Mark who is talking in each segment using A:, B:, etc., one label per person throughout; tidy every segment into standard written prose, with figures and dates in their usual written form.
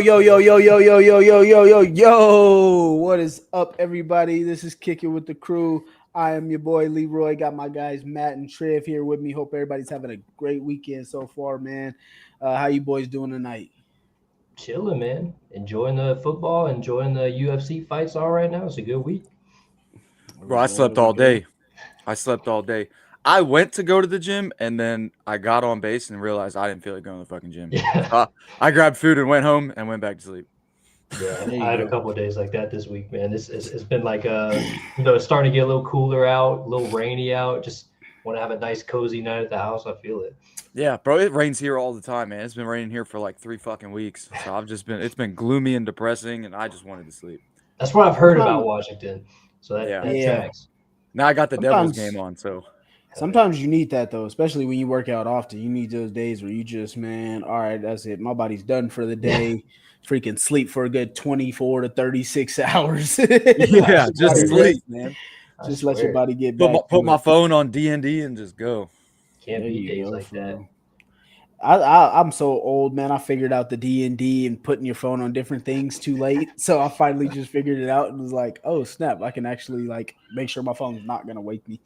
A: yo. What is up, everybody? This is Kicking with the Crew. I am your boy Leroy. Got my guys Matt and Trev here with me. Hope everybody's having a great weekend so far, man. How you boys doing tonight?
B: Chilling, man. Enjoying the football, enjoying the UFC fights all right now. It's a good week.
A: There
C: Bro,
A: we
C: I
A: go.
C: slept all day. I went to go to the gym, and then I got on base and realized I didn't feel like going to the fucking gym.
B: Yeah.
C: I grabbed food and went home and went back to sleep.
B: Yeah,
A: There
B: I
A: you
B: had a
A: go.
B: couple of days like that this week, man. It's been like it's starting to get a little cooler out, a little rainy out. Just want to have a nice cozy night at the house. I feel it.
C: Yeah, bro, it rains here all the time, man. It's been raining here for like 3 fucking weeks. So it's been gloomy and depressing, and I just wanted to sleep.
B: That's what I've heard about
A: Sometimes,
B: Washington. So that,
C: Yeah.
B: that
A: yeah.
B: tracks.
C: Now I got the Devils
A: Sometimes,
C: game on, so
B: Hell yeah.
A: sometimes you need that though, especially when you work out often. You need those days where you just, man, all right, that's it. My body's done for the
B: Yeah,
A: day. Freaking sleep for a good 24 to 36 hours.
B: I
C: yeah,
A: Let your
C: just
A: body
B: swear,
A: rest,
C: sleep.
A: man.
B: I
A: Just let your
B: swear.
A: body get
C: Put my,
A: back
C: put
A: to
C: my
A: it.
C: phone on D&D and just go.
B: Can't
A: There
B: beat
A: you
B: days
A: go,
B: like
A: for
B: that.
A: real. I'm so old, man. I figured out the D and putting your phone on different things too late. So I finally just figured it out and was like, oh snap, I can actually like make sure my phone's not gonna wake me.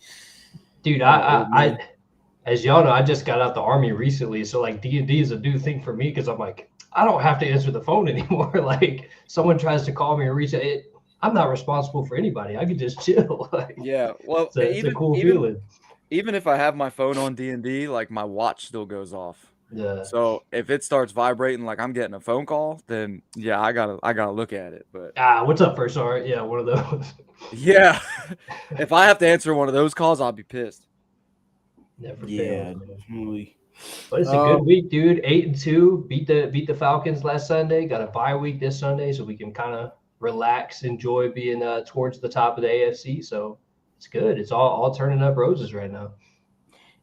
B: Dude,
A: I'm an old
B: I
A: man.
B: as y'all know, I just got out the army recently, so like D&D is a new thing for me because I'm like, I don't have to answer the phone anymore. Like someone tries to call me or reach it, I'm not responsible for anybody. I can just chill. Like
C: Yeah, well,
B: it's a
C: even
B: cool
C: even
B: feeling.
C: even if I have my phone on D&D, like my watch still goes off.
B: Yeah.
C: So if it starts vibrating like I'm getting a phone call, then yeah, I gotta look at it. But
B: What's up, first? All right, yeah, one of those.
C: yeah, if I have to answer one of those calls, I'll be pissed.
B: Never fails,
A: Yeah,
B: man.
A: definitely.
B: But it's a good
A: Um,
B: week, dude. 8-2, beat the Falcons last Sunday. Got a bye week this Sunday, so we can kind of relax, enjoy being towards the top of the AFC. So it's good. It's all turning up roses right now.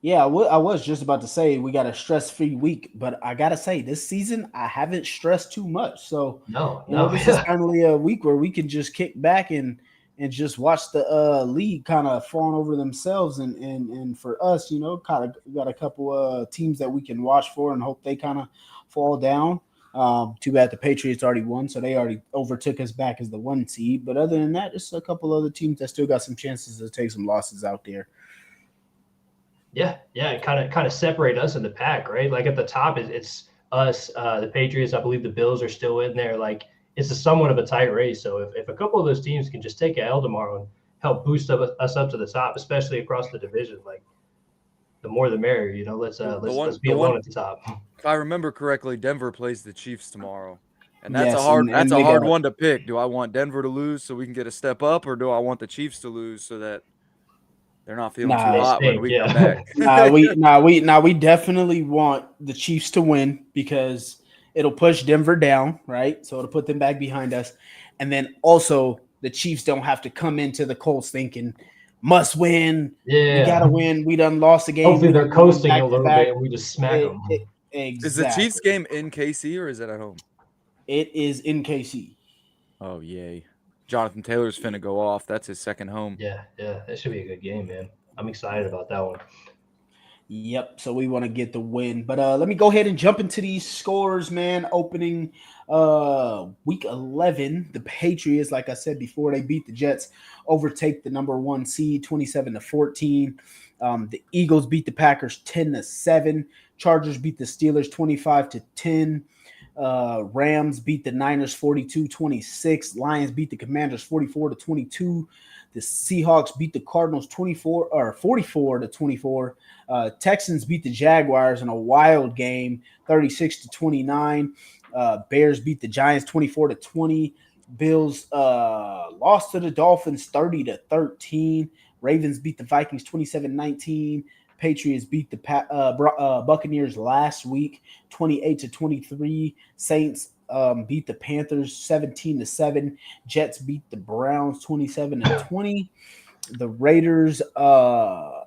A: yeah, I was just about to say we got a stress-free week, but I gotta say this season I haven't stressed too much. So,
B: No, no,
A: this is
B: yeah,
A: finally a week where we can just kick back and just watch the league kind of fawn over themselves and for us, kind of got a couple teams that we can watch for and hope they kind of fall down. Too bad the Patriots already won, so they already overtook us back as the 1 seed. But other than that, just a couple other teams that still got some chances to take some losses out there.
B: yeah. It kind of separate us in the pack, right? Like at the top, it's us, the Patriots. I believe the Bills are still in there. Like it's a somewhat of a tight race. So if a couple of those teams can just take a L tomorrow and help boost us up to the top, especially across the division, like the more the merrier. Let's
C: The, the
B: let's
C: one
B: be
C: the
B: alone
C: one
B: at the top.
C: if I remember correctly, Denver plays the Chiefs tomorrow. And
A: Yes,
C: that's
A: and
C: a
A: they
C: hard
A: got
C: one to pick. Do I want Denver to lose so we can get a step up, or do I want the Chiefs to lose so that they're not feeling too
B: They
A: nah
C: hot when
B: stink,
C: we come
B: yeah.
C: back?
A: we definitely want the Chiefs to win because it'll push Denver down, right? So it'll put them back behind us, and then also the Chiefs don't have to come into the Colts thinking must win. We gotta
B: Yeah.
A: win. We done lost a game.
B: Hopefully
A: We
B: they're
A: done won
B: coasting a
A: back to
B: little bit
A: back.
B: and we just smack
A: It,
B: them.
A: it,
C: Is the Chiefs
A: exactly.
C: game in KC or is it at home?
A: It is in KC.
C: Oh yay. Jonathan Taylor's finna go off. That's his second home.
B: Yeah. That should be a good game, man. I'm excited about that one.
A: Yep. So we want to get the win. But let me go ahead and jump into these scores, man. Opening week 11, the Patriots, like I said before, they beat the Jets, overtake the number 1 seed 27-14. The Eagles beat the Packers 10-7. Chargers beat the Steelers 25-10. Rams beat the Niners 42-26. Lions beat the Commanders 44-22. The Seahawks beat the Cardinals 24 or 44-24. Texans beat the Jaguars in a wild game, 36-29. Bears beat the Giants 24-20. Bills lost to the Dolphins 30-13. Ravens beat the Vikings 27-19. Patriots beat the Buccaneers last week 28-23. Saints beat the Panthers 17-7. Jets beat the Browns 27-20. The Raiders lost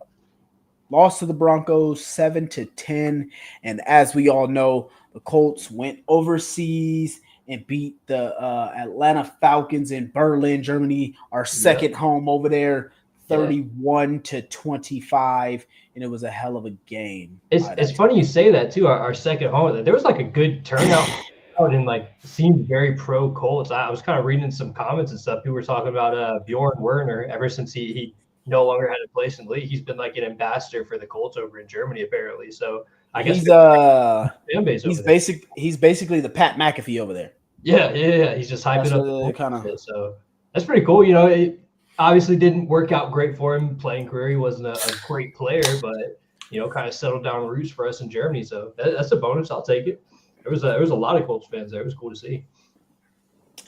A: to the Broncos 7-10. And as we all know, the Colts went overseas and beat the Atlanta Falcons in Berlin, Germany, our
B: Yep.
A: second home over there,
B: Yeah.
A: 31-25. And it was a hell of a game.
B: It's
A: That
B: it's funny you say that too. Our second home, there was like a good turnout. out and like seemed very pro Colts. I was kind of reading some comments and stuff. People were talking about Bjorn Werner ever since he no longer had a place in the league. He's been like an ambassador for the Colts over in Germany apparently. So I guess
A: He's
B: fan base over there.
A: he's basically the Pat McAfee over there.
B: Yeah. He's just hyping
A: That's
B: up
A: what kind of.
B: So that's pretty cool. You know, it obviously didn't work out great for him playing career. He wasn't a great player, but you know, kind of settled down roots for us in Germany. So that's a bonus. I'll take it. There was a lot of Colts fans there. It was cool to see.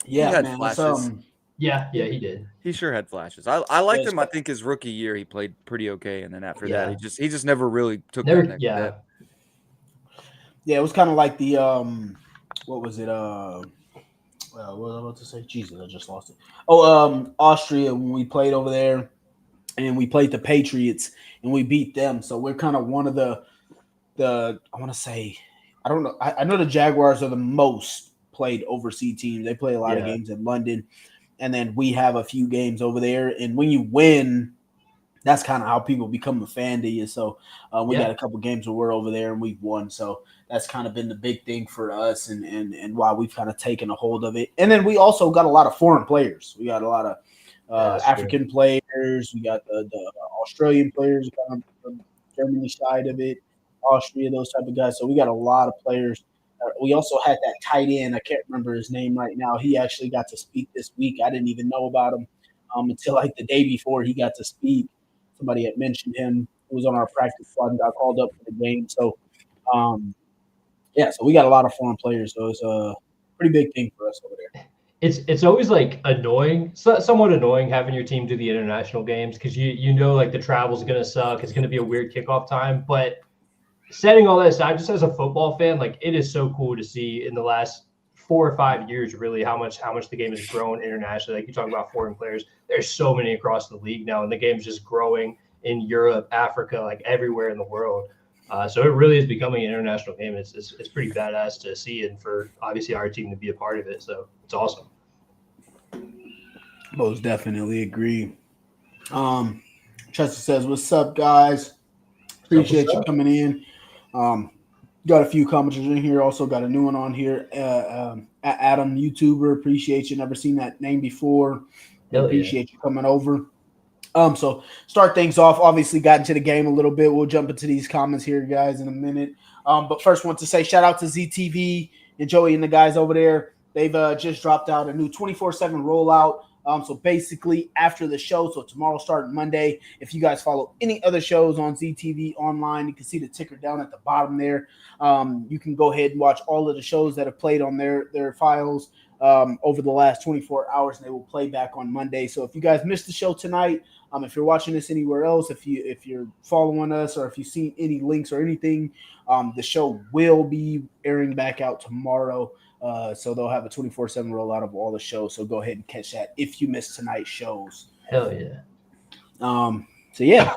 A: Yeah,
C: he had
A: man.
C: flashes.
B: Yeah, he did.
C: He sure had flashes. I liked him. I think his rookie year he played pretty okay, and then after that he just never really took that next step.
A: Yeah, it was kind of like the what was it? What was I about to say? Jesus, I just lost it. Austria when we played over there, and we played the Patriots and we beat them. So we're kind of one of the I want to say, I don't know. I know the Jaguars are the most played overseas team. They play a lot of games in London, and then we have a few games over there. And when you win, that's kind of how people become a fan to you. So we got a couple games where we're over there and we've won. So that's kind of been the big thing for us and why we've kind of taken a hold of it. And then we also got a lot of foreign players. We got a lot of African players. We got the Australian players, kind of the Germany side of it, Austria, those type of guys. So we got a lot of players. We also had that tight end. I can't remember his name right now. He actually got to speak this week. I didn't even know about him until like the day before he got to speak. Somebody had mentioned him. He was on our practice squad and got called up for the game. So, so we got a lot of foreign players. So it's a pretty big thing for us over there.
B: It's always like annoying, somewhat annoying having your team do the international games because you know like the travel's going to suck. It's going to be a weird kickoff time. But setting all that aside, just as a football fan, like it is so cool to see in the last 4 or 5 years really how much the game has grown internationally. Like you talk about foreign players, there's so many across the league now, and the game's just growing in Europe, Africa, like everywhere in the world. So it really is becoming an international game. It's pretty badass to see, and for obviously our team to be a part of it. So it's awesome.
A: Most definitely agree. Chester says, "What's up, guys? Appreciate you coming in." Got a few commenters in here. Also got a new one on here. Adam, YouTuber. Appreciate you. Never seen that name before. Appreciate you coming over. So start things off. Obviously got into the game a little bit. We'll jump into these comments here, guys, in a minute. But first want to say shout out to ZTV and Joey and the guys over there. They've just dropped out a new 24/7 rollout. So basically after the show, so tomorrow starting Monday, if you guys follow any other shows on ZTV online, you can see the ticker down at the bottom there. You can go ahead and watch all of the shows that have played on their files over the last 24 hours, and they will play back on Monday. So if you guys missed the show tonight, if you're watching this anywhere else, if you're following us, or if you've seen any links or anything, the show will be airing back out tomorrow. So they'll have a 24/7 rollout of all the shows. So go ahead and catch that if you missed tonight's shows.
B: Hell yeah.
A: So yeah,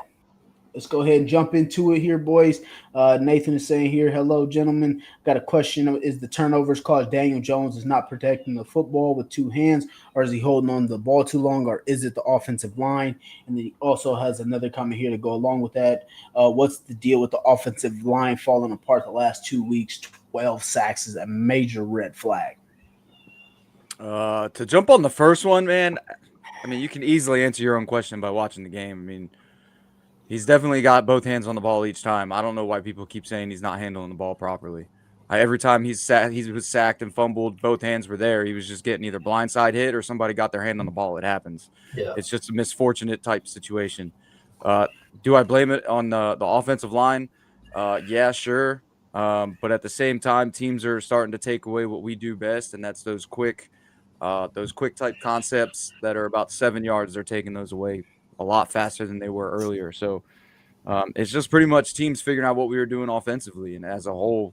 A: let's go ahead and jump into it here, boys. Nathan is saying here, hello, gentlemen. Got a question. Is the turnovers caused Daniel Jones is not protecting the football with two hands, or is he holding on to the ball too long, or is it the offensive line? And then he also has another comment here to go along with that. What's the deal with the offensive line falling apart the last 2 weeks? 12 sacks is a major red flag.
C: To jump on the first one, man, I mean, you can easily answer your own question by watching the game. I mean, he's definitely got both hands on the ball each time. I don't know why people keep saying he's not handling the ball properly. Every time he was sacked and fumbled, both hands were there. He was just getting either blindside hit or somebody got their hand on the ball. It happens. Yeah. It's just a misfortunate type situation. Do I blame it on the offensive line? Yeah, sure. But at the same time, teams are starting to take away what we do best, and that's those quick type concepts that are about 7 yards. They're taking those away a lot faster than they were earlier. So it's just pretty much teams figuring out what we were doing offensively, and as a whole,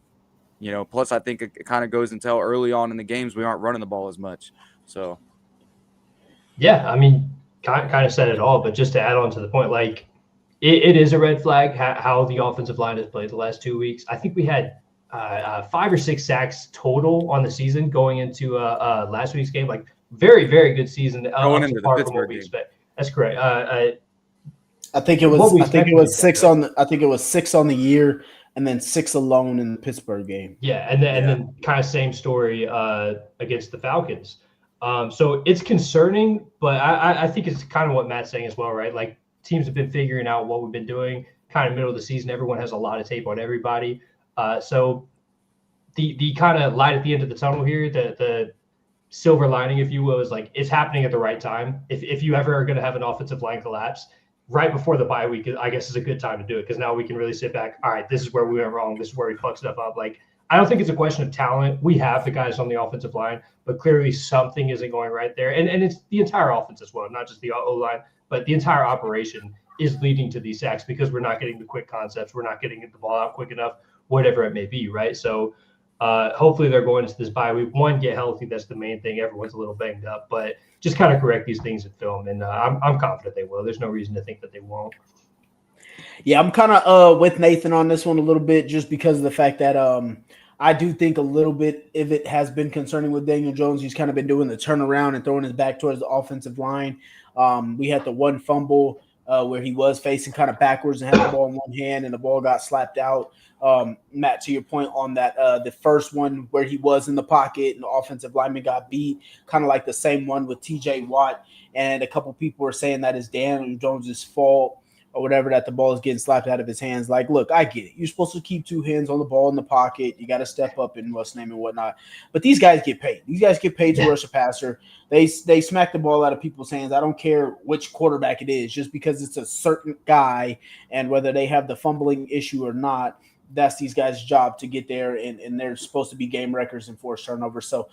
C: plus I think it kind of goes until early on in the games we aren't running the ball as much. So
B: yeah, I mean, kind of said it all, but just to add on to the point, like it is a red flag how the offensive line has played the last 2 weeks. I think we had 5 or 6 sacks total on the season going into last week's game. Like very, very good season.
C: Going into the Pittsburgh game.
B: That's correct.
A: I think it was 6 on the. I think it was 6 on the year. and then 6 alone in the Pittsburgh game.
B: Yeah, and then kind of same story against the Falcons. So it's concerning, but I think it's kind of what Matt's saying as well, right? Like teams have been figuring out what we've been doing kind of middle of the season. Everyone has a lot of tape on everybody. So the kind of light at the end of the tunnel here, the silver lining, if you will, is like it's happening at the right time. If you ever are going to have an offensive line collapse, right before the bye week, I guess is a good time to do it because now we can really sit back. All right, this is where we went wrong. This is where we fucked stuff up. Like, I don't think it's a question of talent. We have the guys on the offensive line, but clearly something isn't going right there. And it's the entire offense as well, not just the O-line, but the entire operation is leading to these sacks because we're not getting the quick concepts. We're not getting the ball out quick enough, whatever it may be, right? So hopefully they're going into this bye week. One, get healthy. That's the main thing. Everyone's a little banged up, but just kind of correct these things in film. And I'm confident they will. There's no reason to think that they won't.
A: Yeah, I'm kind of with Nathan on this one a little bit just because of the fact that I do think a little bit if it has been concerning with Daniel Jones. He's kind of been doing the turnaround and throwing his back towards the offensive line. We had the one fumble where he was facing kind of backwards and had the ball in one hand and the ball got slapped out. Matt, to your point on that, the first one where he was in the pocket and the offensive lineman got beat, kind of like the same one with TJ Watt. And a couple people were saying that is Daniel Jones's fault or whatever, that the ball is getting slapped out of his hands. Like, look, I get it. You're supposed to keep 2 hands on the ball in the pocket. You got to step up and what's name and whatnot. But these guys get paid. These guys get paid to rush a passer. They smack the ball out of people's hands. I don't care which quarterback it is, just because it's a certain guy and whether they have the fumbling issue or not. That's these guys' job to get there, and they're supposed to be game records and force turnovers. So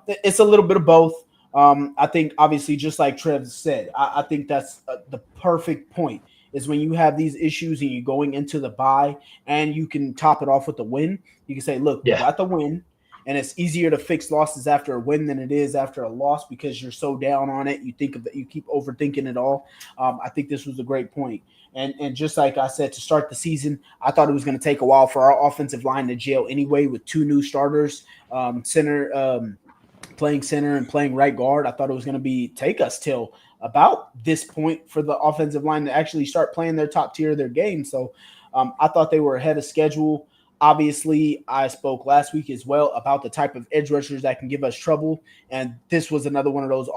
A: it's a little bit of both. I think, obviously, just like Trev said, I think that's the perfect point is when you have these issues and you're going into the bye and you can top it off with the win. You can say, look, we got the win, and it's easier to fix losses after a win than it is after a loss because you're so down on it. You think of that, you keep overthinking it all. I think this was a great point. And just like I said, to start the season, I thought it was going to take a while for our offensive line to gel anyway with 2 new starters, playing center and playing right guard. I thought it was going to take us till about this point for the offensive line to actually start playing their top tier of their game. So I thought they were ahead of schedule. Obviously, I spoke last week as well about the type of edge rushers that can give us trouble. And this was another one of those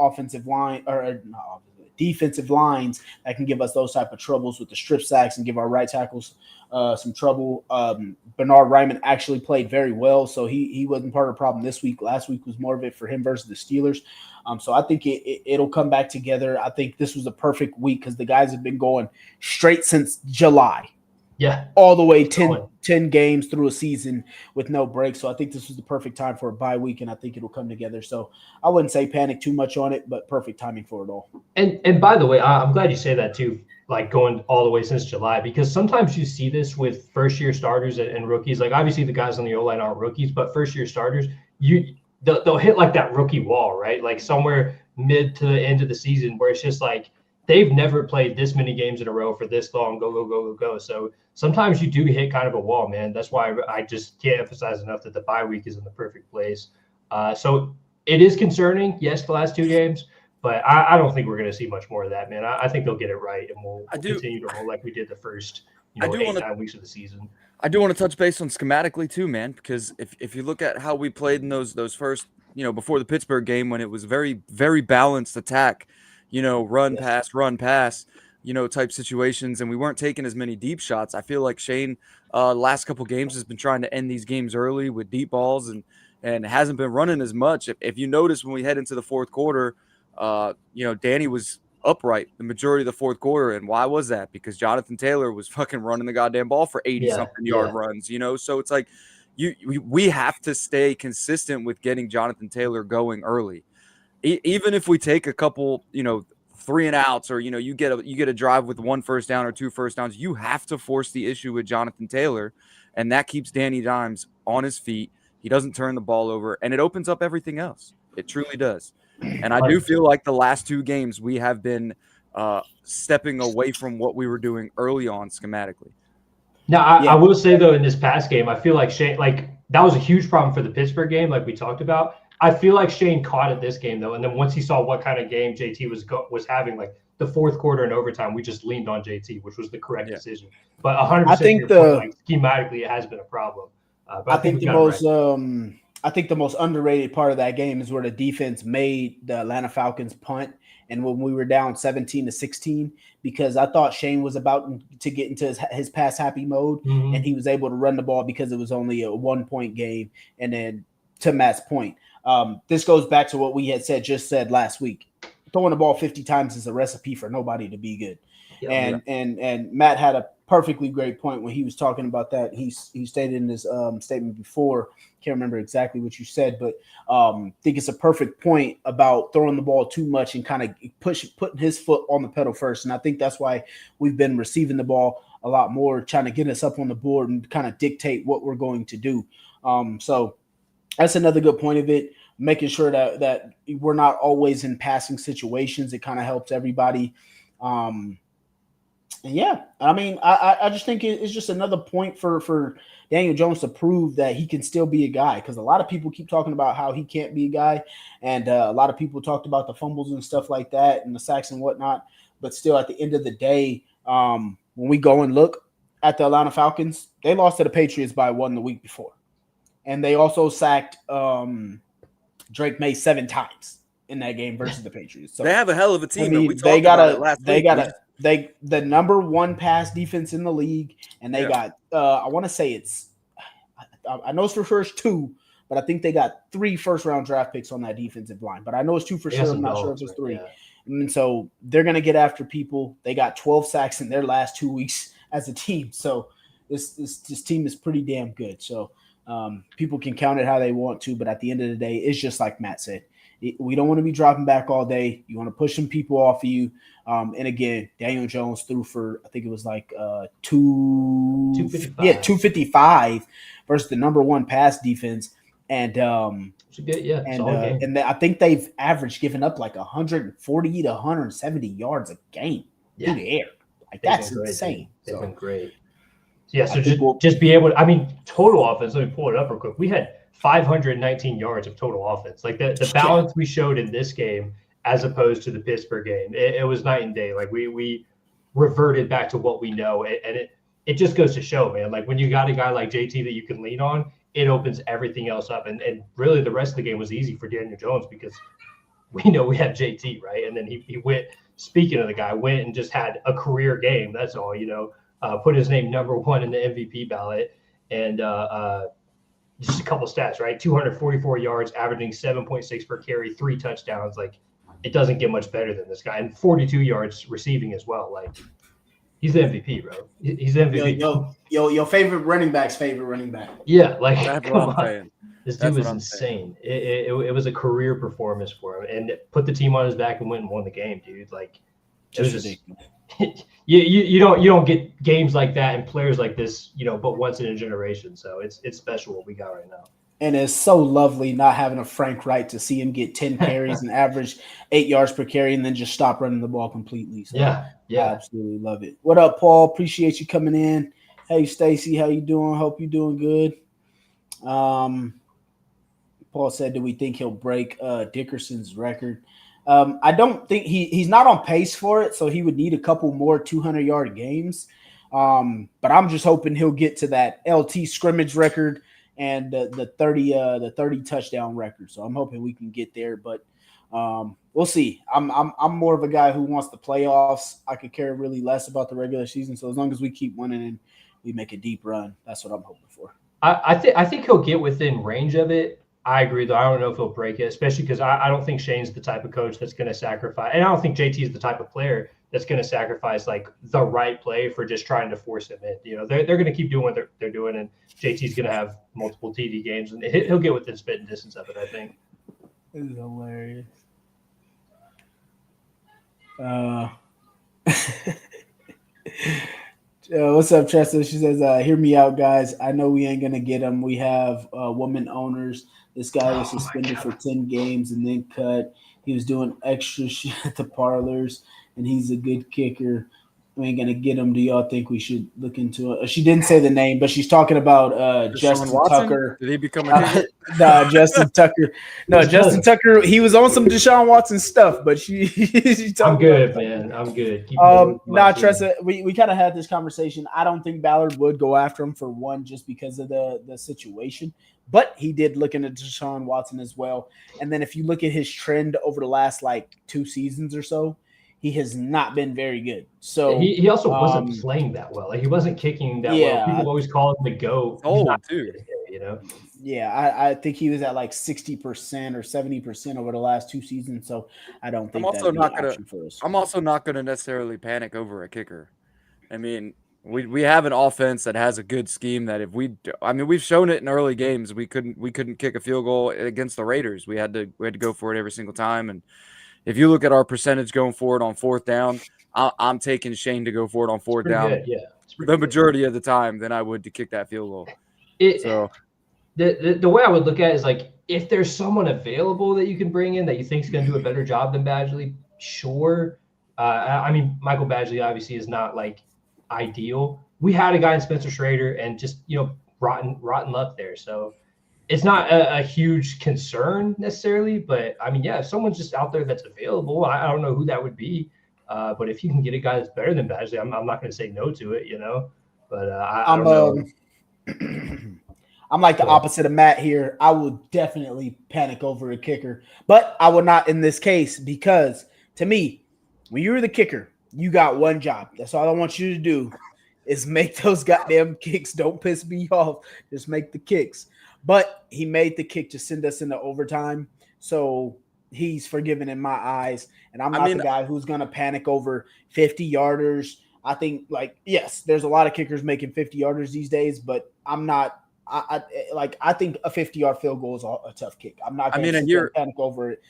A: defensive lines that can give us those type of troubles with the strip sacks and give our right tackles some trouble. Bernard Ryman actually played very well, so he wasn't part of the problem this week. Last week was more of it for him versus the Steelers. So I think it'll come back together. I think this was a perfect week because the guys have been going straight since July.
B: Yeah.
A: All the way 10 games through a season with no break. So I think this was the perfect time for a bye week, and I think it'll come together. So I wouldn't say panic too much on it, but perfect timing for it all.
B: And by the way, I'm glad you say that too, like going all the way since July, because sometimes you see this with first-year starters and rookies. Like obviously the guys on the O-line aren't rookies, but first-year starters, they'll hit like that rookie wall, right? Like somewhere mid to the end of the season where it's just like, they've never played this many games in a row for this long, go. So sometimes you do hit kind of a wall, man. That's why I just can't emphasize enough that the bye week is in the perfect place. So it is concerning, yes, the last 2 games, but I don't think we're going to see much more of that, man. I think they'll get it right, and we'll continue to roll like we did the first 8-9 weeks of the season.
C: I do want to touch base on schematically too, man, because if you look at how we played in those first, before the Pittsburgh game when it was very, very balanced attack, run, pass, type situations. And we weren't taking as many deep shots. I feel like Shane, last couple games has been trying to end these games early with deep balls and hasn't been running as much. If you notice when we head into the fourth quarter, Danny was upright the majority of the fourth quarter. And why was that? Because Jonathan Taylor was fucking running the goddamn ball for 80-something yard runs, so it's like we have to stay consistent with getting Jonathan Taylor going early. Even if we take a couple, 3 and outs, or you get a drive with 1 first down or 2 first downs, you have to force the issue with Jonathan Taylor, and that keeps Danny Dimes on his feet. He doesn't turn the ball over, and it opens up everything else. It truly does. And I do feel like the last 2 games we have been stepping away from what we were doing early on schematically.
B: Now, I will say though, in this past game, I feel like Shane, like that was a huge problem for the Pittsburgh game, like we talked about. I feel like Shane caught it this game though, and then once he saw what kind of game JT was having, like the fourth quarter and overtime, we just leaned on JT, which was the correct decision. But 100%
A: I think
B: point, like schematically, it has been a problem. But I think
A: the most I think the most underrated part of that game is where the defense made the Atlanta Falcons punt, and when we were down 17-16, because I thought Shane was about to get into his pass happy mode, and he was able to run the ball because it was only a 1-point game. And then to Matt's point, this goes back to what we had said last week. Throwing the ball 50 times is a recipe for nobody to be good. And Matt had a perfectly great point when he was talking about that. He stated in his statement before, can't remember exactly what you said, but think it's a perfect point about throwing the ball too much and kind of putting his foot on the pedal first. And I think that's why we've been receiving the ball a lot more, trying to get us up on the board and kind of dictate what we're going to do. So that's another good point of it. Making sure that we're not always in passing situations. It kind of helps everybody. And yeah, I mean, I just think it's just another point for Daniel Jones to prove that he can still be a guy, because a lot of people keep talking about how he can't be a guy, and a lot of people talked about the fumbles and stuff like that and the sacks and whatnot. But still, at the end of the day, when we go and look at the Atlanta Falcons, they lost to the Patriots by 1 the week before, and they also sacked Drake May 7 times in that game versus the Patriots. So
C: they have a hell of a team.
A: I mean, they got the number 1 pass defense in the league, and they got I want to say I know it's for first 2, but I think they got 3 first-round draft picks on that defensive line. But I know it's 2 for sure. I'm not sure if it's 3. Yeah. And so they're going to get after people. They got 12 sacks in their last 2 weeks as a team. So this team is pretty damn good. So people can count it how they want to, but at the end of the day, it's just like Matt said. We don't want to be dropping back all day. You want to push some people off of you. And again, Daniel Jones threw for, I think it was like 255 versus the number 1 pass defense. And I think they've averaged giving up like 140 to 170 yards a game through the air. Like that's insane.
B: They've been great. Yeah, so just be able to, I mean, total offense, let me pull it up real quick. We had 519 yards of total offense. Like the balance we showed in this game as opposed to the Pittsburgh game, it was night and day. Like we reverted back to what we know. And it just goes to show, man, like when you got a guy like JT that you can lean on, it opens everything else up. And really the rest of the game was easy for Daniel Jones because we know we have JT, right? And then he went, speaking of the guy, went and just had a career game. That's all, put his name number 1 in the MVP ballot. And just a couple stats, right? 244 yards, averaging 7.6 per carry, 3 touchdowns. Like, it doesn't get much better than this guy. And 42 yards receiving as well. Like, he's the MVP, bro. He's the MVP.
A: Your favorite running back's favorite running back.
B: Yeah, like, come on. This dude was insane. It was a career performance for him. And put the team on his back and went and won the game, dude. Like, it was just you don't get games like that and players like this, but once in a generation. So it's special what we got right now.
A: And it's so lovely not having a Frank Wright to see him get 10 carries and average 8 yards per carry and then just stop running the ball completely. So
B: yeah.
A: I absolutely love it. What up, Paul? Appreciate you coming in. Hey, Stacy, how you doing? Hope you're doing good. Paul said, do we think he'll break Dickerson's record? I don't think he's not on pace for it, so he would need a couple more 200-yard games. But I'm just hoping he'll get to that LT scrimmage record and the 30 touchdown record. So I'm hoping we can get there, but we'll see. I'm more of a guy who wants the playoffs. I could care really less about the regular season. So as long as we keep winning and we make a deep run, that's what I'm hoping for.
B: I think he'll get within range of it. I agree, though. I don't know if he'll break it, especially because I don't think Shane's the type of coach that's going to sacrifice. And I don't think JT is the type of player that's going to sacrifice like the right play for just trying to force him in. They're going to keep doing what they're doing, and JT's going to have multiple TD games, and he'll get within spitting distance of it, I think.
A: This is hilarious. What's up, Chester? She says, hear me out, guys. I know we ain't going to get him. We have woman owners. This guy was suspended for 10 games and then cut. He was doing extra shit at the parlors, and he's a good kicker. We ain't gonna get him. Do y'all think we should look into it? She didn't say the name, but she's talking about
C: Deshaun
A: Justin
C: Watson?
A: Tucker.
C: Did he become a kicker?
A: Nah, Justin Tucker. No,
B: His
A: Justin
B: cousin.
A: Tucker. He was on some Deshaun Watson stuff, but she
B: I'm
A: talking
B: good,
A: about
B: man. I'm good. Keep going.
A: Nah, Tressa, we kind of had this conversation. I don't think Ballard would go after him for one, just because of the situation. But he did look into Deshaun Watson as well. And then if you look at his trend over the last like 2 seasons or so, he has not been very good. So
B: he also wasn't playing that well. Like he wasn't kicking that well. People always call him the GOAT.
C: He's not too.
B: You know.
A: Yeah, I think he was at like 60% or 70% over the last 2 seasons. So I don't think that's an option for us.
C: I'm also not gonna necessarily panic over a kicker. I mean, we have an offense that has a good scheme that we've shown it in early games. We couldn't kick a field goal against the Raiders. We had to go for it every single time. And if you look at our percentage going forward on 4th down, I'm taking Shane to go for it on 4th down.
B: Good, yeah,
C: the majority of the time than I would to kick that field goal.
B: The way I would look at it is like, if there's someone available that you can bring in that you think is going to do a better job than Badgley, sure. I mean, Michael Badgley obviously is not like ideal. We had a guy in Spencer Schrader and just, rotten luck there. So it's not a huge concern necessarily, but I mean, yeah, if someone's just out there that's available, I don't know who that would be. But if you can get a guy that's better than Badgley, I'm not going to say no to it, but I don't know.
A: I'm like the opposite of Matt here. I would definitely panic over a kicker, but I would not in this case, because to me, when you're the kicker, you got one job. That's all I want you to do is make those goddamn kicks. Don't piss me off. Just make the kicks. But he made the kick to send us into overtime. So he's forgiven in my eyes. And I'm not the guy who's going to panic over 50-yarders. I think, yes, there's a lot of kickers making 50-yarders these days, but I'm not. I think a 50-yard field goal is a tough kick. I'm not going to panic over it.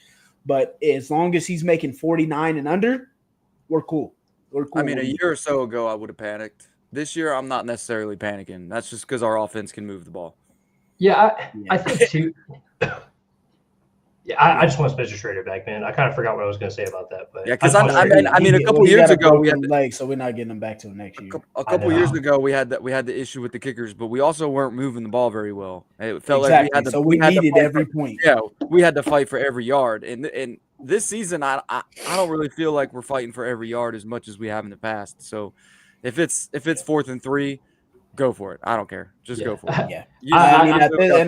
A: But as long as he's making 49 and under, we're cool. We're cool.
C: I mean, a year or so ago, I would have panicked. This year, I'm not necessarily panicking. That's just because our offense can move the ball.
B: Yeah, I think too. Yeah, I just want Spencer Schrader back, man. I kind of forgot what I was going to say about that, but
C: yeah, because I mean, a couple years ago we had
A: leg, so we're not getting him back till next year.
C: A couple years ago we had the issue with the kickers, but we also weren't moving the ball very well. It felt
A: like
C: we
A: needed every point.
C: Yeah, we had to fight for every yard, and this season I don't really feel like we're fighting for every yard as much as we have in the past. So if it's 4th and 3. Go for it. I don't care. Just go for it.
A: Yeah.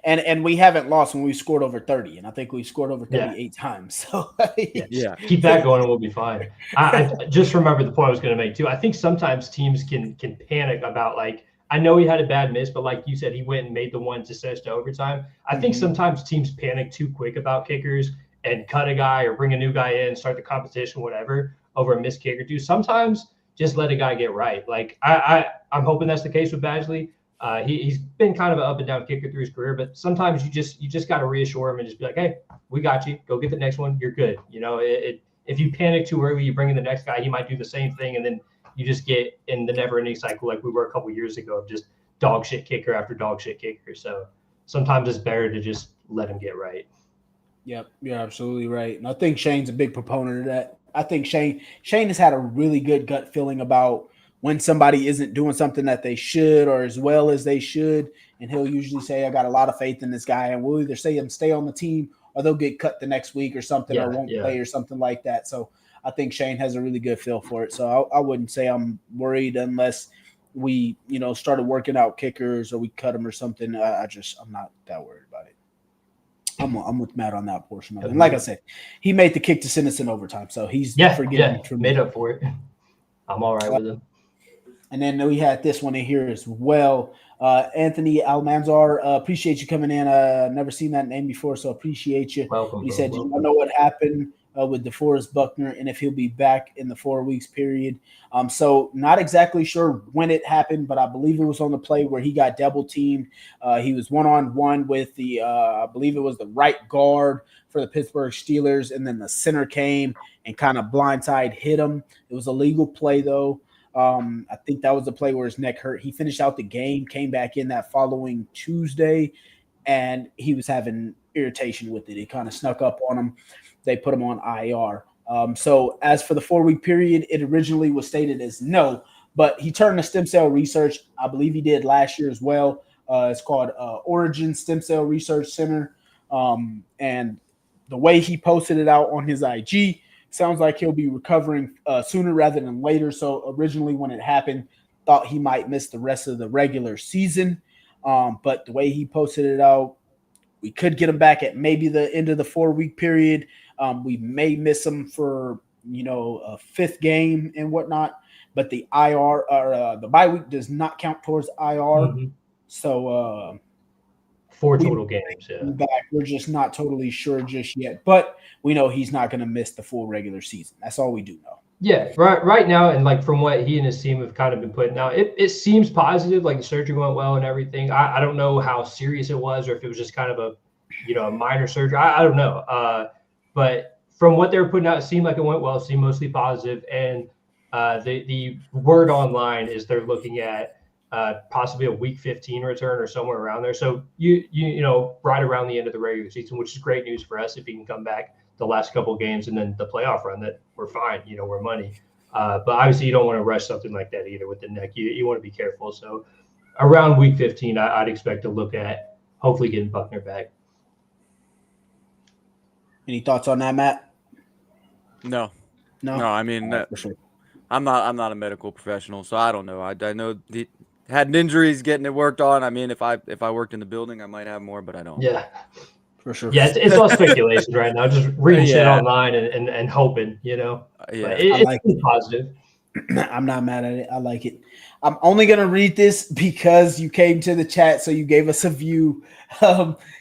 A: And we haven't lost when we scored over 30, and I think we scored over 38 times. So
B: keep that going and we'll be fine. I just remember the point I was going to make too. I think sometimes teams can panic about, like, I know he had a bad miss, but like you said, he went and made the one to send us to overtime. I think sometimes teams panic too quick about kickers and cut a guy or bring a new guy in, start the competition, whatever, over a missed kick or two. Sometimes just let a guy get right. Like I'm hoping that's the case with Badgley. He's been kind of an up and down kicker through his career, but sometimes you just got to reassure him and just be like, hey, we got you. Go get the next one. You're good. If you panic too early, you bring in the next guy, he might do the same thing, and then you just get in the never-ending cycle like we were a couple years ago of just dog shit kicker after dog shit kicker. So sometimes it's better to just let him get right.
A: Yep, you're absolutely right. And I think Shane's a big proponent of that. I think Shane has had a really good gut feeling about when somebody isn't doing something that they should or as well as they should. And he'll usually say, I got a lot of faith in this guy. And we'll either say him stay on the team or they'll get cut the next week or something or won't play or something like that. So I think Shane has a really good feel for it. So I wouldn't say I'm worried unless we, started working out kickers or we cut them or something. I'm not that worried about it. I'm with Matt on that portion of it. And like I said, he made the kick to send us in overtime, so he's
B: made up for it. I'm all right with him.
A: And then we had this one in here as well. Anthony Almanzar, appreciate you coming in. Never seen that name before, so appreciate you.
B: Welcome.
A: He said, "You know what happened with DeForest Buckner and if he'll be back in the 4 weeks period." So not exactly sure when it happened, but I believe it was on the play where he got double teamed. He was one-on-one with I believe it was the right guard for the Pittsburgh Steelers, and then the center came and kind of blindside hit him. It was a legal play though. I think that was the play where his neck hurt. He finished out the game, came back in that following Tuesday, and he was having irritation with it. It kind of snuck up on him. They put him on IR. So as for the 4-week period, it originally was stated as no, but he turned to stem cell research. I believe he did last year as well. It's called Origin Stem Cell Research Center. And the way he posted it out on his IG sounds like he'll be recovering sooner rather than later. So originally when it happened, thought he might miss the rest of the regular season. But the way he posted it out, we could get him back at maybe the end of the 4-week period. We may miss him for, a 5th game and whatnot, but the IR or the bye week does not count towards IR.
B: Mm-hmm.
A: So
B: 4 total games. Yeah.
A: Back. We're just not totally sure just yet, but we know he's not going to miss the full regular season. That's all we do know.
B: Yeah, right now, and like from what he and his team have kind of been putting out, it seems positive. Like the surgery went well and everything. I don't know how serious it was, or if it was just kind of a minor surgery. I don't know. But from what they were putting out, it seemed like it went well. It seemed mostly positive. And the word online is they're looking at possibly a week 15 return or somewhere around there. So you right around the end of the regular season, which is great news for us if he can come back the last couple of games and then the playoff run, that we're fine, we're money. But obviously you don't want to rush something like that either with the neck. You want to be careful. So around week 15, I'd expect to look at hopefully getting Buckner back.
A: Any thoughts on that, Matt?
C: No. I mean,
A: for sure.
C: I'm not a medical professional, so I don't know. I know he had an injury, he's getting it worked on. I mean, if I worked in the building, I might have more, but I don't.
B: Yeah.
A: For sure.
B: Yeah, it's all speculation right now. Just reading shit online and hoping,
C: Yeah,
B: it's positive.
A: I'm not mad at it. I like it. I'm only gonna read this because you came to the chat, so you gave us a view.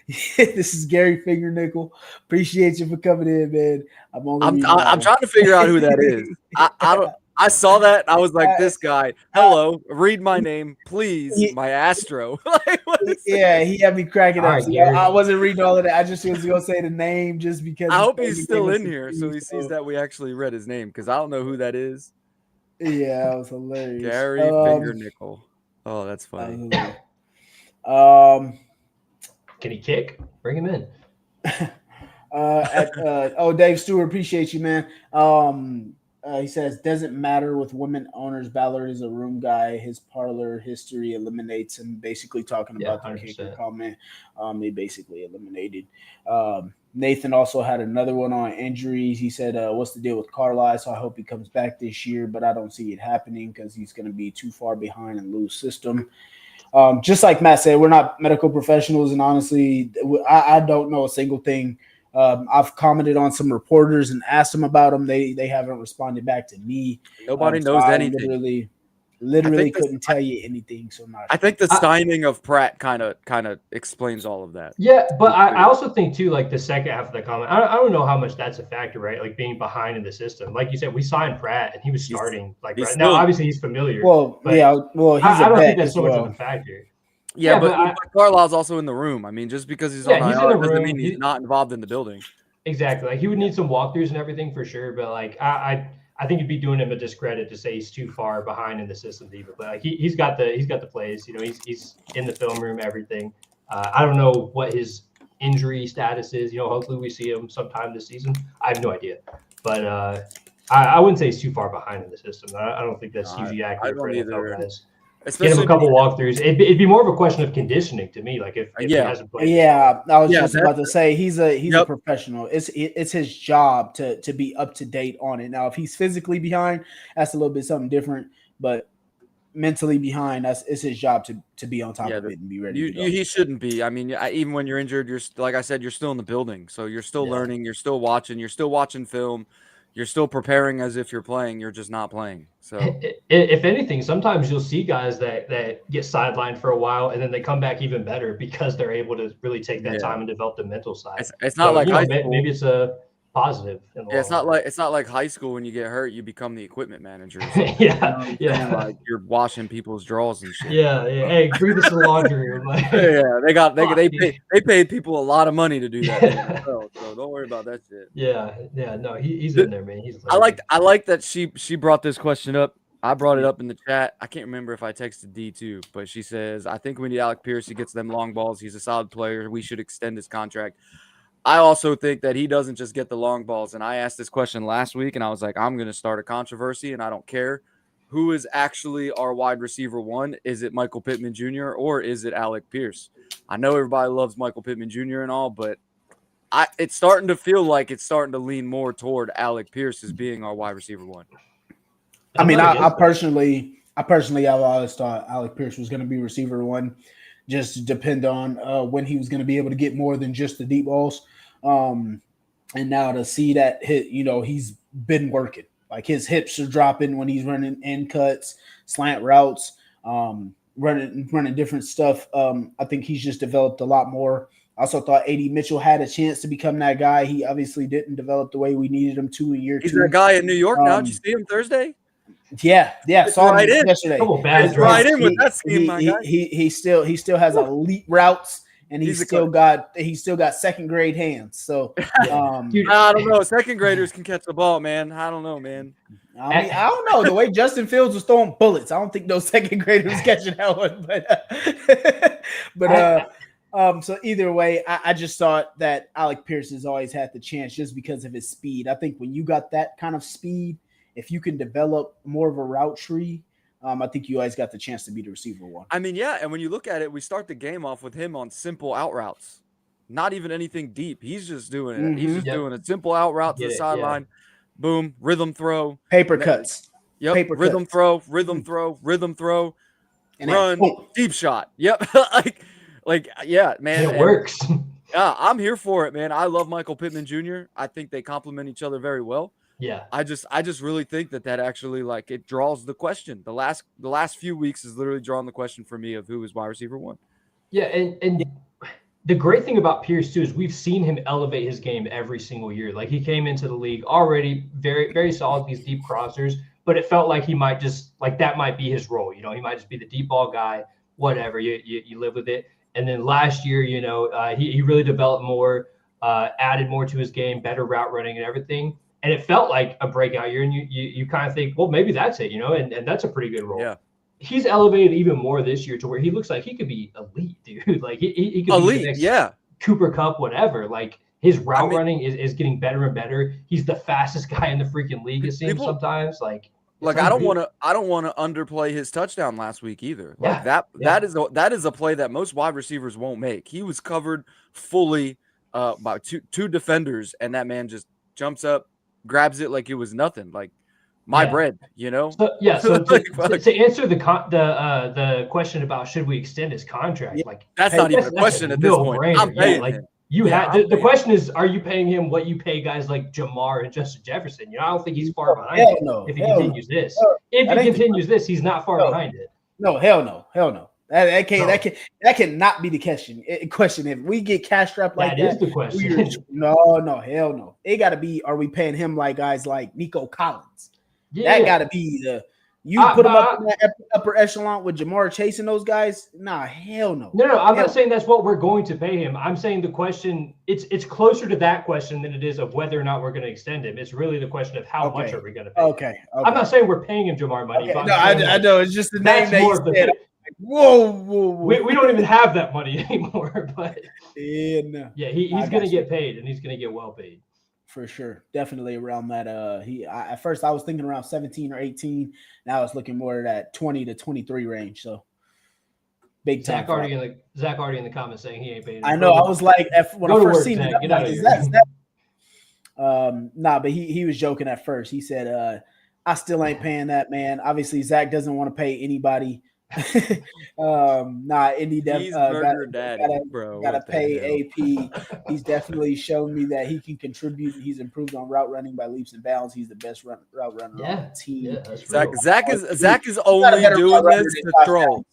A: This is Gary Fingernickel. Appreciate you for coming in, man.
C: I'm trying to figure out who that is. I saw that. I was like, this guy. Hello, read my name, please. My Astro.
A: Yeah, he had me cracking up. So I wasn't reading all of that. I just was gonna say the name just because.
C: I hope he's still in here, so he sees that we actually read his name, because I don't know who that is.
A: Yeah, that was hilarious.
C: Gary Fingernickel. Oh, that's funny.
B: Can he kick? Bring him in.
A: Dave Stewart, appreciate you, man. He says, doesn't matter with women owners. Ballard is a room guy. His parlor history eliminates him. Basically talking about the 100%. Kicker comment. They basically eliminated. Nathan also had another one on injuries. He said, what's the deal with Carlisle? So I hope he comes back this year, but I don't see it happening because he's going to be too far behind and lose system. Just like Matt said, we're not medical professionals, and honestly, I don't know a single thing. I've commented on some reporters and asked them about them. They haven't responded back to me.
C: Nobody knows anything.
A: Literally couldn't tell you anything. So
C: I think the signing of Pratt kind of explains all of that.
B: Yeah, but I also think too, like the second half of the comment, I don't know how much that's a factor, right? Like being behind in the system. Like you said, we signed Pratt and he was starting. Now obviously he's familiar.
A: Well, he's I
B: don't think that's so much of a factor.
C: Yeah, but Carlisle's also in the room. I mean, just because he's on IR doesn't mean he's not involved in the building.
B: Exactly. Like he would need some walkthroughs and everything for sure. But like I think it'd be doing him a discredit to say he's too far behind in the system to even play. Like he's got the plays. He's in the film room, everything. I don't know what his injury status is. Hopefully we see him sometime this season. I have no idea, but I wouldn't say he's too far behind in the system. I don't think that's hugely accurate for NFL guys. Get him a couple walkthroughs. It'd be more of a question of conditioning to me. Like if he hasn't played.
A: Yeah, I was just about to say he's a professional. It's his job to be up to date on it. Now, if he's physically behind, that's a little bit something different. But mentally behind, it's his job to be on top of it and be ready. To go.
C: He shouldn't be. I mean, even when you're injured, you're like I said, you're still in the building, so you're still learning. You're still watching film. You're still preparing as if you're playing. You're just not playing. So,
B: if anything, sometimes you'll see guys that get sidelined for a while and then they come back even better because they're able to really take that time and develop the mental side.
C: It's not like high school.
B: Maybe it's a positive.
C: It's not like high school when you get hurt, you become the equipment manager. So, like you're washing people's drawers and shit.
B: Yeah. Hey, bring this to the laundry room.
C: They paid people a lot of money to do that. So don't worry about that shit.
B: Yeah. No, he's in there, man.
C: I like that she brought this question up. I brought it up in the chat. I can't remember if I texted D too, but she says, I think we need Alec Pierce. He gets them long balls. He's a solid player. We should extend his contract. I also think that he doesn't just get the long balls. And I asked this question last week, and I was like, I'm going to start a controversy, and I don't care who is actually our wide receiver one. Is it Michael Pittman Jr. or is it Alec Pierce? I know everybody loves Michael Pittman Jr. and all, but it's starting to feel like it's starting to lean more toward Alec Pierce as being our wide receiver one.
A: I mean, I personally, I've always thought Alec Pierce was going to be receiver one, just depend on when he was going to be able to get more than just the deep balls. And now to see that hit, he's been working. Like his hips are dropping when he's running end cuts, slant routes, running different stuff. I think he's just developed a lot more. I also thought A.D. Mitchell had a chance to become that guy. He obviously didn't develop the way we needed him to in year 2.
C: He's that guy in New York now. Did you see him Thursday?
A: Yeah. Saw him yesterday.
C: Right in with that scheme, my guy.
A: He still has elite routes, and he's still got second grade hands. So
B: Dude,
C: I don't know. Second graders can catch the ball, man. I don't know, man.
A: I mean, I don't know. The way Justin Fields was throwing bullets, I don't think those second graders catching that one. But so either way, I just thought that Alec Pierce has always had the chance just because of his speed. I think when you got that kind of speed, if you can develop more of a route tree, I think you always got the chance to be the receiver one.
C: I mean, yeah, and when you look at it, we start the game off with him on simple out routes, not even anything deep. He's just doing it. He's just doing a simple out route to the sideline. Boom, rhythm throw.
A: Paper cuts.
C: Yep,
A: Paper
C: rhythm
A: cuts.
C: throw, rhythm throw,
A: And
C: run,
A: then,
C: deep shot. Yep, yeah, man.
B: It works.
C: Yeah, I'm here for it, man. I love Michael Pittman Jr. I think they complement each other very well.
B: Yeah.
C: I just really think that actually it draws the question. The last few weeks has literally drawn the question for me of who is wide receiver one.
B: Yeah, and the great thing about Pierce too is we've seen him elevate his game every single year. Like he came into the league already very, very solid, these deep crossers, but it felt like he might just that might be his role. He might just be the deep ball guy, whatever. You live with it. And then last year, he really developed more, added more to his game, better route running and everything. And it felt like a breakout year. And you kind of think, well, maybe that's it, and that's a pretty good role.
C: Yeah.
B: He's elevated even more this year to where he looks like he could be elite, dude. Like he could
C: elite,
B: be the next Cooper Kupp, whatever. Like his route running is getting better and better. He's the fastest guy in the freaking league, it seems sometimes. I
C: don't want to underplay his touchdown last week either. Like that is a play that most wide receivers won't make. He was covered fully by two defenders, and that man just jumps up, grabs it like it was nothing. Like my bread,
B: So to answer the question about should we extend his contract,
C: that's not even a question at this point. I'm paying him.
B: The question is, are you paying him what you pay guys like Jamar and Justin Jefferson? I don't think he's far behind it. If he continues this, he's not far behind it.
A: No, hell no. That cannot be the question. If we get cash strapped like that,
B: is the question.
A: No, hell no. It got to be. Are we paying him like guys like Nico Collins? That got to be the. You put him up in that upper echelon with Jamar Chase and those guys? Nah, hell no.
B: No, I'm not saying that's what we're going to pay him. I'm saying the question, it's closer to that question than it is of whether or not we're going to extend him. It's really the question of how much are we going to pay him.
A: Okay.
B: I'm not saying we're paying him Jamar money.
A: Okay. No, I know. It's just the name that you said. Whoa.
B: We don't even have that money anymore. But
A: he's
B: going to get paid, and he's going to get well paid.
A: For sure. Definitely around that. At first I was thinking around 17 or 18. Now it's looking more at that 20 to 23 range. So big time.
B: Zach already in the comments saying he ain't paying.
A: I know. I was like, when I first seen it, but he was joking at first. He said, I still ain't paying that, man. Obviously, Zach doesn't want to pay anybody. Indy gotta pay AP. He's definitely shown me that he can contribute. He's improved on route running by leaps and bounds. He's the best route runner on the team.
C: Zach is only doing this to troll.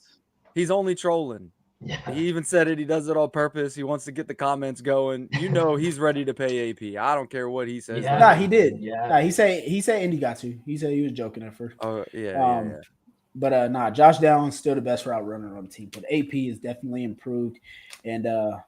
C: He's only trolling.
B: Yeah.
C: He even said it. He does it on purpose. He wants to get the comments going. He's ready to pay AP. I don't care what he says.
B: Yeah.
A: Nah, he did. Yeah. Nah, he said Indy got to. He said he was joking at first.
C: Oh yeah.
A: But Josh Downs still the best route runner on the team. But AP is definitely improved, and
C: the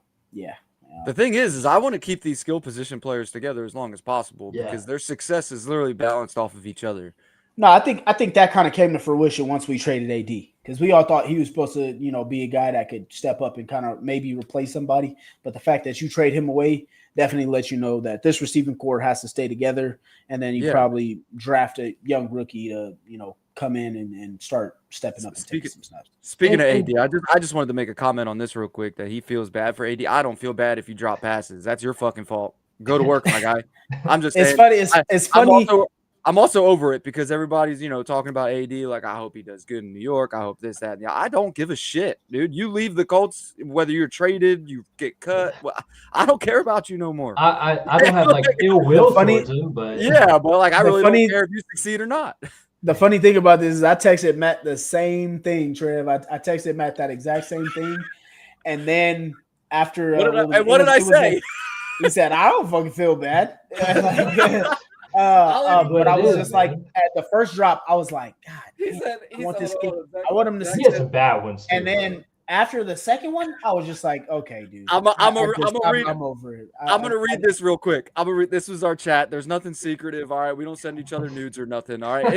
C: thing is I want to keep these skill position players together as long as possible because their success is literally balanced off of each other.
A: No, I think that kind of came to fruition once we traded AD because we all thought he was supposed to be a guy that could step up and kind of maybe replace somebody. But the fact that you trade him away, definitely let you know that this receiving core has to stay together, and then you probably draft a young rookie to come in and start stepping up and taking some snaps.
C: Speaking of AD, I just wanted to make a comment on this real quick that he feels bad for AD. I don't feel bad if you drop passes. That's your fucking fault. Go to work, my guy. I'm just saying.
A: It's funny.
C: I'm also over it because everybody's, talking about AD. Like, I hope he does good in New York. I hope this, that. I don't give a shit, dude. You leave the Colts, whether you're traded, you get cut. Well, I don't care about you no more.
B: I don't have like ill will towards him, but
C: but I really don't care if you succeed or not.
A: The funny thing about this is I texted Matt the same thing, Trev. I texted Matt that exact same thing, and then after
C: what did I say?
A: He said, "I don't fucking feel bad." But I was just like, at the first drop, I was like, God, I want this kid. I want him to see
B: some bad ones.
A: And then after the second one, I was just like, okay, dude.
C: I'm over it. I'm gonna read this real quick. This was our chat. There's nothing secretive. All right, we don't send each other nudes or nothing. All right.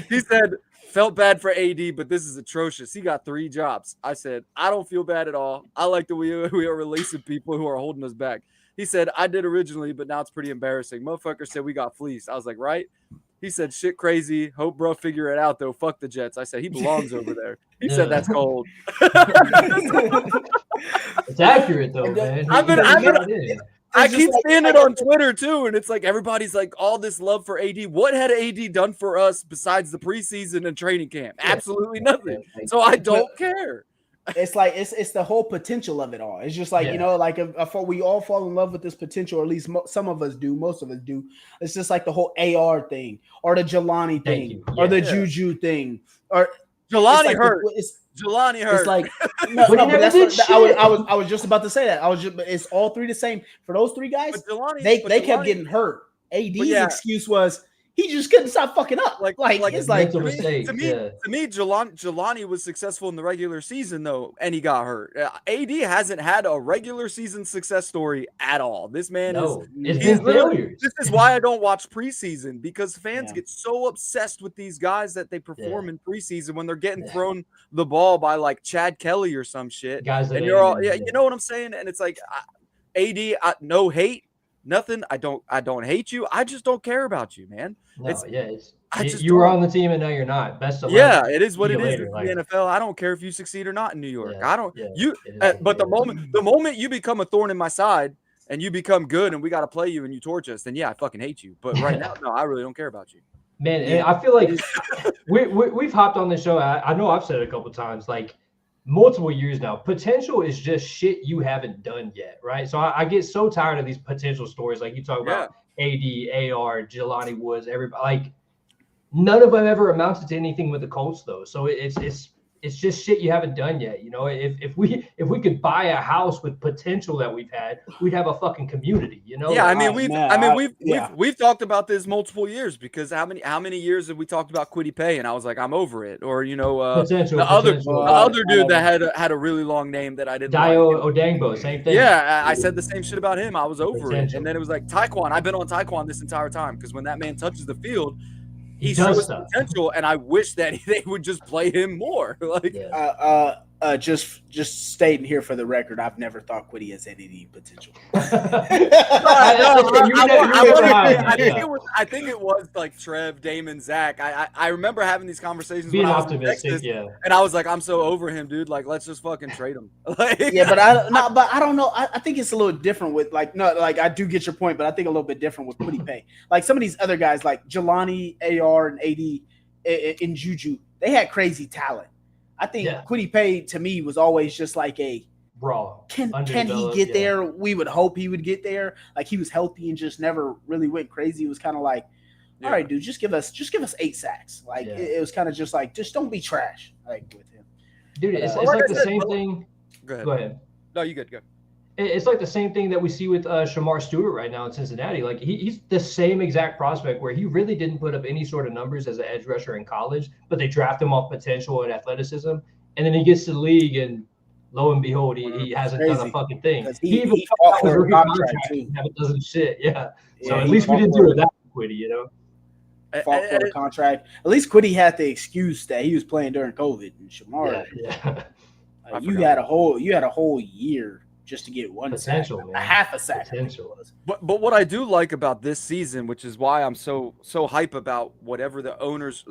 C: He said, felt bad for AD, but this is atrocious. He got 3 jobs. I said, I don't feel bad at all. I like the way we are releasing people who are holding us back. He said, I did originally, but now it's pretty embarrassing. Motherfucker said we got fleeced. I was like, right? He said, shit crazy. Hope bro figure it out, though. Fuck the Jets. I said, he belongs over there. He said that's cold.
B: It's accurate, though, man.
C: I keep seeing it on Twitter, too, and it's like everybody's like, all this love for AD. What had AD done for us besides the preseason and training camp? Absolutely nothing. So I don't care.
A: It's like it's the whole potential of it all. It's just like like if we all fall in love with this potential, or at least some of us do, most of us do. It's just like the whole AR thing, or the Jelani thing, or the Juju thing, or
C: Jelani hurt. Jelani hurt.
A: It's like but that's what, I was just about to say that. It's all 3 the same for those 3 guys. They kept getting hurt. AD's excuse was, he just couldn't stop fucking up.
C: Like
A: it's like
C: to me, Jelani was successful in the regular season though, and he got hurt. AD hasn't had a regular season success story at all. This man is
B: failures.
C: This is why I don't watch preseason, because fans get so obsessed with these guys that they perform in preseason when they're getting thrown the ball by like Chad Kelly or some shit.
B: Guys,
C: and you're all you know what I'm saying? And it's like AD, no hate. Nothing. I don't hate you. I just don't care about you, man.
B: No, you were on the team and now you're not. Best of luck.
C: Yeah, it is what it is. The NFL. I don't care if you succeed or not in New York. I don't. But the moment you become a thorn in my side and you become good and we got to play you and you torch us, then I fucking hate you. But right now, no, I really don't care about you.
B: Man, I feel like we've hopped on this show. I know I've said it a couple of times, like, multiple years now. Potential is just shit you haven't done yet, right? So I get so tired of these potential stories. Like you talk about AD, AR, Jelani Woods, everybody. Like, none of them ever amounted to anything with the Colts, though. So it's just shit you haven't done yet. If we could buy a house with potential that we've had, we'd have a fucking community.
C: Yeah, I mean we've talked about this multiple years, because how many years have we talked about Kwity Paye, and I was like, I'm over it. Or the other dude that had a really long name that I didn't like.
B: Dio Odangbo, same thing.
C: Yeah, I said the same shit about him. I was over it, and then it was like Tyquan. I've been on Tyquan this entire time, because when that man touches the field, he shows potential, and I wish that they would just play him more.
A: Just stating here for the record, I've never thought Kwity has any potential.
C: I think it was like Trev, Damon, Zach. I remember having these conversations
B: being
C: when I was
B: optimistic,
C: in Texas, and I was like, I'm so over him, dude. Like, let's just fucking trade him.
A: But I don't know. I think it's a little different with I do get your point, but I think a little bit different with Kwity Paye. Like some of these other guys, like Jelani, AR, and AD, and Juju, they had crazy talent. I think Kwity Paye to me was always just like a
B: raw.
A: Can he get there? We would hope he would get there. Like, he was healthy and just never really went crazy. It was kind of like, all right, dude, just give us 8 sacks. Like it was kind of just like, just don't be trash. Like with him,
B: dude. It's like the same thing. Go ahead.
C: No, you good. Go.
B: It's like the same thing that we see with Shamar Stewart right now in Cincinnati. Like he's the same exact prospect where he really didn't put up any sort of numbers as an edge rusher in college, but they draft him off potential and athleticism, and then he gets to the league and lo and behold, he hasn't done a fucking thing.
A: He fought for a contract
B: too. Haven't done shit. Yeah. So at least we didn't do it that Kwity,
A: Fought for a contract. At least Kwity had the excuse that he was playing during COVID, and Shamar.
B: Yeah.
A: You had a whole year just to get one
B: Potential,
A: sack,
B: man.
A: a half a sack.
B: Potential.
C: But what I do like about this season, which is why I'm so hype about whatever the owners,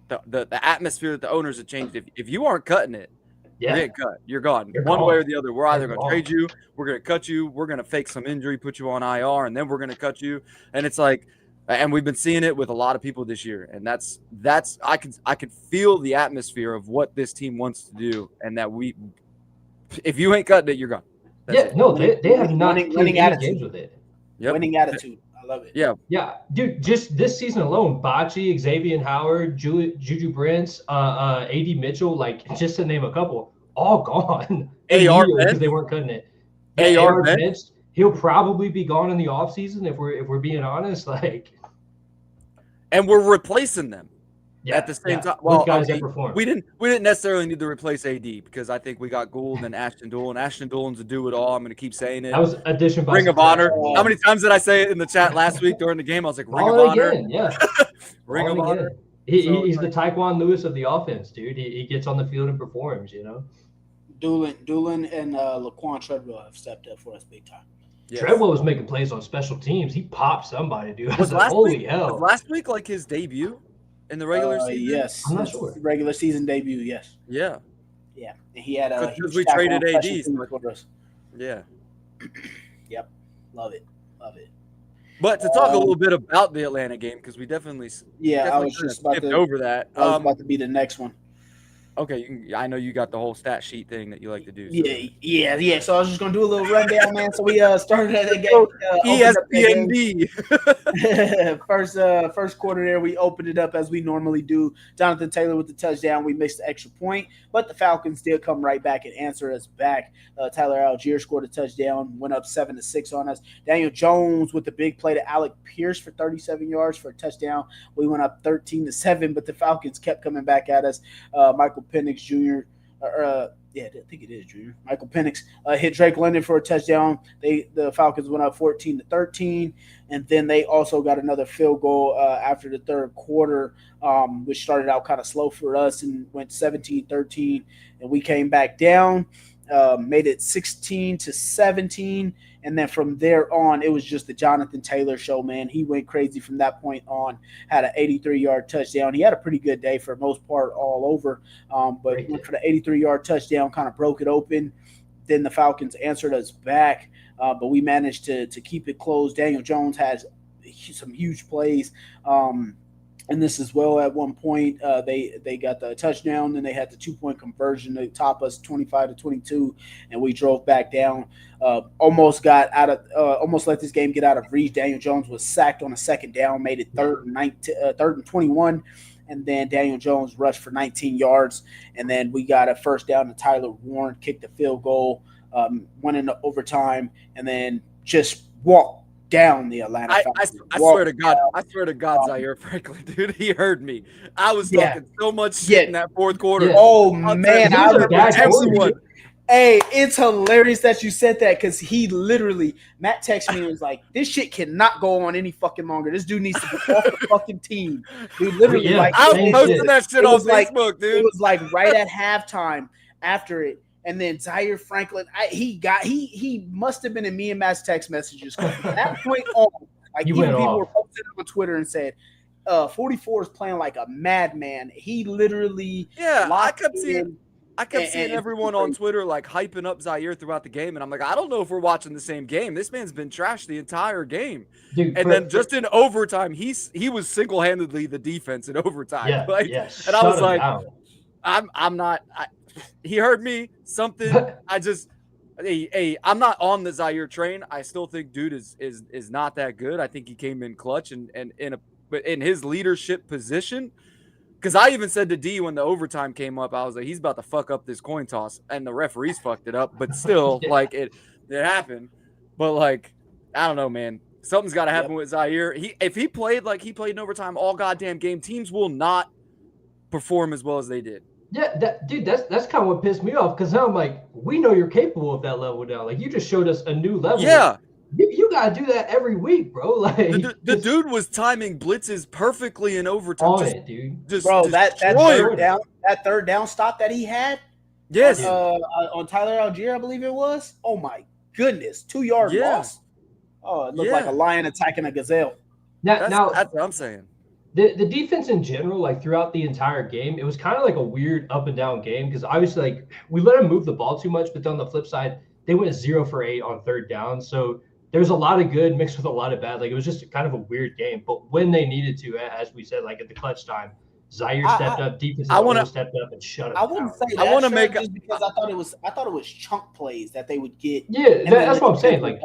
C: the atmosphere that the owners have changed. If you aren't cutting it, you're getting cut. You're gone.
B: You're
C: One
B: gone.
C: way or the other. We're either going to
B: gone.
C: trade you, we're going to cut you, we're going to fake some injury, put you on IR, and then we're going to cut you. And it's like, and we've been seeing it with a lot of people this year. And that's I can feel the atmosphere of what this team wants to do, and that if you ain't cutting it, you're gone. That's
B: no, they have not
A: winning
B: any games with it.
C: Yep.
A: Winning attitude. I love it.
C: Yeah,
B: dude. Just this season alone, Bocce, Xavier Howard, Juju Brents, AD Mitchell, like just to name a couple, all gone.
C: AR
B: because they weren't cutting it.
C: AR
B: benched. He'll probably be gone in the offseason if we're being honest. Like,
C: and we're replacing them. At the same time, well,
B: guys that perform.
C: We didn't necessarily need to replace AD because I think we got Gould and Ashton Doolin. Ashton Doolin's a do it all. I'm going to keep saying it.
B: That was addition by
C: Ring of Honor. How many times did I say it in the chat last week during the game? I was like, Ring of Honor.
B: Again, yeah.
C: Ring of Honor.
B: He's the Taekwon Lewis of the offense, dude. He gets on the field and performs.
A: Doolin and Laquan Treadwell have stepped up for us big time.
B: Yes. Treadwell was making plays on special teams. He popped somebody, dude.
C: Was last week like his debut? In the regular season?
A: Yes.
B: I'm not sure.
A: Regular season debut, yes.
C: Yeah.
A: Yeah. And he had
C: because we traded AD. Yeah.
A: Yep. Love it.
C: But to talk a little bit about the Atlanta game, because we definitely
A: I was just about to
C: over that.
A: I was about to be the next one.
C: Okay, I know you got the whole stat sheet thing that you like to do. So.
A: Yeah. So I was just gonna do a little rundown, man. So we started at the game.
C: ESPND.
A: First quarter there, we opened it up as we normally do. Jonathan Taylor with the touchdown. We missed the extra point, but the Falcons did come right back and answer us back. Tyler Algier scored a touchdown, went up 7-6 on us. Daniel Jones with the big play to Alec Pierce for 37 yards for a touchdown. We went up 13-7, but the Falcons kept coming back at us. Michael Penix Jr. I think it is Jr. Michael Penix hit Drake London for a touchdown. The Falcons went up 14-13, and then they also got another field goal after the third quarter, which started out kind of slow for us and went 17-13, and we came back down, made it 16-17. And then from there on, it was just the Jonathan Taylor show, man. He went crazy from that point on, had an 83-yard touchdown. He had a pretty good day for the most part all over, but went for the 83-yard touchdown, kind of broke it open. Then the Falcons answered us back, but we managed to keep it close. Daniel Jones has some huge plays. And this as well, at one point, they got the touchdown, then they had the 2-point conversion to top us 25-22, and we drove back down. Almost let this game get out of reach. Daniel Jones was sacked on a second down, made it third and 21, and then Daniel Jones rushed for 19 yards, and then we got a first down, and Tyler Warren kicked the field goal, went into overtime, and then just walked down the Atlanta Falcons.
C: I swear to God, Zaire Franklin, dude, he heard me. I was talking so much shit in that fourth quarter.
A: Yeah. Oh, man. Hey, it's hilarious that you said that because he literally, Matt texted me and was like, this shit cannot go on any fucking longer. This dude needs to be off the fucking team. Dude, literally,
C: I was posting that shit on Facebook, dude.
A: It was like right at halftime after it. And then Zaire Franklin, he must have been in me and Matt's text messages. From that point on, like even people were posting on Twitter and said, 44 is playing like a madman. He literally
C: I kept seeing everyone on Twitter like hyping up Zaire throughout the game, and I'm like, I don't know if we're watching the same game. This man's been trashed the entire game. Dude, and then just in overtime, he was single-handedly the defense in overtime.
B: And
C: I was like, I'm not. He heard me something. I'm not on the Zaire train. I still think dude is not that good. I think he came in clutch and in his leadership position. Because I even said to D when the overtime came up, I was like, he's about to fuck up this coin toss, and the referees fucked it up. But still, like it happened. But like, I don't know, man. Something's got to happen with Zaire. If he played like he played in overtime all goddamn game, teams will not perform as well as they did.
B: Yeah, that's kind of what pissed me off because I'm like, we know you're capable of that level now. Like you just showed us a new level.
C: Yeah,
B: you gotta do that every week, bro. Like
C: the dude was timing blitzes perfectly in overtime.
B: Dude.
A: That third down stop that he had.
C: Yes,
A: on Tyler Algier, I believe it was. Oh my goodness, 2-yard
C: Yeah.
A: loss. Oh, it looked like a lion attacking a gazelle.
C: That's what I'm saying.
B: The defense in general, like throughout the entire game, it was kind of like a weird up and down game because obviously, like we let them move the ball too much, but then on the flip side, they went 0 for 8 on third down. So there's a lot of good mixed with a lot of bad. Like it was just kind of a weird game. But when they needed to, as we said, like at the clutch time, Zaire stepped up, defense stepped up and shut up.
A: I wouldn't say that.
C: I want to make
A: just because I thought it was chunk plays that they would get.
B: Yeah, that's what I'm saying. Like,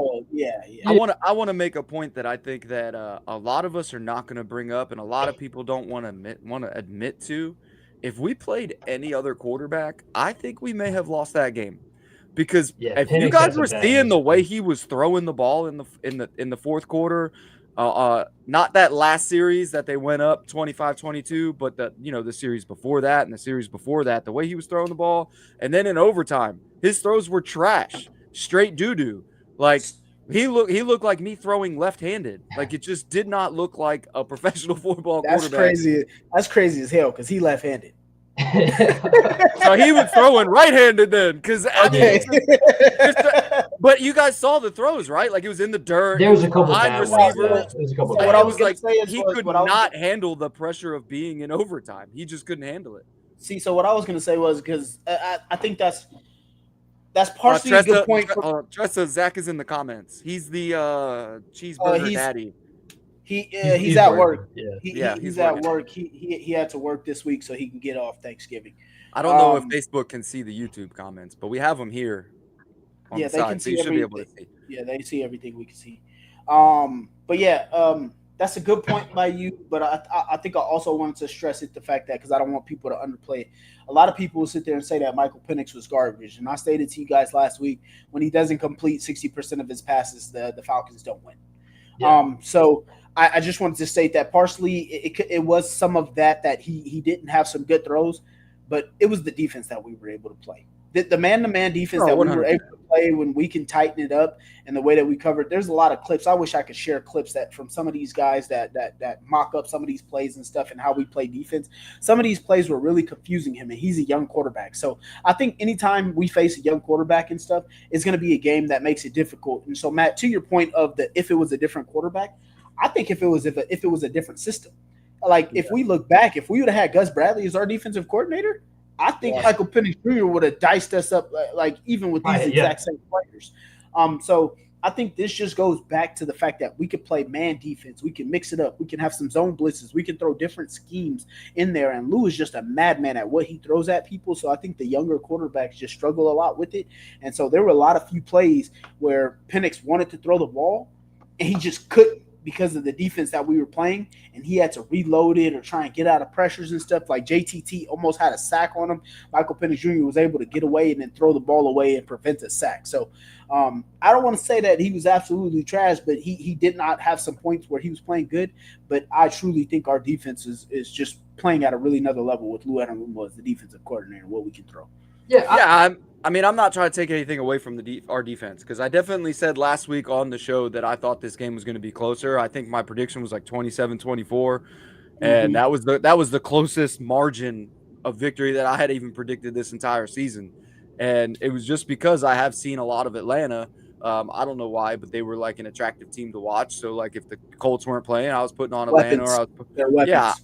C: I want to make a point that I think that a lot of us are not going to bring up, and a lot of people don't want to admit to. If we played any other quarterback, I think we may have lost that game. Because if you guys were seeing the way he was throwing the ball in the fourth quarter. Not that last series that they went up 25-22, but the series before that and the series before that, the way he was throwing the ball, and then in overtime, his throws were trash, straight doo-doo. Like he looked like me throwing left-handed. Like it just did not look like a professional football quarterback.
A: Crazy. That's crazy as hell because he left-handed.
C: So he was throwing right-handed then, because but you guys saw the throws, right? Like it was in the dirt.
B: There was a couple
C: bad
B: receivers.
A: What I was
C: like,
A: saying
C: he could not handle the pressure of being in overtime. He just couldn't handle it.
A: See, so what I was going to say was because I think that's partially a good point.
C: Tressa, Zach is in the comments. He's the cheeseburger daddy.
A: He's at work.
B: Yeah.
A: He's at work. He had to work this week so he can get off Thanksgiving.
C: I don't know if Facebook can see the YouTube comments, but we have them here.
A: They can see everything. Be able to see. Yeah, they see everything we can see. That's a good point by you. But I think I also wanted to stress the fact that because I don't want people to underplay it. A lot of people will sit there and say that Michael Penix was garbage, and I stated to you guys last week when he doesn't complete 60% of his passes, the Falcons don't win. Yeah. So I just wanted to state that partially it was some of that he didn't have some good throws, but it was the defense that we were able to play. The man-to-man defense that we were able to play when we can tighten it up and the way that we covered. There's a lot of clips. I wish I could share clips that from some of these guys that mock up some of these plays and stuff and how we play defense. Some of these plays were really confusing him, and he's a young quarterback. So I think anytime we face a young quarterback and stuff, it's going to be a game that makes it difficult. And so, Matt, to your point of if it was a different quarterback, I think if it was a different system, if we look back, if we would have had Gus Bradley as our defensive coordinator, I think Michael Penix Jr. would have diced us up, even with these exact same players. So I think this just goes back to the fact that we could play man defense. We can mix it up. We can have some zone blitzes. We can throw different schemes in there. And Lou is just a madman at what he throws at people. So I think the younger quarterbacks just struggle a lot with it. And so there were a lot of few plays where Penix wanted to throw the ball and he just couldn't, because of the defense that we were playing, and he had to reload it or try and get out of pressures and stuff. Like JTT almost had a sack on him. Michael Penix Jr. was able to get away and then throw the ball away and prevent a sack. So I don't want to say that he was absolutely trash, but he did not have some points where he was playing good. But I truly think our defense is just playing at a really another level with Lou Anarumo as the defensive coordinator, what we can throw.
C: I'm not trying to take anything away from our defense, because I definitely said last week on the show that I thought this game was going to be closer. I think my prediction was like 27-24, and that was the closest margin of victory that I had even predicted this entire season. And it was just because I have seen a lot of Atlanta. I don't know why, but they were like an attractive team to watch. So like if the Colts weren't playing, I was putting on Atlanta.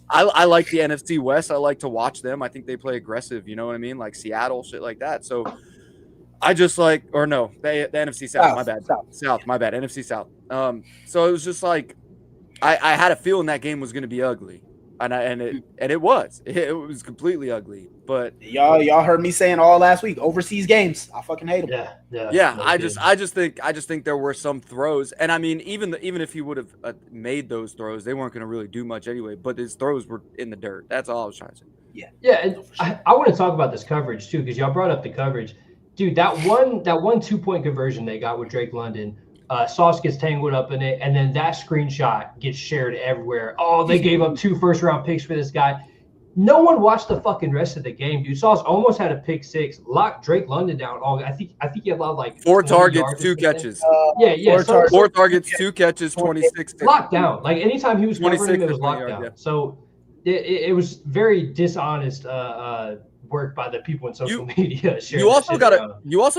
C: I like the NFC West. I like to watch them. I think they play aggressive. You know what I mean? Like Seattle, shit like that. So I just the NFC South. My bad. South. My bad. NFC South. So it was just like I had a feeling that game was going to be ugly. And it was completely ugly. But
A: y'all heard me saying all last week, overseas games, I fucking hate them.
C: Yeah. I just think there were some throws, and I mean even if he would have made those throws, they weren't going to really do much anyway. But his throws were in the dirt. That's all I was trying to say.
B: Yeah. And I want to talk about this coverage too, because y'all brought up the coverage, dude. That one 2-point conversion they got with Drake London. Sauce gets tangled up in it, and then that screenshot gets shared everywhere. Oh, they gave up 2 first-round picks for this guy. No one watched the fucking rest of the game, dude. Sauce almost had a pick 6, locked Drake London down. I think he allowed like
C: 4 targets, 2 catches. 4 targets, 2 catches, 26.
B: Locked down. Like anytime he was covering him, it was locked down. Yeah. So it was very dishonest work by the people in social media.
C: You also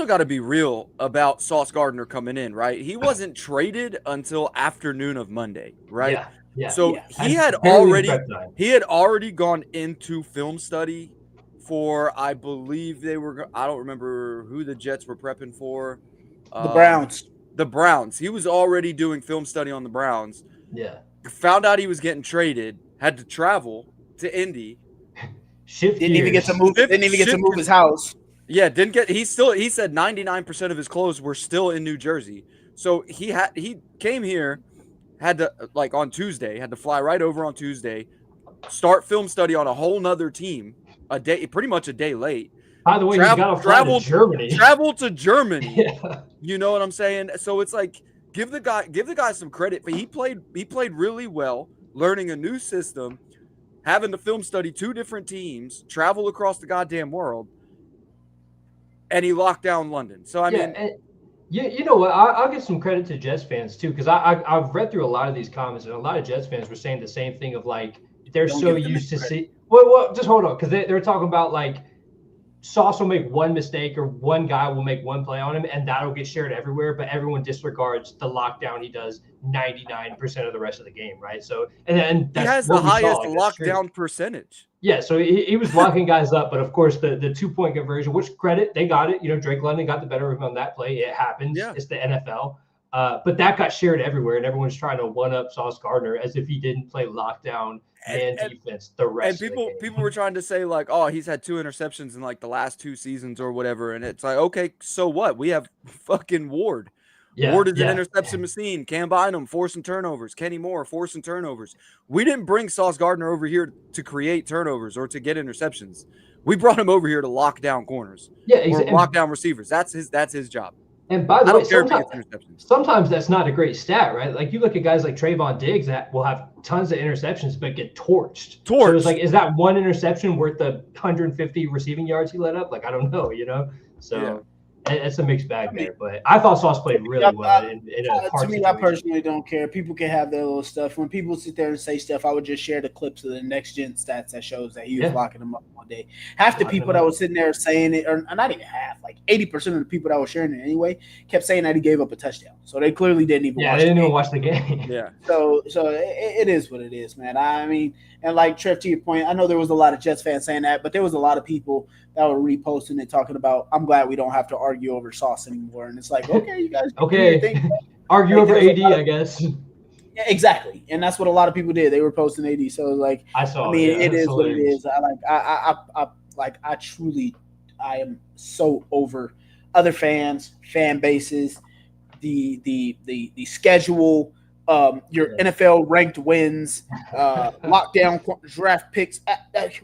C: gotta be real about Sauce Gardner coming in, right? He wasn't traded until afternoon of Monday, right?
B: Yeah, yeah.
C: So
A: Yeah.
C: he had already gone into film study for, I believe I don't remember who the Jets were prepping for.
A: The Browns.
C: The Browns. He was already doing film study on the Browns.
B: Yeah.
C: Found out he was getting traded, had to travel to Indy.
A: Didn't even get to move his house.
C: Yeah, didn't get. He said 99% of his clothes were still in New Jersey. So he came here, had to on Tuesday, had to fly right over on Tuesday, start film study on a whole nother team pretty much a day late.
B: By the way, he's got to fly to Germany.
C: Travel to Germany.
B: Yeah.
C: You know what I'm saying? So it's like give the guy some credit. He played really well, learning a new system, having to film study 2 different teams, travel across the goddamn world, and he locked down London. So I mean,
B: you know what? I'll give some credit to Jets fans too, because I've read through a lot of these comments, and a lot of Jets fans were saying the same thing of like they're so used to see. Well, just hold on, because they're talking about like Sauce will make one mistake or one guy will make one play on him, and that'll get shared everywhere. But everyone disregards the lockdown he does 99% of the rest of the game, right? So and then
C: he has the highest lockdown percentage.
B: Yeah, so he was locking guys up, but of course the 2-point conversion, which credit, they got it. You know, Drake London got the better of him on that play. It happens. Yeah. It's the NFL. But that got shared everywhere, and everyone's trying to one-up Sauce Gardner as if he didn't play lockdown and defense the rest of the game.
C: People were trying to say, like, oh, he's had 2 interceptions in, like, the last 2 seasons or whatever, and it's like, okay, so what? We have fucking Ward. Yeah, Ward is an interception machine. Cam Bynum forcing turnovers. Kenny Moore forcing turnovers. We didn't bring Sauce Gardner over here to create turnovers or to get interceptions. We brought him over here to lock down corners.
B: Yeah, exactly.
C: Or lock down receivers. That's his job.
B: And by the way, sometimes that's not a great stat, right? Like you look at guys like Trayvon Diggs that will have tons of interceptions but get torched. So it's like, is that one interception worth the 150 receiving yards he let up? Like, I don't know, you know? So it's a mixed bag there. But I thought Sauce played really well.
A: To me, I personally don't care. People can have their little stuff. When people sit there and say stuff, I would just share the clips of the next gen stats that shows that he was locking them up one day. Half the people that were sitting there saying it, or not even half, like 80% of the people that were sharing it anyway, kept saying that he gave up a touchdown. So they clearly didn't even
B: watch the game.
C: Yeah.
A: So it is what it is, man. I mean, and like Trev, to your point, I know there was a lot of Jets fans saying that, but there was a lot of people that were reposting and talking about, I'm glad we don't have to argue over Sauce anymore. And it's like, okay, you guys
B: argue over AD, I guess.
A: Yeah, exactly. And that's what a lot of people did. They were posting AD. So like, it is what it is. I am so over other fans, fan bases, the schedule, your NFL ranked wins, lockdown draft picks,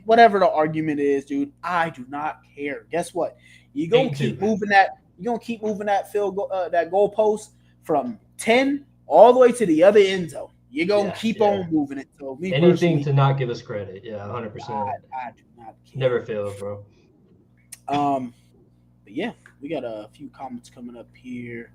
A: whatever the argument is, dude. I do not care. Guess what? You're gonna keep moving that. You're gonna keep moving that that goalpost from 10 all the way to the other end zone. You're gonna keep on moving it. So
B: anything to not give us credit. Yeah, 100%.
A: I do not care.
B: Never fails, bro.
A: But yeah, we got a few comments coming up here.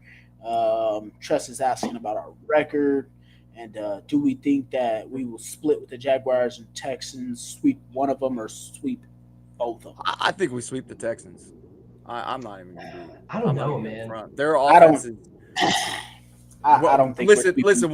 A: Tress is asking about our record, and do we think that we will split with the Jaguars and Texans, sweep one of them, or sweep both of them?
C: I think we sweep the Texans. I'm not even gonna do it.
B: I don't know, man.
C: Their offenses.
A: I don't think.
C: Listen.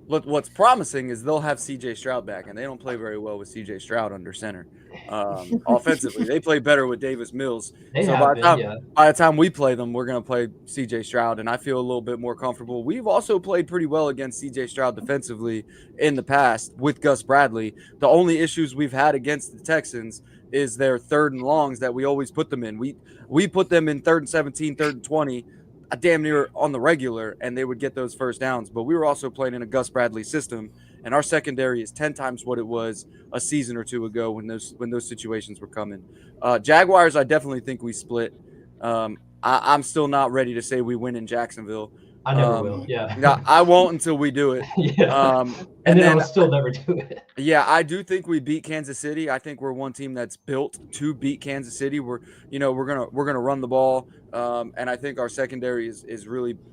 C: What's promising is they'll have C.J. Stroud back, and they don't play very well with C.J. Stroud under center. Offensively, they play better with Davis Mills. By the time we play them, we're going to play C.J. Stroud, and I feel a little bit more comfortable. We've also played pretty well against C.J. Stroud defensively in the past with Gus Bradley. The only issues we've had against the Texans is their 3rd and longs that we always put them in. We put them in 3rd and 17, 3rd and 20, damn near on the regular, and they would get those first downs. But we were also playing in a Gus Bradley system, and our secondary is 10 times what it was a season or two ago when those situations were coming. Jaguars, I definitely think we split. I'm still not ready to say we win in Jacksonville.
B: I never will. Yeah.
C: No, I won't until we do it.
B: Yeah. And then I'll still never do it.
C: Yeah, I do think we beat Kansas City. I think we're one team that's built to beat Kansas City. We're gonna run the ball, and I think our secondary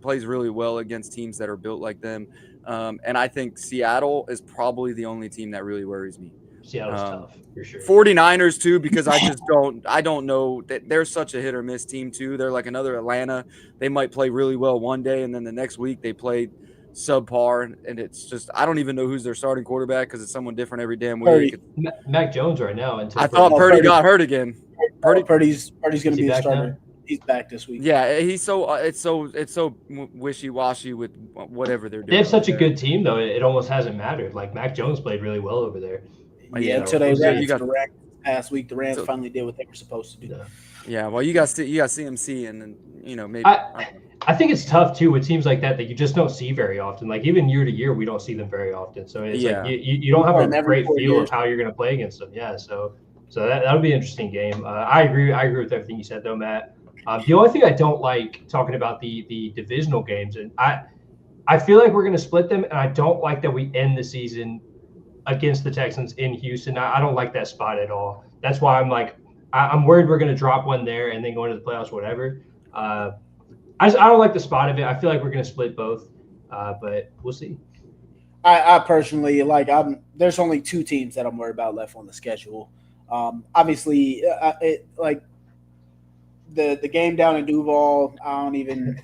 C: plays really well against teams that are built like them. And I think Seattle is probably the only team that really worries me.
B: Seattle's tough for sure.
C: 49ers too, because I don't know that they're such a hit or miss team too. They're like another Atlanta. They might play really well one day, and then the next week they play subpar, and it's just I don't even know who's their starting quarterback because it's someone different every damn week.
B: Mac Jones right now.
C: I thought Purdy got hurt again.
A: Purdy's going to be a starter.
B: Now?
A: He's back this week.
C: Yeah, he's so it's so wishy-washy with whatever they're doing.
B: They have such a good team though; it almost hasn't mattered. Like Mac Jones played really well over there.
A: Yeah, until they ran into the Rams last week. The Rams finally did what they were supposed to do.
C: Yeah, well, you got CMC, and then maybe.
B: I think it's tough too with teams like that you just don't see very often. Like even year to year, we don't see them very often. So it's like you don't have a great feel of how you're going to play against them. Yeah, so that'll be an interesting game. I agree with everything you said though, Matt. The only thing I don't like talking about the divisional games, and I feel like we're going to split them, and I don't like that we end the season against the Texans in Houston. I don't like that spot at all. That's why I'm like, I'm worried we're going to drop one there and then go into the playoffs, whatever. I don't like the spot of it. I feel like we're going to split both, but we'll see.
A: I personally there's only two teams that I'm worried about left on the schedule. Obviously, the game down in Duval, I don't even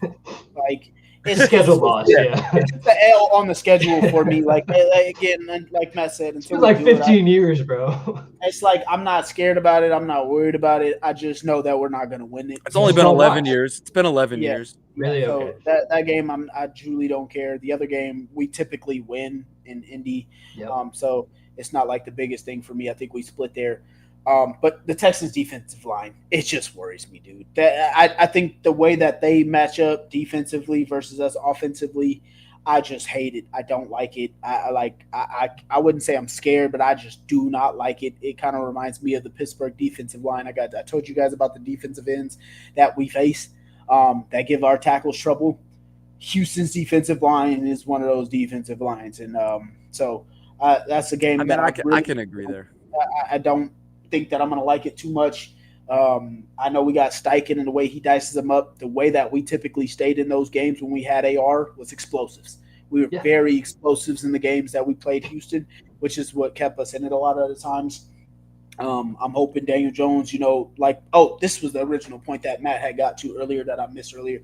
A: like.
B: It's schedule loss, yeah.
A: It's the L on the schedule for me. Again, like Matt said,
B: it's like 15 years, bro.
A: It's like I'm not scared about it. I'm not worried about it. I just know that we're not going to win it.
C: It's only been 11 years. It's been 11 years.
B: Really?
A: So
B: okay.
A: that game, I truly don't care. The other game, we typically win in Indy.
B: Yep.
A: So it's not like the biggest thing for me. I think we split there. But the Texans' defensive line, it just worries me, dude. I think the way that they match up defensively versus us offensively, I just hate it. I don't like it. I wouldn't say I'm scared, but I just do not like it. It kind of reminds me of the Pittsburgh defensive line. I told you guys about the defensive ends that we face that give our tackles trouble. Houston's defensive line is one of those defensive lines, and so that's a game that
C: I can agree there.
A: I don't think that I'm going to like it too much. I know we got Steichen and the way he dices them up. The way that we typically stayed in those games when we had AR was explosives. We were very explosives in the games that we played Houston, which is what kept us in it a lot of the times. I'm hoping Daniel Jones, this was the original point that Matt had got to earlier that I missed earlier,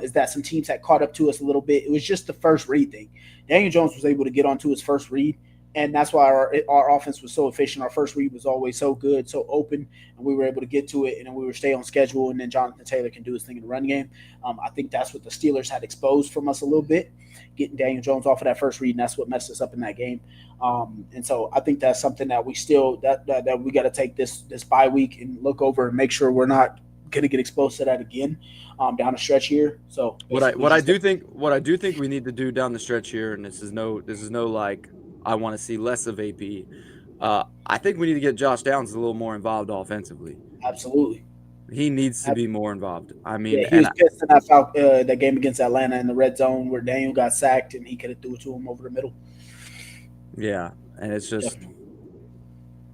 A: is that some teams had caught up to us a little bit. It was just the first read thing. Daniel Jones was able to get onto his first read, and that's why our offense was so efficient. Our first read was always so good, so open, and we were able to get to it, and then we were stay on schedule, and then Jonathan Taylor can do his thing in the run game. I think that's what the Steelers had exposed from us a little bit, getting Daniel Jones off of that first read, and that's what messed us up in that game. And so I think that's something that we still that we got to take this bye week and look over and make sure we're not going to get exposed to that again down the stretch here. So
C: what I do think we need to do down the stretch here, and this is no like I want to see less of AP. I think we need to get Josh Downs a little more involved offensively.
A: Absolutely.
C: He needs to be more involved. I mean,
A: he was pissed in that game against Atlanta in the red zone where Daniel got sacked and he could have threw it to him over the middle.
C: Yeah, and it's just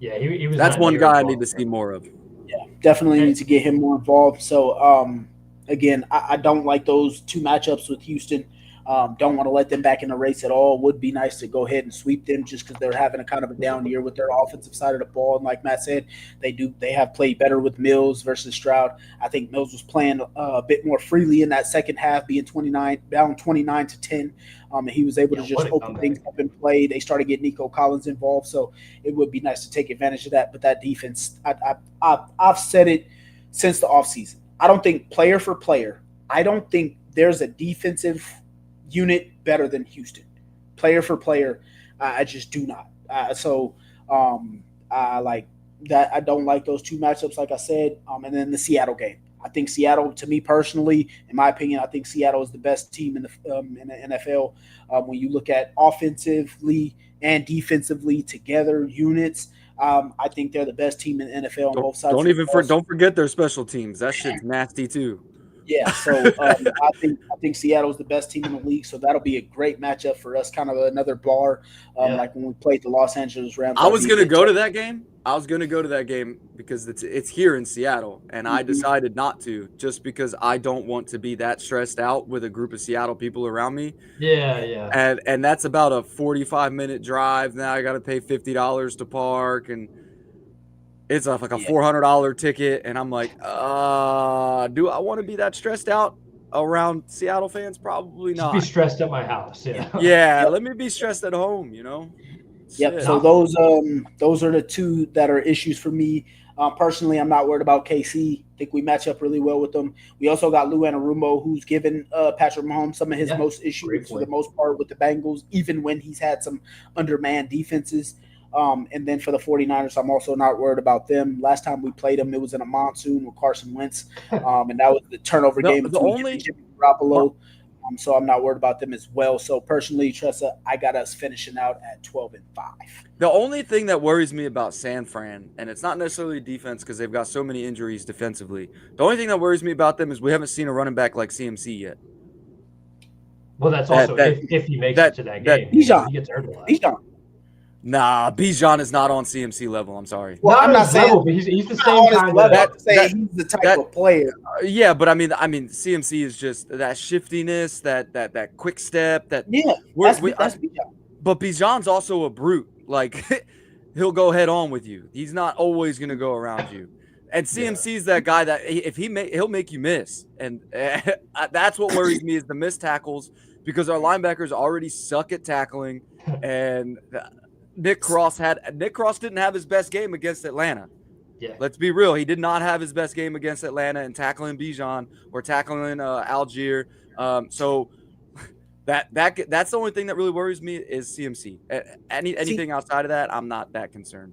B: he was.
C: That's one guy I need to see more of.
A: Yeah, definitely need to get him more involved. So again, I don't like those two matchups with Houston. Don't want to let them back in the race at all. Would be nice to go ahead and sweep them just because they're having a kind of a down year with their offensive side of the ball. And like Matt said, they have played better with Mills versus Stroud. I think Mills was playing a bit more freely in that second half, being down 29-10. And he was able to just open things up and play. They started getting Nico Collins involved, so it would be nice to take advantage of that. But that defense, I've said it since the offseason. I don't think player for player, I don't think there's a defensive unit better than Houston. Player for player, I just do not. I like that. I don't like those two matchups, like I said. And then the Seattle game. I think Seattle, to me personally, in my opinion, I think Seattle is the best team in the NFL. When you look at offensively and defensively together units, I think they're the best team in the NFL on both sides.
C: Don't forget their special teams. That shit's nasty too.
A: Yeah, so I think Seattle's the best team in the league, so that'll be a great matchup for us. Kind of another bar, like when we played the Los Angeles Rams.
C: I was going to go to that game. because it's here in Seattle, and I decided not to just because I don't want to be that stressed out with a group of Seattle people around me.
B: Yeah.
C: And that's about a 45-minute drive. Now I got to pay $50 to park, and it's like a $400 ticket, and I'm like, do I want to be that stressed out around Seattle fans? Probably
B: Just
C: not.
B: be stressed at my house. Yeah.
C: Yeah, let me be stressed at home, you know?
A: Yep.
C: Shit.
A: So those are the two that are issues for me. Personally, I'm not worried about KC. I think we match up really well with them. We also got Lou Anarumo, who's given Patrick Mahomes some of his most issues for the most part with the Bengals, even when he's had some undermanned defenses. And then for the 49ers, I'm also not worried about them. Last time we played them, it was in a monsoon with Carson Wentz, and that was the turnover game between Jimmy Garoppolo. So I'm not worried about them as well. So personally, Tressa, I got us finishing out at 12-5.
C: The only thing that worries me about San Fran, and it's not necessarily defense because they've got so many injuries defensively. The only thing that worries me about them is we haven't seen a running back like CMC yet.
B: Well, that's also if he makes it to that game. He gets hurt a lot.
C: Nah, Bijan is not on CMC level. I'm sorry.
A: Well, I'm not saying
B: but he's the same kind of
A: he's the type of player.
C: Yeah, but I mean, CMC is just that shiftiness, that quick step. That's Bijan. But Bijan's also a brute. Like he'll go head on with you. He's not always gonna go around you. And CMC's that guy that if he'll make you miss. And that's what worries me is the missed tackles because our linebackers already suck at tackling and. Nick Cross didn't have his best game against Atlanta.
B: Yeah.
C: Let's be real. He did not have his best game against Atlanta and tackling Bijan or tackling Algier. So that's the only thing that really worries me is CMC. Anything outside of that, I'm not that concerned.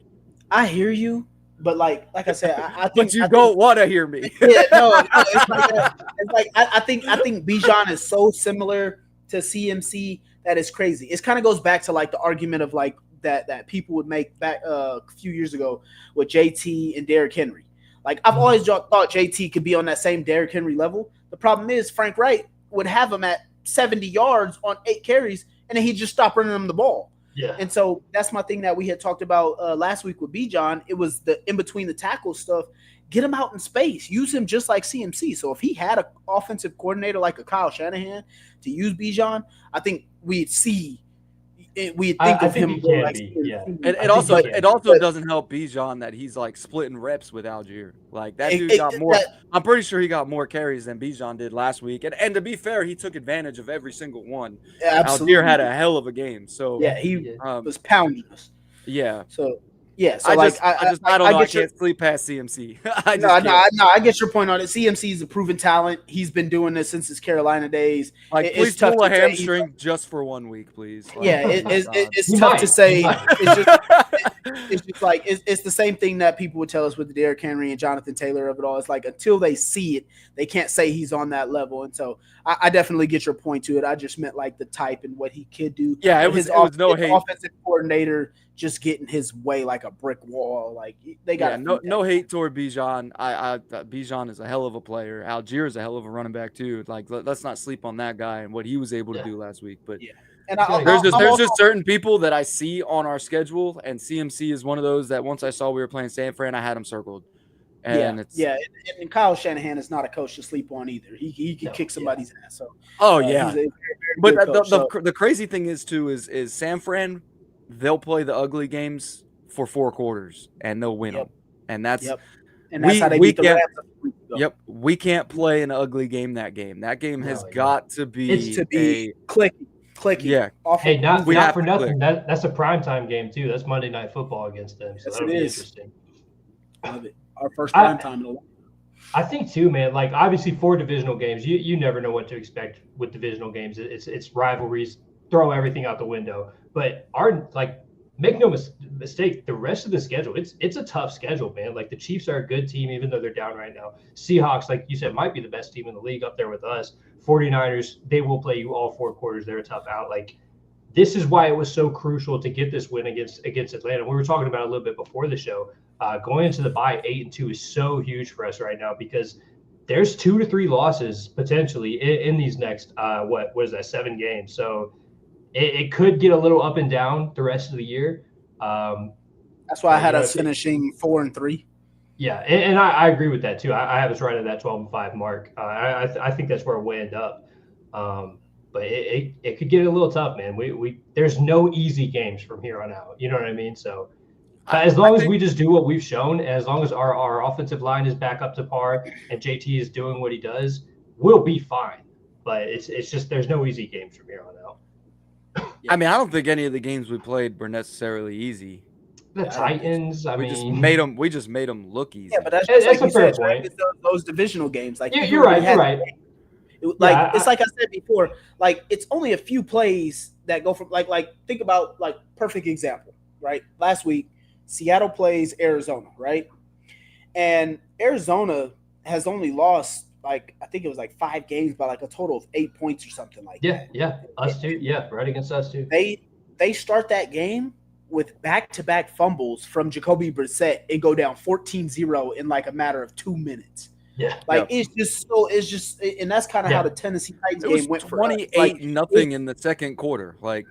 A: I hear you, but like I said, I think
C: but you don't want to hear me.
A: Yeah, no, it's like that. It's like I think Bijan is so similar to CMC that is crazy. It kind of goes back to like the argument of like that people would make back a few years ago with JT and Derrick Henry. Like I've always thought JT could be on that same Derrick Henry level. The problem is Frank Wright would have him at 70 yards on 8 carries, and then he'd just stop running him the ball.
B: Yeah. And
A: so that's my thing that we had talked about last week with Bijan. It was the in between the tackle stuff. Get him out in space. Use him just like CMC. So if he had an offensive coordinator like a Kyle Shanahan to use Bijan, I think we'd see. We think of him more like
C: it also doesn't help Bijan that he's like splitting reps with Algier. Like that dude got more. I'm pretty sure he got more carries than Bijan did last week. And to be fair, he took advantage of every single one.
A: Yeah,
C: Algier had a hell of a game. So
A: yeah, he was pounding us.
C: Yeah.
A: So yeah, so
C: I don't know. I can't sleep past CMC.
A: I get your point on it. CMC is a proven talent. He's been doing this since his Carolina days.
C: Like, please pull a hamstring just for 1 week, please. Like,
A: yeah, it's tough to say. It's just like it's the same thing that people would tell us with the Derrick Henry and Jonathan Taylor of it all. It's like until they see it, they can't say he's on that level. And so I definitely get your point to it. I just meant like the type and what he could do.
C: Yeah, it was no hate.
A: Offensive coordinator just getting his way like a brick wall. Like they got
C: no hate toward Bijan. Bijan is a hell of a player. Algier is a hell of a running back too. Like let's not sleep on that guy and what he was able to do last week. But
A: and
C: there's just certain people that I see on our schedule, and CMC is one of those that once I saw we were playing San Fran, I had him circled. And
A: and Kyle Shanahan is not a coach to sleep on either. He can kick somebody's ass. So
C: he's a very, very good coach, the crazy thing is too is San Fran. They'll play the ugly games for 4 quarters and they'll win them, and that's
A: how they beat the Rams.
C: Yep, we can't play an ugly game. That game has got to be
A: clicky.
C: Yeah.
B: Hey, not for nothing. That's a primetime game too. That's Monday Night Football against them. So that'll be interesting.
A: Love it. Our first primetime in a while.
B: I think too, man. Like obviously 4 divisional games. You never know what to expect with divisional games. It's rivalries. Throw everything out the window. But make no mistake, the rest of the schedule, it's a tough schedule, man. Like the Chiefs are a good team, even though they're down right now. Seahawks, like you said, might be the best team in the league up there with us. 49ers, they will play you all 4 quarters. They're a tough out. Like this is why it was so crucial to get this win against Atlanta. We were talking about it a little bit before the show. Going into the bye 8-2 is so huge for us right now because there's 2 to 3 losses potentially in these next 7 games. So it could get a little up and down the rest of the year.
A: That's why I had us finishing 4-3.
B: Yeah, and I agree with that too. I have us right at that 12-5 mark. I think that's where we'll end up. But it could get a little tough, man. We there's no easy games from here on out. You know what I mean? So, but as long as we just do what we've shown, and as long as our offensive line is back up to par and JT is doing what he does, we'll be fine. But it's just there's no easy games from here on out.
C: I mean, I don't think any of the games we played were necessarily easy.
B: The Titans,
C: we just made them look easy.
A: Yeah, but that's like
B: a fair point.
A: Right? Those divisional games, like
B: you're right.
A: Like yeah, it's like I said before, like it's only a few plays that go from like think about like perfect example, right? Last week, Seattle plays Arizona, right? And Arizona has only lost like I think it was like 5 games by like a total of 8 points or something like that.
B: Yeah, us too. Yeah, right against us too.
A: They start that game with back-to-back fumbles from Jacoby Brissett and go down 14-0 in like a matter of 2 minutes.
B: Yeah,
A: like it's just and that's kind of how the Tennessee Titans game went for
C: 28-0 in the second quarter. Like,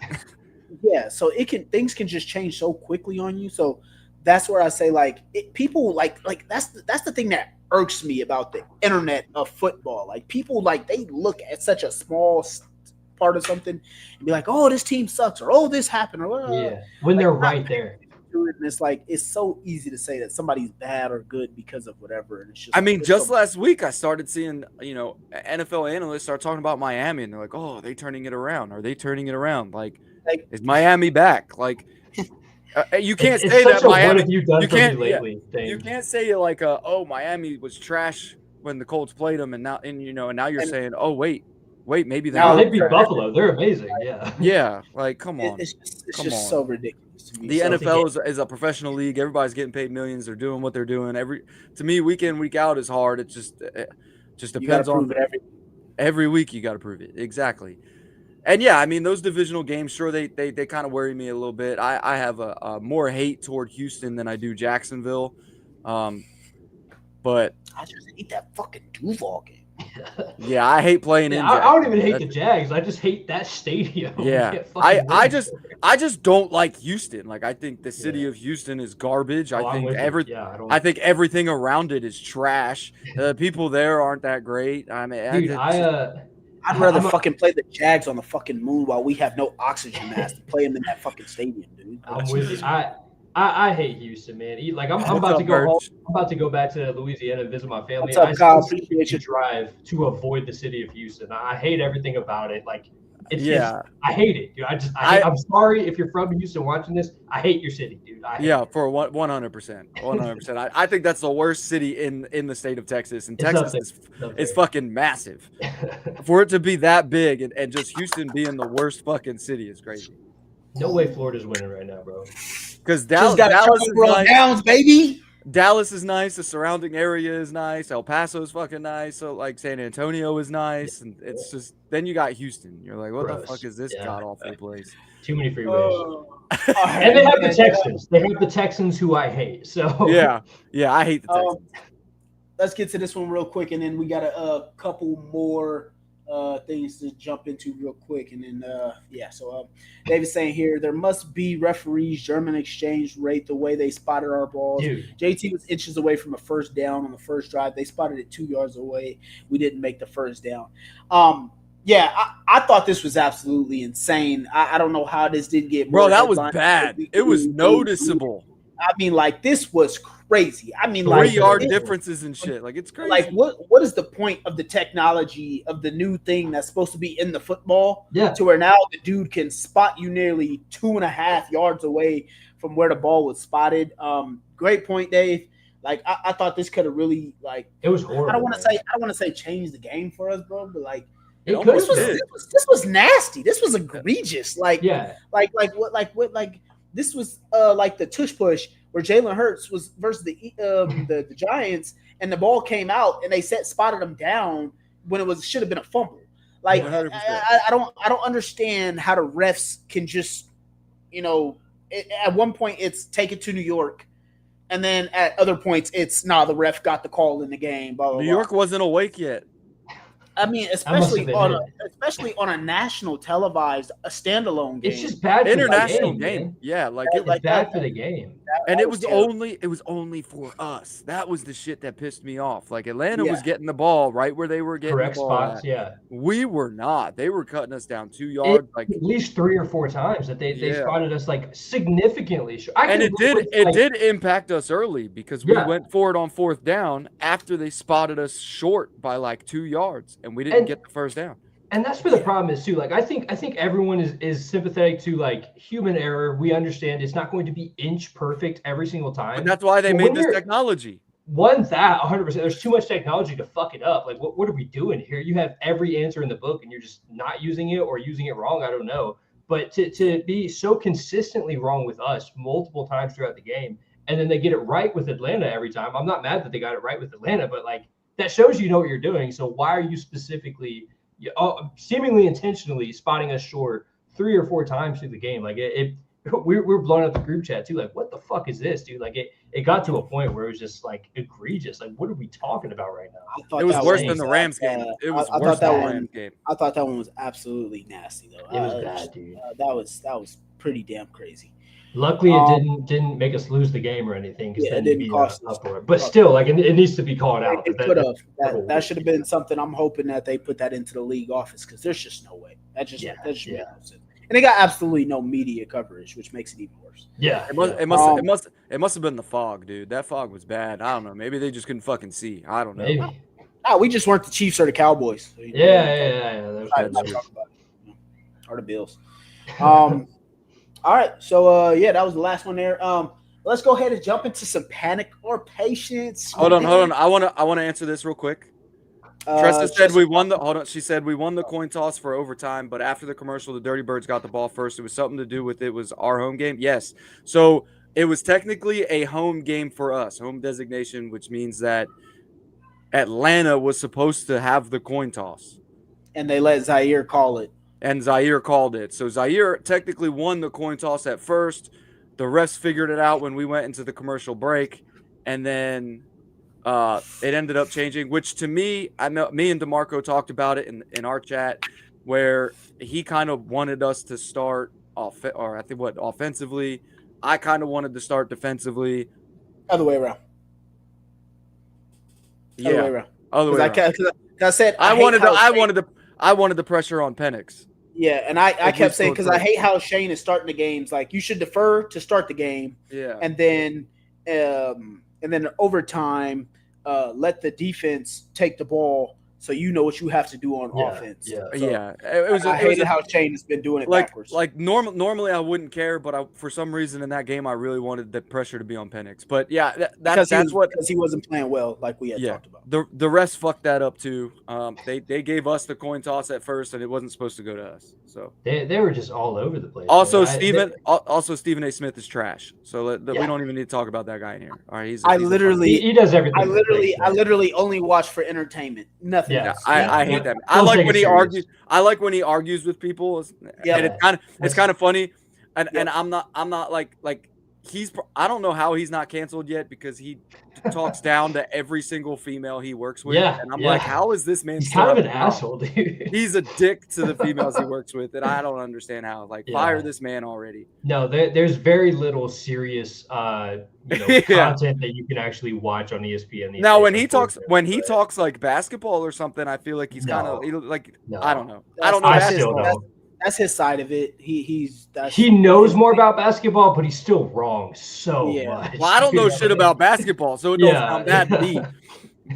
A: yeah, so things can just change so quickly on you. So that's where I say like people like that's the thing that irks me about the internet of football. Like people like they look at such a small part of something and be like, oh, this team sucks, or oh, this happened, or
B: when they're right there.
A: And it's like it's so easy to say that somebody's bad or good because of whatever. And it's just
C: I mean, just last week I started seeing NFL analysts start talking about Miami, and they're like, oh, are they turning it around? Are they turning it around? Like is Miami back? Like you can't say that Miami. You can't say like oh, Miami was trash when the Colts played them, and now you're saying, oh wait, maybe
B: they beat Buffalo. They're amazing.
C: Yeah, like come on,
A: it's just so ridiculous.
C: The NFL is a professional league. Everybody's getting paid millions. They're doing what they're doing. To me, week in, week out is hard. It just depends on every week. You got to prove it exactly. And yeah, I mean those divisional games, sure they kind of worry me a little bit. I have a more hate toward Houston than I do Jacksonville, but
A: I just hate that fucking Duval game.
C: Yeah, I hate playing in.
B: I don't even hate the Jags. I just hate that stadium.
C: Yeah, I just don't like Houston. Like I think the city of Houston is garbage. I think everything around it is trash. The people there aren't that great. I mean,
A: I'd rather fucking play the Jags on the fucking moon while we have no oxygen mask to play them in that fucking stadium, dude.
B: I'm with you. I hate Houston, man. Like I'm about to go home. I'm about to go back to Louisiana and visit my family.
A: What's up, Kyle? Appreciate you.
B: Drive to avoid the city of Houston. I hate everything about it. Like I hate it, dude. I'm sorry if you're from Houston watching this. I hate your city, dude.
C: For 100%. I think that's the worst city in the state of Texas, and Texas is fucking massive. For it to be that big and just Houston being the worst fucking city is crazy.
B: No way Florida's winning right now, bro.
C: Because Dallas is nice. Downs, baby. Dallas is nice. The surrounding area is nice. El Paso is fucking nice. So like San Antonio is nice, and it's just then you got Houston. You're like, what the fuck is this god awful place?
B: Too many freeways. And they have the Texans. They have the Texans who I hate. So
C: yeah, I hate the Texans.
A: Let's get to this one real quick, and then we got a couple more things to jump into real quick, and then so David's saying here there must be referees German exchange rate the way they spotted our balls.
B: Dude.
A: JT was inches away from a first down on the first drive. They spotted it 2 yards away. We didn't make the first down. I thought this was absolutely insane. I don't know how this didn't get more.
C: Bro, that was bad. It was noticeable.
A: I mean, like, this was crazy. I mean,
C: 3-yard differences and shit. Like, it's crazy.
A: Like, what is the point of the technology of the new thing that's supposed to be in the football?
B: Yeah.
A: To where now the dude can spot you nearly 2.5 yards away from where the ball was spotted. Great point, Dave. Like, I thought this could have really, like,
B: it was horrible.
A: I don't want to say change the game for us, bro, but like,
B: this
A: was nasty. This was egregious. Like,
B: yeah.
A: This was like the tush push where Jalen Hurts was versus the Giants, and the ball came out and they spotted him down when it should have been a fumble. Like I don't understand how the refs can just at one point it's take it to New York, and then at other points it's the ref got the call in the game. Blah, blah,
C: New York wasn't awake yet.
A: I mean, especially on a national televised, a standalone game.
B: It's just bad for
C: international
B: the
C: game.
B: Man.
C: Yeah, like
B: it's bad for the game.
C: And
A: that
C: it
A: was
C: was
A: terrible.
C: only for us. That was the shit that pissed me off. Like Atlanta
A: Yeah.
C: was getting the ball right where they were getting the
B: Correct
C: ball
B: spots,
C: at.
B: yeah.
C: We were not. They were cutting us down 2
B: It,
C: yards. Like,
B: at least 3 or 4 times that they
C: yeah.
B: spotted us like significantly short. I
C: And
B: can live with
C: it
B: like
C: did impact us early because we
B: yeah,
C: went for it on 4th down after they spotted us short by like 2 yards and we didn't
B: and
C: get the first down.
B: and that's where the problem is too. Like I think everyone is sympathetic to like human error. We understand it's not going to be inch perfect every single time.
C: But that's why they
B: But
C: made
B: when
C: this
B: you're
C: technology.
B: that 100%. There's too much technology to fuck it up. Like what are we doing here? You have every answer in the book and you're just not using it or using it wrong. I don't know. But to be so consistently wrong with us multiple times throughout the game, and then they get it right with Atlanta every time. I'm not mad that they got it right with Atlanta, but like that shows you know what you're doing. So why are you specifically, seemingly intentionally spotting us short 3 or 4 times through the game? Like we're blowing up the group chat too. Like, what the fuck is this, dude? Like it got to a point where it was just like egregious. Like, what are we talking about right now?
C: It was worse than the Rams game. It was worse than the Rams game.
A: I thought that one was absolutely nasty though.
B: It was bad, dude.
A: That was pretty damn crazy.
B: Luckily, it didn't make us lose the game or anything.
A: Yeah, it didn't cost us.
B: But still, like it needs to be called out.
A: It could have. That should have been something. I'm hoping that they put that into the league office because there's just no way. That just makes no sense. And they got absolutely no media coverage, which makes it even worse.
B: Yeah,
C: it must have been the fog, dude. That fog was bad. I don't know. Maybe they just couldn't fucking see. I don't know.
B: Maybe.
A: No, we just weren't the Chiefs or the Cowboys. So,
B: yeah.
A: Or the Bills. All right, so that was the last one there. Let's go ahead and jump into some panic or patience.
C: Hold on. I wanna answer this real quick. Tressa said we won the. Hold on. She said we won the coin toss for overtime, but after the commercial, the Dirty Birds got the ball first. It was something to do with it was our home game. Yes, so it was technically a home game for us, home designation, which means that Atlanta was supposed to have the coin toss,
A: and they let Zaire call it.
C: And Zaire called it. So Zaire technically won the coin toss at first. The refs figured it out when we went into the commercial break, and then it ended up changing, which to me, I know me and DeMarco talked about it in our chat, where he kind of wanted us to start offensively. I kind of wanted to start defensively.
A: Other way around.
C: Other way around.
A: Because I said
C: I wanted the pressure on Penix.
A: Yeah, and I kept saying because I hate how Shane is starting the games. Like you should defer to start the game.
C: Yeah,
A: and then overtime, let the defense take the ball so you know what you have to do on offense. I hated how Shane has been doing it backwards.
C: Like normally I wouldn't care, but for some reason in that game I really wanted the pressure to be on Penix. But yeah, because
A: he wasn't playing well, like we had talked about.
C: The rest fucked that up too. They gave us the coin toss at first, and it wasn't supposed to go to us. So
B: they were just all over the place.
C: Also, Stephen A. Smith is trash. So we don't even need to talk about that guy in here. All right, he
B: does everything.
A: I literally only watch for entertainment. Nothing.
C: Yeah, I hate that. I like when he argues. I like when he argues with people. Yeah, and it's kind of funny. And I'm not like I don't know how he's not canceled yet because he talks down to every single female he works with.
B: Yeah,
C: and I'm like, how is this man?
B: He's kind of an asshole, dude.
C: He's a dick to the females he works with, and I don't understand how. Like, fire this man already.
B: No, there's very little serious content that you can actually watch on ESPN.
C: Now, when he talks like basketball or something, I feel like he's kind of like I don't know. I don't know.
A: That's his side of it.
B: He knows more about basketball, but he's still wrong so much.
C: Well, I don't know shit about basketball, so it don't sound that deep.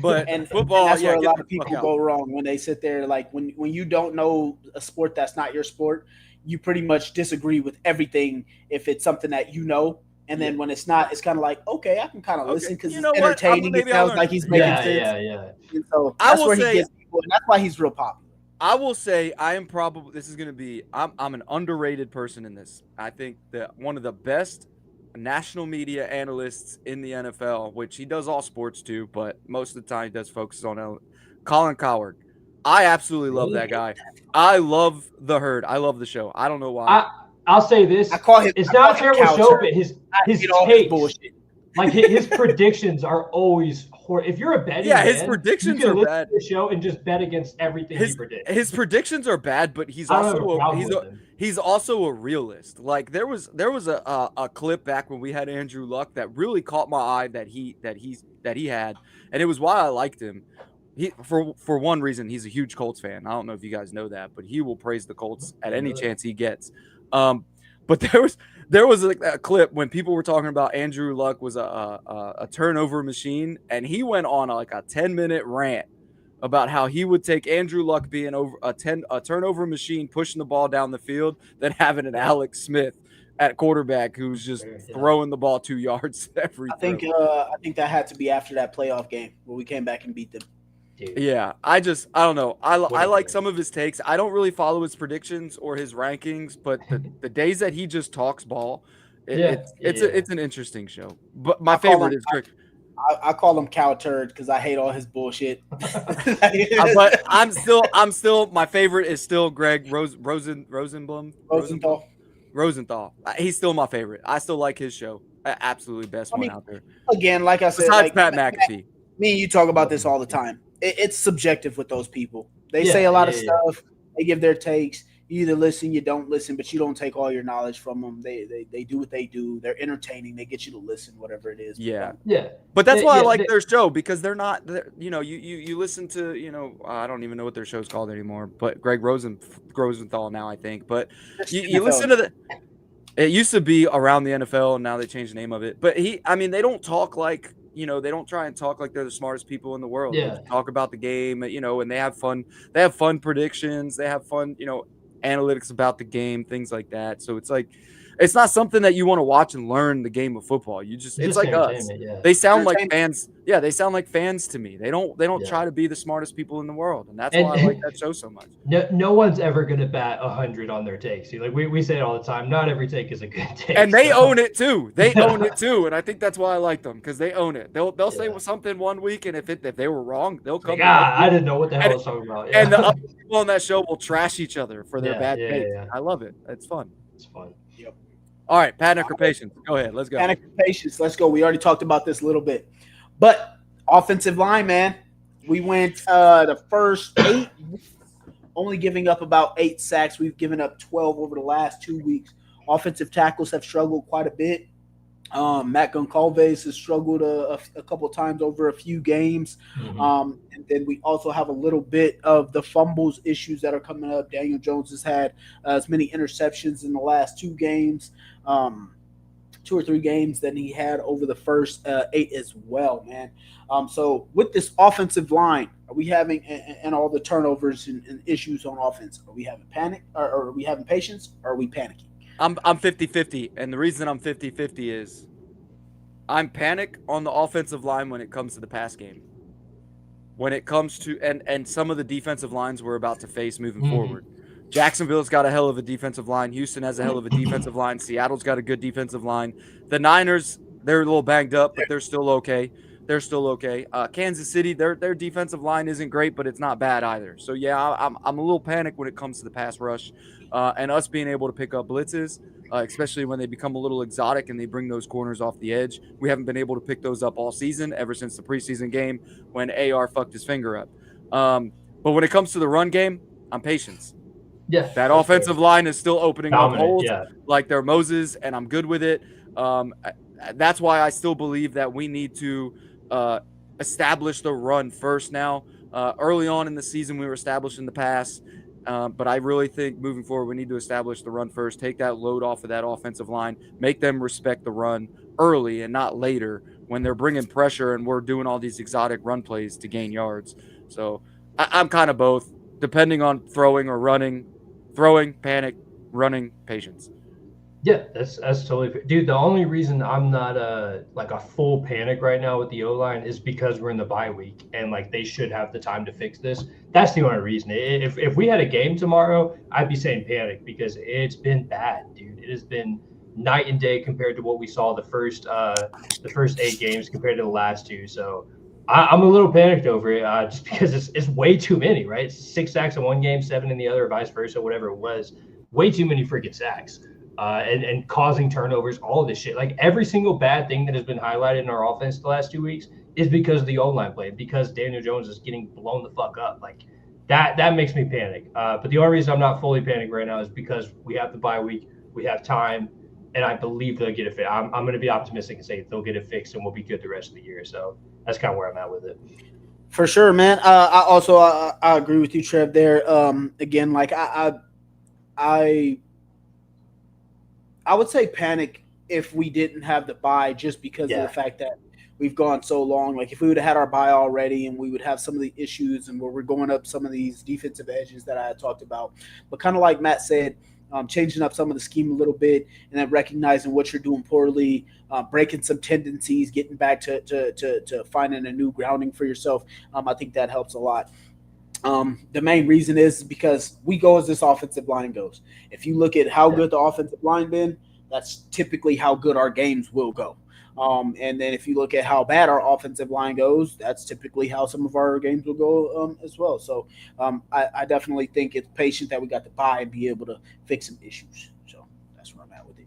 C: But football,
A: that's where a lot of people go wrong when they sit there. Like when you don't know a sport that's not your sport, you pretty much disagree with everything if it's something that you know. And then when it's not, it's kind of like, okay, I can kind of listen because it's entertaining. It sounds like he's making sense.
B: Yeah.
A: And so that's where he gets people, and that's why he's real popular.
C: I will say I'm an underrated person in this. I think that one of the best national media analysts in the NFL, which he does all sports too, but most of the time he does focus on Colin Cowherd. I absolutely love that guy. I love The Herd. I love the show. I don't know why.
B: I'll say this.
A: I call him.
B: It's not a terrible show, but his takes.
A: Bullshit.
B: Like his predictions are always horrible. If you're a betting man,
C: his predictions
B: you can
C: are
B: listen
C: bad.
B: to the show and just bet against everything he predicts.
C: His predictions are bad, but he's
B: I don't have a
C: also
B: problem with him.
C: he's also a realist. Like there was a clip back when we had Andrew Luck that really caught my eye that he had, and it was why I liked him. He for one reason, he's a huge Colts fan. I don't know if you guys know that, but he will praise the Colts at any chance he gets. But there was a clip when people were talking about Andrew Luck was a turnover machine, and he went on like a 10-minute rant about how he would take Andrew Luck being a turnover machine, pushing the ball down the field, than having an Alex Smith at quarterback who's just throwing the ball 2 yards every.
A: I think that had to be after that playoff game where we came back and beat them.
B: Dude.
C: Yeah, I don't know. I like some of his takes. I don't really follow his predictions or his rankings, but the days that he just talks ball, it's an interesting show. But my favorite is Greg.
A: I call him cow turd because I hate all his bullshit.
C: But I'm still my favorite is still Greg Rosenthal. He's still my favorite. I still like his show. Absolutely best one out there.
A: Again, like I said,
C: besides Pat McAfee.
A: Me and you talk about this all the time. It's subjective with those people. They say a lot of stuff. They give their takes. You either listen, you don't listen, but you don't take all your knowledge from them. They do what they do. They're entertaining. They get you to listen, whatever it is.
C: Yeah.
B: Yeah.
C: But that's why I like their show, because they're not, you listen to, I don't even know what their show's called anymore, but Greg Rosenthal now, I think. But you listen to it used to be Around the NFL, and now they changed the name of it. But they don't talk like, they don't try and talk like they're the smartest people in the world.
B: Yeah.
C: They talk about the game, and they have fun. They have fun predictions. They have fun, analytics about the game, things like that. So it's like, it's not something that you want to watch and learn the game of football. It's like us.
B: Yeah.
C: They sound like fans. Yeah, they sound like fans to me. They don't try to be the smartest people in the world, and that's why I like that show so much.
B: No one's ever going to bat 100 on their takes. Like we say it all the time. Not every take is a good take,
C: and they own it too. They own it too, and I think that's why I like them, because they own it. They'll say something one week, and if they were wrong, they'll come.
B: I didn't know what the hell I was talking about. Yeah.
C: And the other people on that show will trash each other for their bad takes.
B: Yeah.
C: I love it. It's fun.
B: It's fun.
A: Yep.
C: All right, panic or patience? Go ahead. Let's go.
A: Panic or patience. Let's go. We already talked about this a little bit, but offensive line, man. We went the first 8 weeks, only giving up about 8 sacks. We've given up 12 over the last 2 weeks. Offensive tackles have struggled quite a bit. Matt Goncalves has struggled a couple times over a few games.
B: Mm-hmm.
A: And then we also have a little bit of the fumbles issues that are coming up. Daniel Jones has had as many interceptions in the last 2 games, 2 or 3 games than he had over the first 8 as well, man. So with this offensive line, are we having and all the turnovers and issues on offense? Are we having panic, or are we having patience, or are we panicking?
C: I'm 50-50, and the reason I'm 50-50 is I'm panic on the offensive line when it comes to the pass game. When it comes to and some of the defensive lines we're about to face moving forward. Jacksonville's got a hell of a defensive line. Houston has a hell of a defensive line. Seattle's got a good defensive line. The Niners, they're a little banged up, but they're still okay. Kansas City, their defensive line isn't great, but it's not bad either. So yeah, I'm a little panicked when it comes to the pass rush, and us being able to pick up blitzes, especially when they become a little exotic and they bring those corners off the edge. We haven't been able to pick those up all season, ever since the preseason game when AR fucked his finger up. But when it comes to the run game, I'm patient.
B: Yeah,
C: that offensive line is still opening up holes like they're Moses, and I'm good with it. That's why I still believe that we need to establish the run first now. Early on in the season, we were establishing the pass, but I really think moving forward, we need to establish the run first, take that load off of that offensive line, make them respect the run early and not later when they're bringing pressure and we're doing all these exotic run plays to gain yards. So I'm kind of both, depending on throwing or running. Throwing, panic, running, patience.
B: Yeah, that's totally fair. Dude, the only reason I'm not like a full panic right now with the O-line is because we're in the bye week and like they should have the time to fix this. That's the only reason. If we had a game tomorrow, I'd be saying panic, because it's been bad, dude. It has been night and day compared to what we saw the first 8 games compared to the last 2. So I'm a little panicked over it, just because it's way too many, right? It's 6 sacks in one game, 7 in the other, vice versa, whatever it was. Way too many freaking sacks. and causing turnovers, all of this shit. Like every single bad thing that has been highlighted in our offense the last 2 weeks is because of the O-line play, because Daniel Jones is getting blown the fuck up. Like that makes me panic. But the only reason I'm not fully panicked right now is because we have the bye week, we have time, and I believe they'll get it fixed. I'm going to be optimistic and say they'll get it fixed and we'll be good the rest of the year. So that's kind of where I'm at with it.
A: For sure, man. I agree with you, Trev. There, again, like I would say panic if we didn't have the bye, just because of the fact that we've gone so long. Like if we would have had our bye already, and we would have some of the issues, and where we're going up some of these defensive edges that I had talked about. But kind of like Matt said, changing up some of the scheme a little bit, and then recognizing what you're doing poorly, breaking some tendencies, getting back to finding a new grounding for yourself. I think that helps a lot. The main reason is because we go as this offensive line goes. If you look at how good the offensive line been, that's typically how good our games will go. And then if you look at how bad our offensive line goes, that's typically how some of our games will go as well. So I definitely think it's patient that we got to buy and be able to fix some issues. So that's where I'm at with it.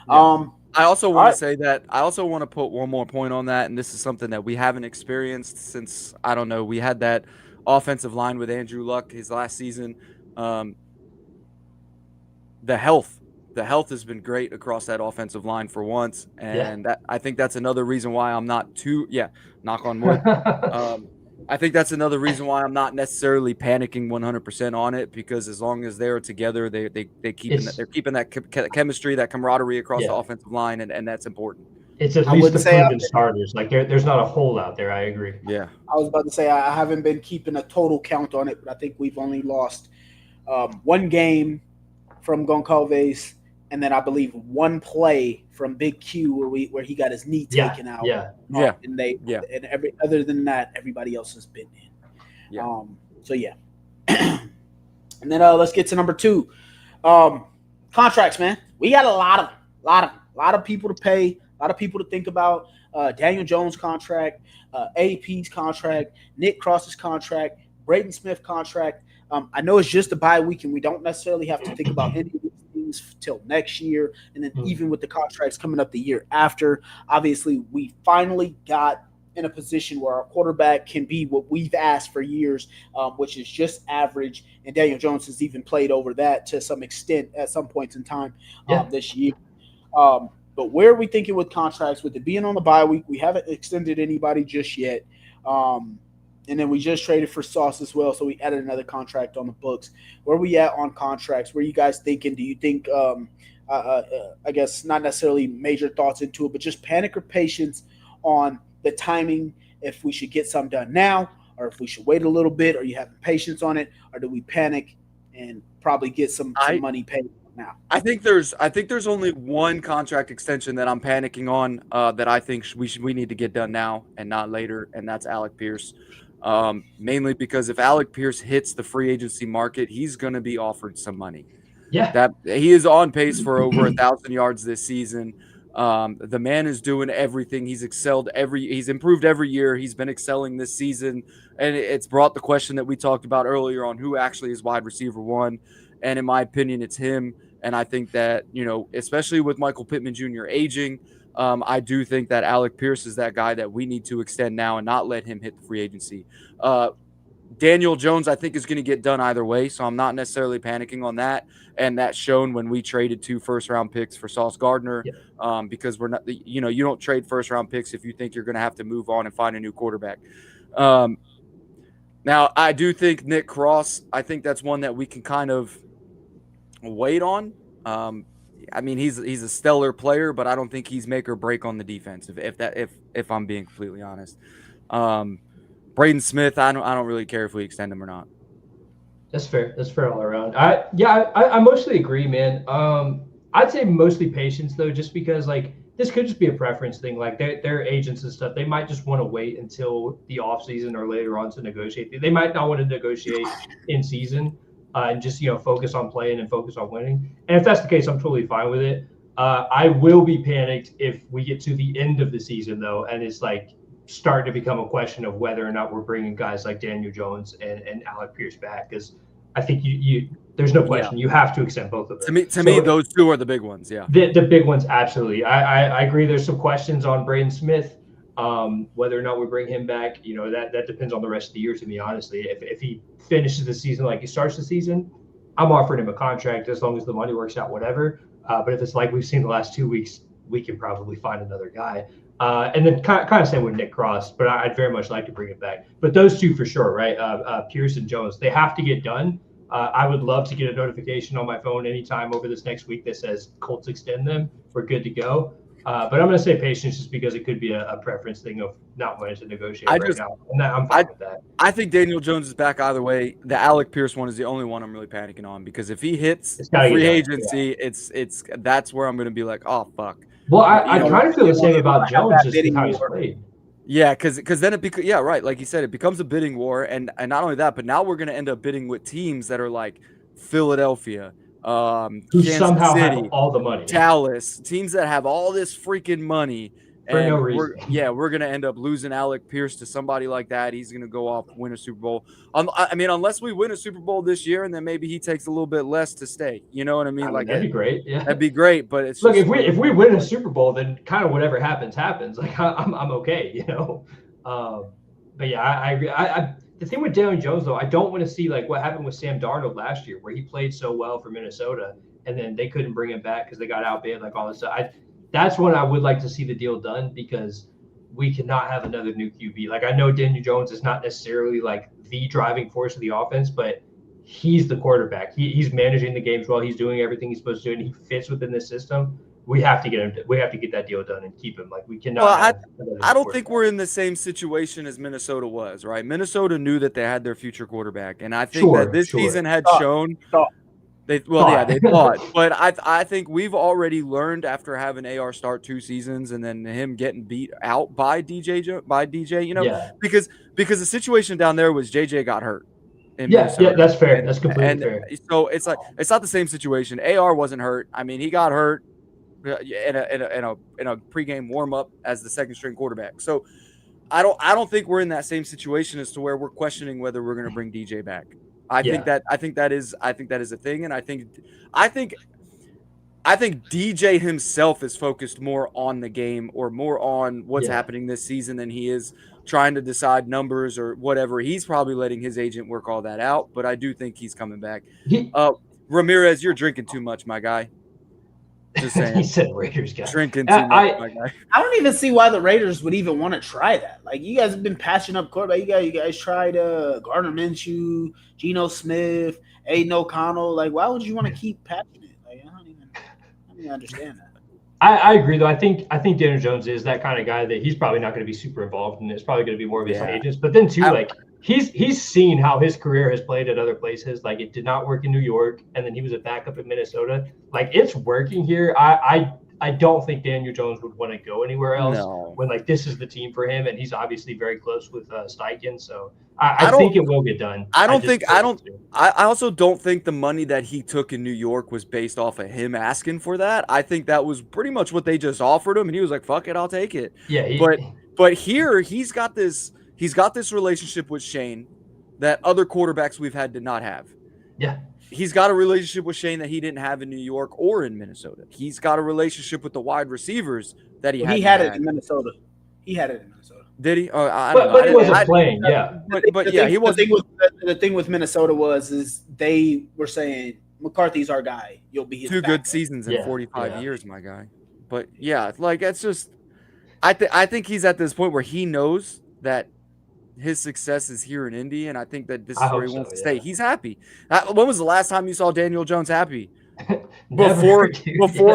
C: I also want to say that I also want to put one more point on that, and this is something that we haven't experienced since, I don't know, we had that offensive line with Andrew Luck his last season. The health has been great across that offensive line for once, and I think that's another reason why I'm not knock on wood. I think that's another reason why I'm not necessarily panicking 100% on it, because as long as they're together, they're keeping that chemistry, that camaraderie across the offensive line, and that's important.
B: It's at least the proven starters. Like there's not a hole out there. I agree.
C: Yeah,
A: I was about to say I haven't been keeping a total count on it, but I think we've only lost one game from Goncalves, and then I believe one play from Big Q where he got his knee taken out. And other than that, everybody else has been in. And then let's get to number 2. Contracts, man. We got a lot of people to pay, a lot of people to think about. Daniel Jones' contract, AP's contract, Nick Cross's contract, Braden Smith contract. I know it's just a bye week, and we don't necessarily have to think about any of these things till next year. And then even with the contracts coming up the year after, obviously we finally got in a position where our quarterback can be what we've asked for years, which is just average. And Daniel Jones has even played over that to some extent at some points in time this year. But where are we thinking with contracts? With it being on the bye week, we haven't extended anybody just yet. And then we just traded for Sauce as well, so we added another contract on the books. Where are we at on contracts? Where are you guys thinking? Do you think, I guess, not necessarily major thoughts into it, but just panic or patience on the timing, if we should get some done now, or if we should wait a little bit? Are you having patience on it, or do we panic and probably get some money paid now?
C: I think there's only one contract extension that I'm panicking on that I think we need to get done now and not later, and that's Alec Pierce. Mainly because if Alec Pierce hits the free agency market, he's going to be offered some money. That he is on pace for over 1,000 yards this season. The man is doing everything. He's improved every year. He's been excelling this season, and it's brought the question that we talked about earlier on who actually is wide receiver 1. And in my opinion, it's him. And I think that, especially with Michael Pittman Jr. aging, I do think that Alec Pierce is that guy that we need to extend now and not let him hit the free agency. Daniel Jones, I think, is going to get done either way, so I'm not necessarily panicking on that. And that's shown when we traded 2 first-round picks for Sauce Gardner, because we're not, you don't trade first-round picks if you think you're going to have to move on and find a new quarterback. Now, I do think Nick Cross, I think that's one that we can kind of wait on. I mean, he's a stellar player, but I don't think he's make or break on the defense. If I'm being completely honest, Braden Smith, I don't really care if we extend him or not.
B: That's fair. That's fair all around. I mostly agree, man. I'd say mostly patience though, just because like this could just be a preference thing. Like their agents and stuff, they might just want to wait until the off season or later on to negotiate. They might not want to negotiate in season. And just, focus on playing and focus on winning. And if that's the case, I'm totally fine with it. I will be panicked if we get to the end of the season, though, and it's like starting to become a question of whether or not we're bringing guys like Daniel Jones and Alec Pierce back. Because I think There's no question. You have to accept both of them.
C: To me, those two are the big ones. Yeah.
B: The big ones, absolutely. I agree. There's some questions on Braden Smith, whether or not we bring him back. That depends on the rest of the year, to me, honestly. If he finishes the season like he starts the season, I'm offering him a contract as long as the money works out, whatever. But if it's like we've seen the last 2 weeks, we can probably find another guy. And then kind of same with Nick Cross, but I'd very much like to bring it back. But those two for sure, right? Pierce and Jones, they have to get done. I would love to get a notification on my phone anytime over this next week that says Colts extend them. We're good to go. But I'm going to say patience just because it could be a preference thing of not wanting to negotiate now. And I'm fine with that.
C: I think Daniel Jones is back either way. The Alec Pierce one is the only one I'm really panicking on because if he hits free agency, it's that's where I'm going to be like, oh, fuck.
B: Well, I kind of feel the same about Jones just how he's played.
C: Yeah, because then right, like you said, it becomes a bidding war, and not only that, but now we're going to end up bidding with teams that are like Philadelphia,
B: who
C: Kansas
B: somehow
C: City,
B: have all the money,
C: Dallas, teams that have all this freaking money.
B: For no reason.
C: We're going to end up losing Alec Pierce to somebody like that. He's going to go off, win a Super Bowl. I mean, unless we win a Super Bowl this year, and then maybe he takes a little bit less to stay. You know what I mean?
B: That'd be great. Yeah,
C: that'd be great. But it's
B: look, if we win a Super Bowl, then kind of whatever happens. Like I'm okay. But yeah, I agree. The thing with Daniel Jones though, I don't want to see like what happened with Sam Darnold last year, where he played so well for Minnesota, and then they couldn't bring him back because they got outbid, like all this stuff. That's when I would like to see the deal done because we cannot have another new QB. Like I know Daniel Jones is not necessarily like the driving force of the offense, but he's the quarterback. He's managing the games well. He's doing everything he's supposed to do, and he fits within this system. We have to get him. We have to get that deal done and keep him. Like we cannot.
C: Well, I don't think we're in the same situation as Minnesota was. Right? Minnesota knew that they had their future quarterback, and I think that this season had shown. They thought, but I think we've already learned after having AR start 2 seasons and then him getting beat out by DJ, because the situation down there was JJ got hurt.
B: Yeah, that's fair. That's completely fair.
C: So it's like it's not the same situation. AR wasn't hurt. I mean, he got hurt in a pregame warm up as the second string quarterback. So I don't think we're in that same situation as to where we're questioning whether we're going to bring DJ back. I think that is a thing, and I think DJ himself is focused more on the game or more on what's happening this season than he is trying to decide numbers or whatever. He's probably letting his agent work all that out, but I do think he's coming back. Ramirez, you're drinking too much, my guy. Just saying.
B: He said Raiders guy.
C: Drinking too much, my guy.
A: I don't even see why the Raiders would even want to try that. Like, you guys have been passing up quarterback. You guys tried Gardner Minshew, Geno Smith, Aiden O'Connell. Like, why would you want to keep passing it? Like, I don't even understand that.
B: I agree, though. I think Daniel Jones is that kind of guy that he's probably not going to be super involved in. It's probably going to be more of his agents. But then, too, he's seen how his career has played at other places. Like, it did not work in New York, and then he was a backup in Minnesota. Like, it's working here. I don't think Daniel Jones would want to go anywhere else when, like, this is the team for him, and he's obviously very close with Steichen. So I think it will get done.
C: I also don't think the money that he took in New York was based off of him asking for that. I think that was pretty much what they just offered him, and he was like, "Fuck it, I'll take it."
B: Yeah,
C: but here he's got this relationship with Shane that other quarterbacks we've had did not have.
B: Yeah.
C: He's got a relationship with Shane that he didn't have in New York or in Minnesota. He's got a relationship with the wide receivers that he had
A: it in Minnesota. He had it in Minnesota.
C: Did he? I don't know.
B: But he wasn't playing. Yeah.
C: But he wasn't.
A: The thing with Minnesota is they were saying McCarthy's our guy. You'll be his
C: 2
A: backup.
C: good seasons in 45 years, my guy. But yeah, like it's just. I think he's at this point where he knows that his success is here in Indy, and I think that this is where he wants to stay. He's happy. When was the last time you saw Daniel Jones happy? before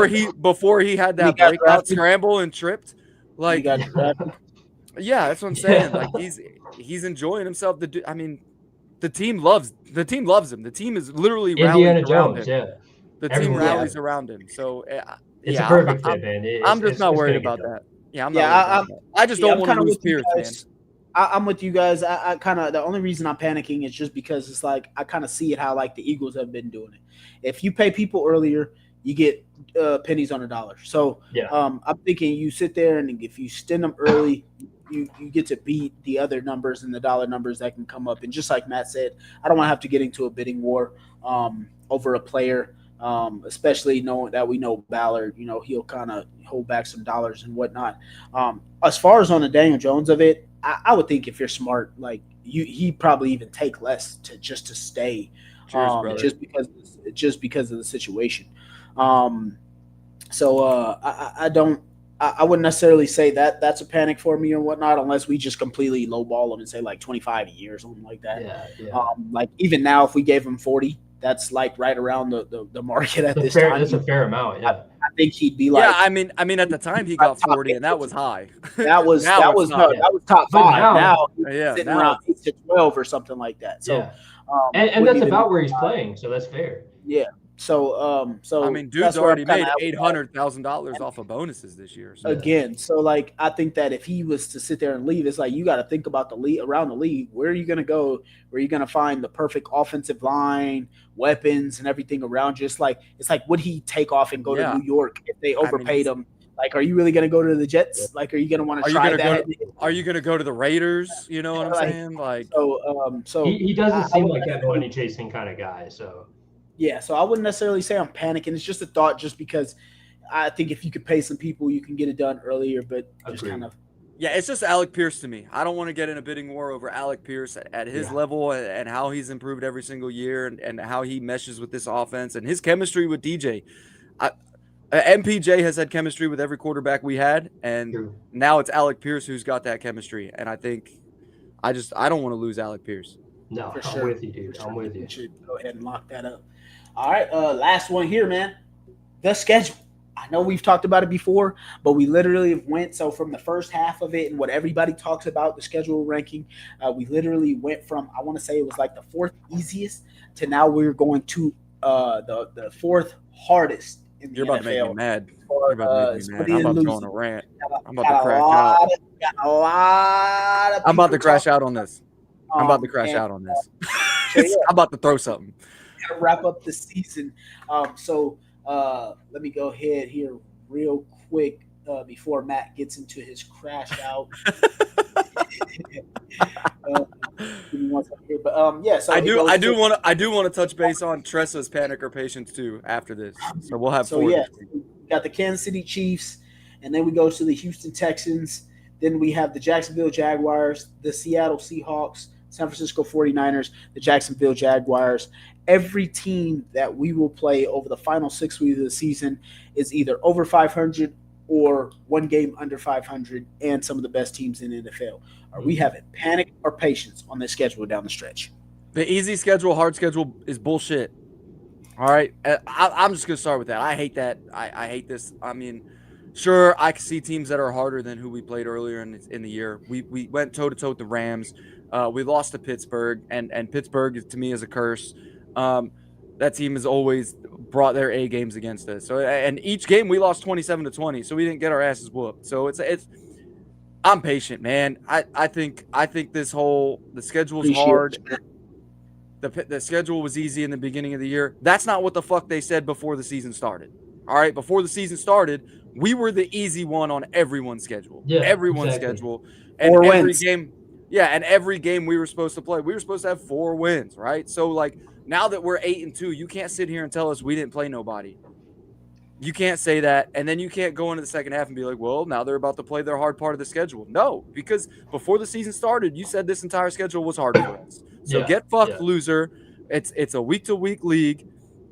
C: he had that breakout scramble and tripped. Like, yeah, that's what I'm saying. Like he's enjoying himself. The team loves him. The team is literally
B: Indiana
C: rallying
B: Jones.
C: around him.
B: Yeah,
C: the team rallies around him. So
B: it's a perfect fit, man.
C: I'm just not worried about that. Yeah, I just don't want to lose Pierce, man.
A: I'm with you guys. I kind of, the only reason I'm panicking is just because it's like I kind of see it how like the Eagles have been doing it. If you pay people earlier, you get pennies on a dollar. So I'm thinking you sit there and if you extend them early, you get to beat the other numbers and the dollar numbers that can come up. And just like Matt said, I don't want to have to get into a bidding war over a player, especially knowing that we know Ballard. He'll kind of hold back some dollars and whatnot. As far as on the Daniel Jones of it, I would think if you're smart, like he probably even take less to stay,
C: Cheers,
A: just because of the situation. I don't. I wouldn't necessarily say that that's a panic for me or whatnot, unless we just completely lowball them and say like 25 a year or something like that.
B: Yeah.
A: Like even now, if we gave him 40, that's like right around the market at this time.
B: That's a fair amount. Yeah.
A: I think he'd be like.
C: Yeah, I mean, at the time he got 40, and that was high.
A: That was
C: Now it's not.
A: that was top
B: But
A: 5. Now
C: Yeah,
A: sitting
C: now
A: around 8 to 12 or something like that. So,
B: and that's about where he's playing, so that's fair.
A: Yeah. So
C: I mean, dude's already made $800,000 off of bonuses this year. So.
A: Again, so like I think that if he was to sit there and leave, it's like you got to think about the league around the league. Where are you going to go? Where are you going to find the perfect offensive line, weapons, and everything around you? It's like would he take off and go to New York if they overpaid him? Like, are you really going to go to the Jets? Like, are you going to want to try that?
C: Are you going to go to the Raiders? You know what I'm saying? Like,
A: so
B: he doesn't seem like that money chasing kind of guy. So.
A: Yeah, so I wouldn't necessarily say I'm panicking. It's just a thought, just because I think if you could pay some people, you can get it done earlier. But just kind of,
C: it's just Alec Pierce to me. I don't want to get in a bidding war over Alec Pierce at his level and how he's improved every single year and how he meshes with this offense and his chemistry with DJ. MPJ has had chemistry with every quarterback we had, and now it's Alec Pierce who's got that chemistry. And I think I don't want to lose Alec Pierce.
B: No, I'm with you, dude. I'm with you.
A: You should go ahead and lock that up. All right, last one here, man. The schedule. I know we've talked about it before, but we literally went from the first half of it and what everybody talks about, the schedule ranking, we literally went from, I want to say it was like the 4th easiest to now we're going to the 4th hardest in the
C: You're about to make me mad.
A: You're
C: about to make me mad. I'm about to go on a rant. I'm about to crash out.
A: Got a lot of
C: I'm about to crash out on this. I'm about to crash out on this. I'm about to throw something.
A: To wrap up the season. Let me go ahead here real quick before Matt gets into his crash out. Give me one second here. But so
C: I do want to touch base on Tressa's panic or patience too after this. So we'll have 4.
A: we got the Kansas City Chiefs, and then we go to the Houston Texans. Then we have the Jacksonville Jaguars, the Seattle Seahawks, San Francisco 49ers, the Jacksonville Jaguars. Every team that we will play over the final 6 weeks of the season is either over 500 or one game under 500, and some of the best teams in the NFL. Are we having panic or patience on this schedule down the stretch?
C: The easy schedule, hard schedule is bullshit. All right? I'm just going to start with that. I hate that. I hate this. I mean, sure, I can see teams that are harder than who we played earlier in the year. We went toe-to-toe with the Rams. We lost to Pittsburgh, and Pittsburgh, to me, is a curse. That team has always brought their A games against us. So, and each game we lost 27-20, so we didn't get our asses whooped. So it's I'm patient, man. I think the schedule's hard. The schedule was easy in the beginning of the year. That's not what the fuck they said before the season started. All right, before the season started, we were the easy one on everyone's schedule.
B: Yeah,
C: everyone's
B: exactly.
C: schedule. And every game we were supposed to play, we were supposed to have 4 wins, right? So like now that we're 8-2, you can't sit here and tell us we didn't play nobody. You can't say that, and then you can't go into the second half and be like, well, now they're about to play their hard part of the schedule. No, because before the season started, you said this entire schedule was hard for us. So get fucked, loser. It's a week-to-week league,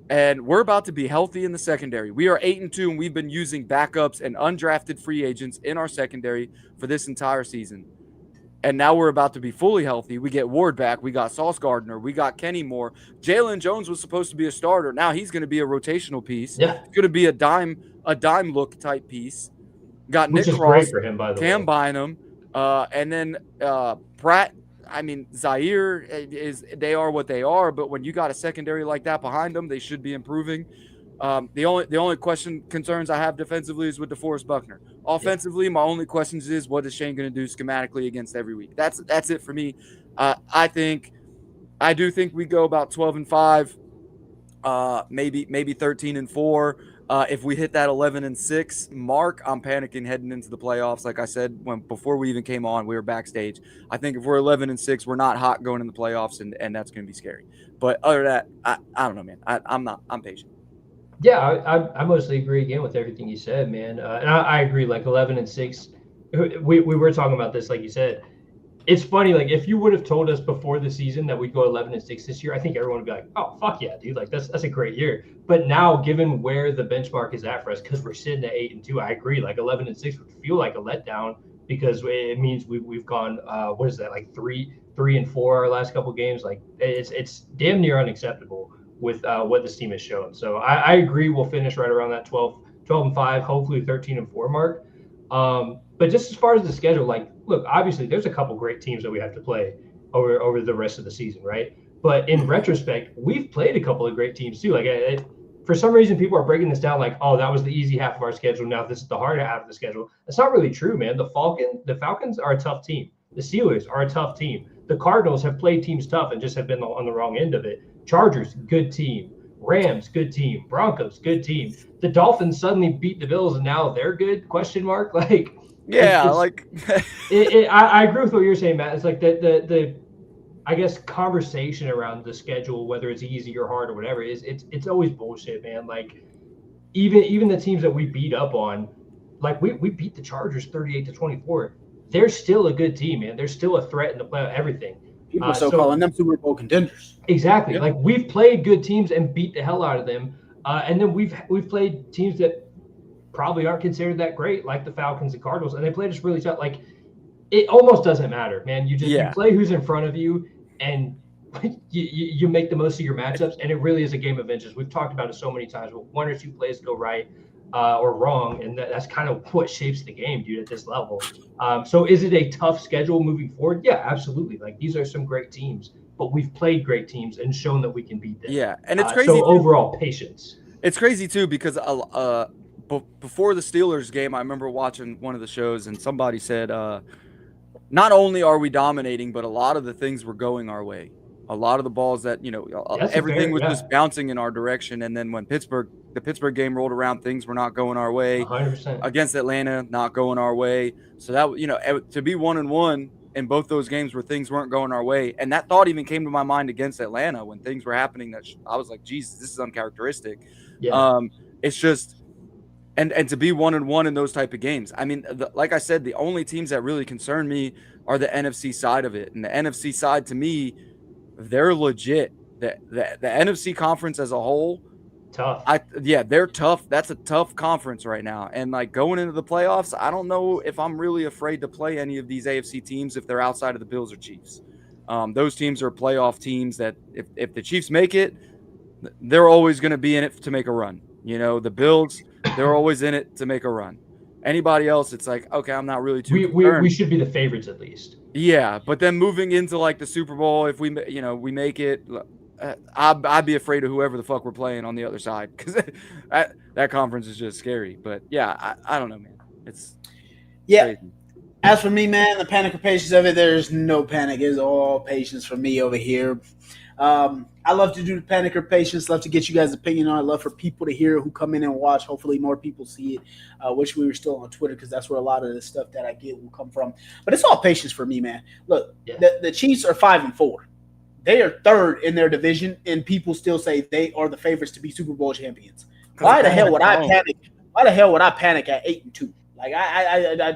C: and we're about to be healthy in the secondary. We are 8-2, and we've been using backups and undrafted free agents in our secondary for this entire season. And now we're about to be fully healthy. We get Ward back. We got Sauce Gardner. We got Kenny Moore. Jalen Jones was supposed to be a starter. Now he's going to be a rotational piece.
B: Yeah.
C: It's going to be a dime look type piece. Got
B: Which
C: Nick
B: is
C: Cross,
B: great for him, by the
C: Cam
B: way.
C: Bynum, and then Pratt. I mean, Zaire they are what they are, but when you got a secondary like that behind them, they should be improving. The only concerns I have defensively is with DeForest Buckner. Offensively, my only questions is what is Shane going to do schematically against every week. That's it for me. I do think we go about 12-5, maybe 13-4. If we hit that 11-6 mark, I'm panicking heading into the playoffs. Like I said, before we even came on, we were backstage. I think if we're 11-6, we're not hot going in the playoffs, and that's going to be scary. But other than that, I don't know, man. I'm patient.
B: Yeah, I mostly agree again with everything you said, man. And I agree. Like 11-6, we were talking about this, like you said. It's funny, like if you would have told us before the season that we'd go 11-6 this year, I think everyone would be like, "Oh, fuck yeah, dude! Like that's a great year." But now, given where the benchmark is at for us, because we're sitting at 8-2, I agree. Like 11-6 would feel like a letdown because it means we've gone what is that, like 3-4 our last couple games. Like it's damn near unacceptable with what this team has shown. So I agree. We'll finish right around that 12-5, hopefully 13-4 mark. But just as far as the schedule, like, look, obviously there's a couple great teams that we have to play over the rest of the season, right? But in retrospect, we've played a couple of great teams too. Like, for some reason, people are breaking this down like, oh, that was the easy half of our schedule. Now this is the hard half of the schedule. That's not really true, man. The Falcons are a tough team. The Steelers are a tough team. The Cardinals have played teams tough and just have been on the wrong end of it. Chargers, good team. Rams, good team. Broncos, good team. The Dolphins suddenly beat the Bills and now they're good? Question mark. Like,
C: yeah, like
B: I agree with what you're saying, Matt. It's like the I guess conversation around the schedule, whether it's easy or hard or whatever, it's always bullshit, man. Like even the teams that we beat up on, like we beat the Chargers 38-24. They're still a good team, man. They're still a threat in the playoff, everything.
A: People are calling them Super Bowl contenders.
B: Exactly. Yep. Like we've played good teams and beat the hell out of them. And then we've played teams that probably aren't considered that great, like the Falcons and Cardinals, and they played us really tough. Like it almost doesn't matter, man. You play who's in front of you, and you make the most of your matchups. And it really is a game of inches. We've talked about it so many times. But one or two plays go right or wrong, and that's kind of what shapes the game, dude. At this level, so is it a tough schedule moving forward? Yeah, absolutely. Like these are some great teams, but we've played great teams and shown that we can beat them.
C: Yeah, and it's crazy.
B: So overall, patience.
C: It's crazy too because before the Steelers game, I remember watching one of the shows and somebody said, not only are we dominating, but a lot of the things were going our way. A lot of the balls that, everything was just bouncing in our direction. And then when the Pittsburgh game rolled around, things were not going our way.
B: 100%.
C: Against Atlanta, not going our way. So that, to be 1-1 in both those games where things weren't going our way. And that thought even came to my mind against Atlanta when things were happening that I was like, Jesus, this is uncharacteristic. Yeah. It's just, and to be 1-1 in those type of games. I mean, like I said, the only teams that really concern me are the NFC side of it. And the NFC side, to me, they're legit. The NFC conference as a whole,
B: tough.
C: They're tough. That's a tough conference right now. And like going into the playoffs, I don't know if I'm really afraid to play any of these AFC teams if they're outside of the Bills or Chiefs. Those teams are playoff teams that if the Chiefs make it, they're always going to be in it to make a run. The Bills, they're always in it to make a run. Anybody else, it's like, okay, I'm not really too concerned.
B: We should be the favorites at least.
C: Yeah, but then moving into like the Super Bowl, if we make it, I'd be afraid of whoever the fuck we're playing on the other side because that conference is just scary. But yeah, I don't know, man. It's crazy.
A: As for me, man, the panic or patience of it, there's no panic. It's all patience for me over here. I love to do the panic or patience. Love to get you guys' opinion on it. Love for people to hear who come in and watch. Hopefully more people see it. Wish we were still on Twitter because that's where a lot of the stuff that I get will come from. But it's all patience for me, man. Look, the Chiefs are 5-4. They are third in their division, and people still say they are the favorites to be Super Bowl champions. Why the hell would I panic? Why the hell would I panic at 8-2? Like I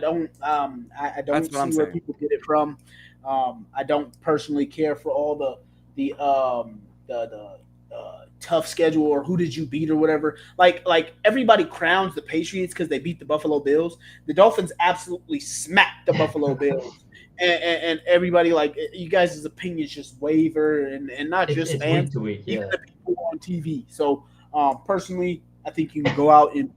A: don't see where people get it from. I don't personally care for all the tough schedule or who did you beat or whatever. Like everybody crowns the Patriots because they beat the Buffalo Bills. The Dolphins absolutely smacked the Buffalo Bills. And everybody, like, you guys' opinions just waver and not just
B: it's
A: fans,
B: week to week,
A: even the people on TV. So personally, I think you can go out and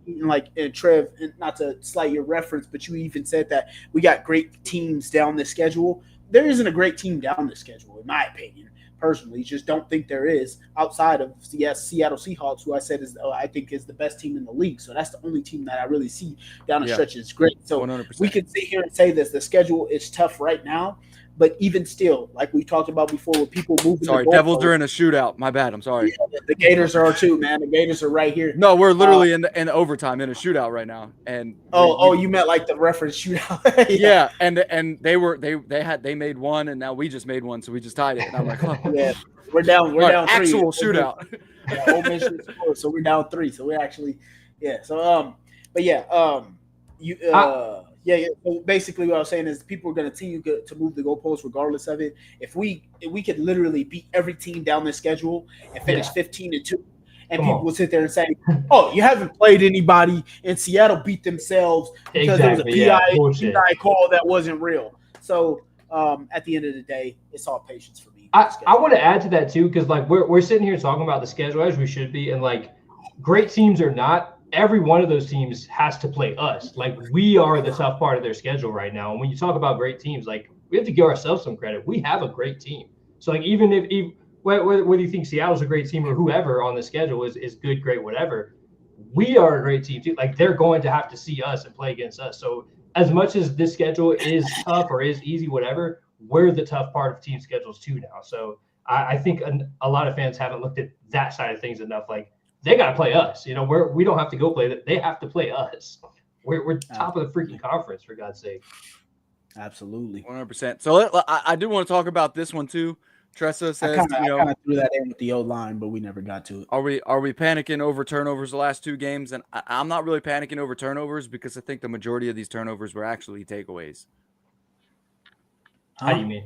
A: Trev, and not to slight your reference, but you even said that we got great teams down the schedule. There isn't a great team down the schedule, in my opinion. Personally, just don't think there is outside of Seattle Seahawks, who I said I think is the best team in the league. So that's the only team that I really see down the stretch is great. So
C: 100%.
A: We can sit here and say this: the schedule is tough right now, But even still, like we talked about before, with people moving
C: Sorry,
A: the
C: Devils are
A: goalposts,
C: in a shootout. My bad. I'm sorry.
A: the Gators are too, man. The Gators are right here.
C: No, we're literally in the overtime in a shootout right now. And
A: You meant like the reference shootout?
C: yeah, and they made one, and now we just made one, so we just tied it. And I'm like, oh.
A: Yeah, we're down. We're down 3.
C: Actual shootout.
A: Yeah, Ole Miss scored, so we're down 3. So we're actually, yeah. So but yeah, yeah. So basically, what I was saying is people are going to continue to move the goalposts regardless of it. If we could literally beat every team down the schedule and finish 15-2, and people will sit there and say, "Oh, you haven't played anybody," and Seattle beat themselves because there was a PI call that wasn't real. So at the end of the day, it's all patience for me.
B: I want to add to that too, because like we're sitting here talking about the schedule as we should be, and like great teams or not, every one of those teams has to play us. Like we are the tough part of their schedule right now. And when you talk about great teams, like we have to give ourselves some credit. We have a great team. So like even if whether you think Seattle's a great team or whoever on the schedule is good, great, whatever, we are a great team too. Like they're going to have to see us and play against us. So as much as this schedule is tough or is easy, whatever, we're the tough part of team schedules too now. So I think a lot of fans haven't looked at that side of things enough. Like they got to play us. You know, we don't have to go play that. They have to play us. We're top of the freaking conference, for God's sake.
A: Absolutely.
C: 100%. So I do want to talk about this one too. Tressa says,
A: I kind of threw that in with the O-line, but we never got to it.
C: Are we panicking over turnovers the last 2 games? And I'm not really panicking over turnovers because I think the majority of these turnovers were actually takeaways.
B: How do you mean?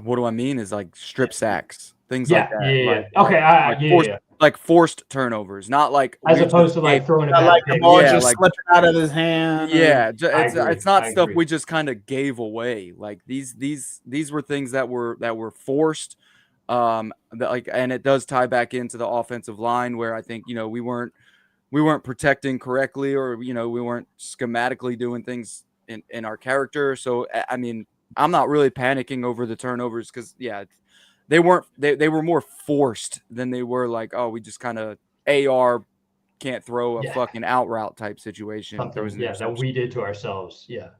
C: What do I mean is like strip sacks, things like that.
B: Yeah. Okay.
C: Like forced turnovers, not like
B: as opposed to like throwing it back.
A: Like the ball just slipping out of his hand.
C: Yeah, it's not stuff we just kind of gave away. Like these were things that were forced. And it does tie back into the offensive line where I think we weren't protecting correctly, or we weren't schematically doing things in our character. So I mean, I'm not really panicking over the turnovers because they were more forced than they were like, oh, we just kind of AR can't throw a fucking out route type situation.
B: That we did to ourselves. Yeah,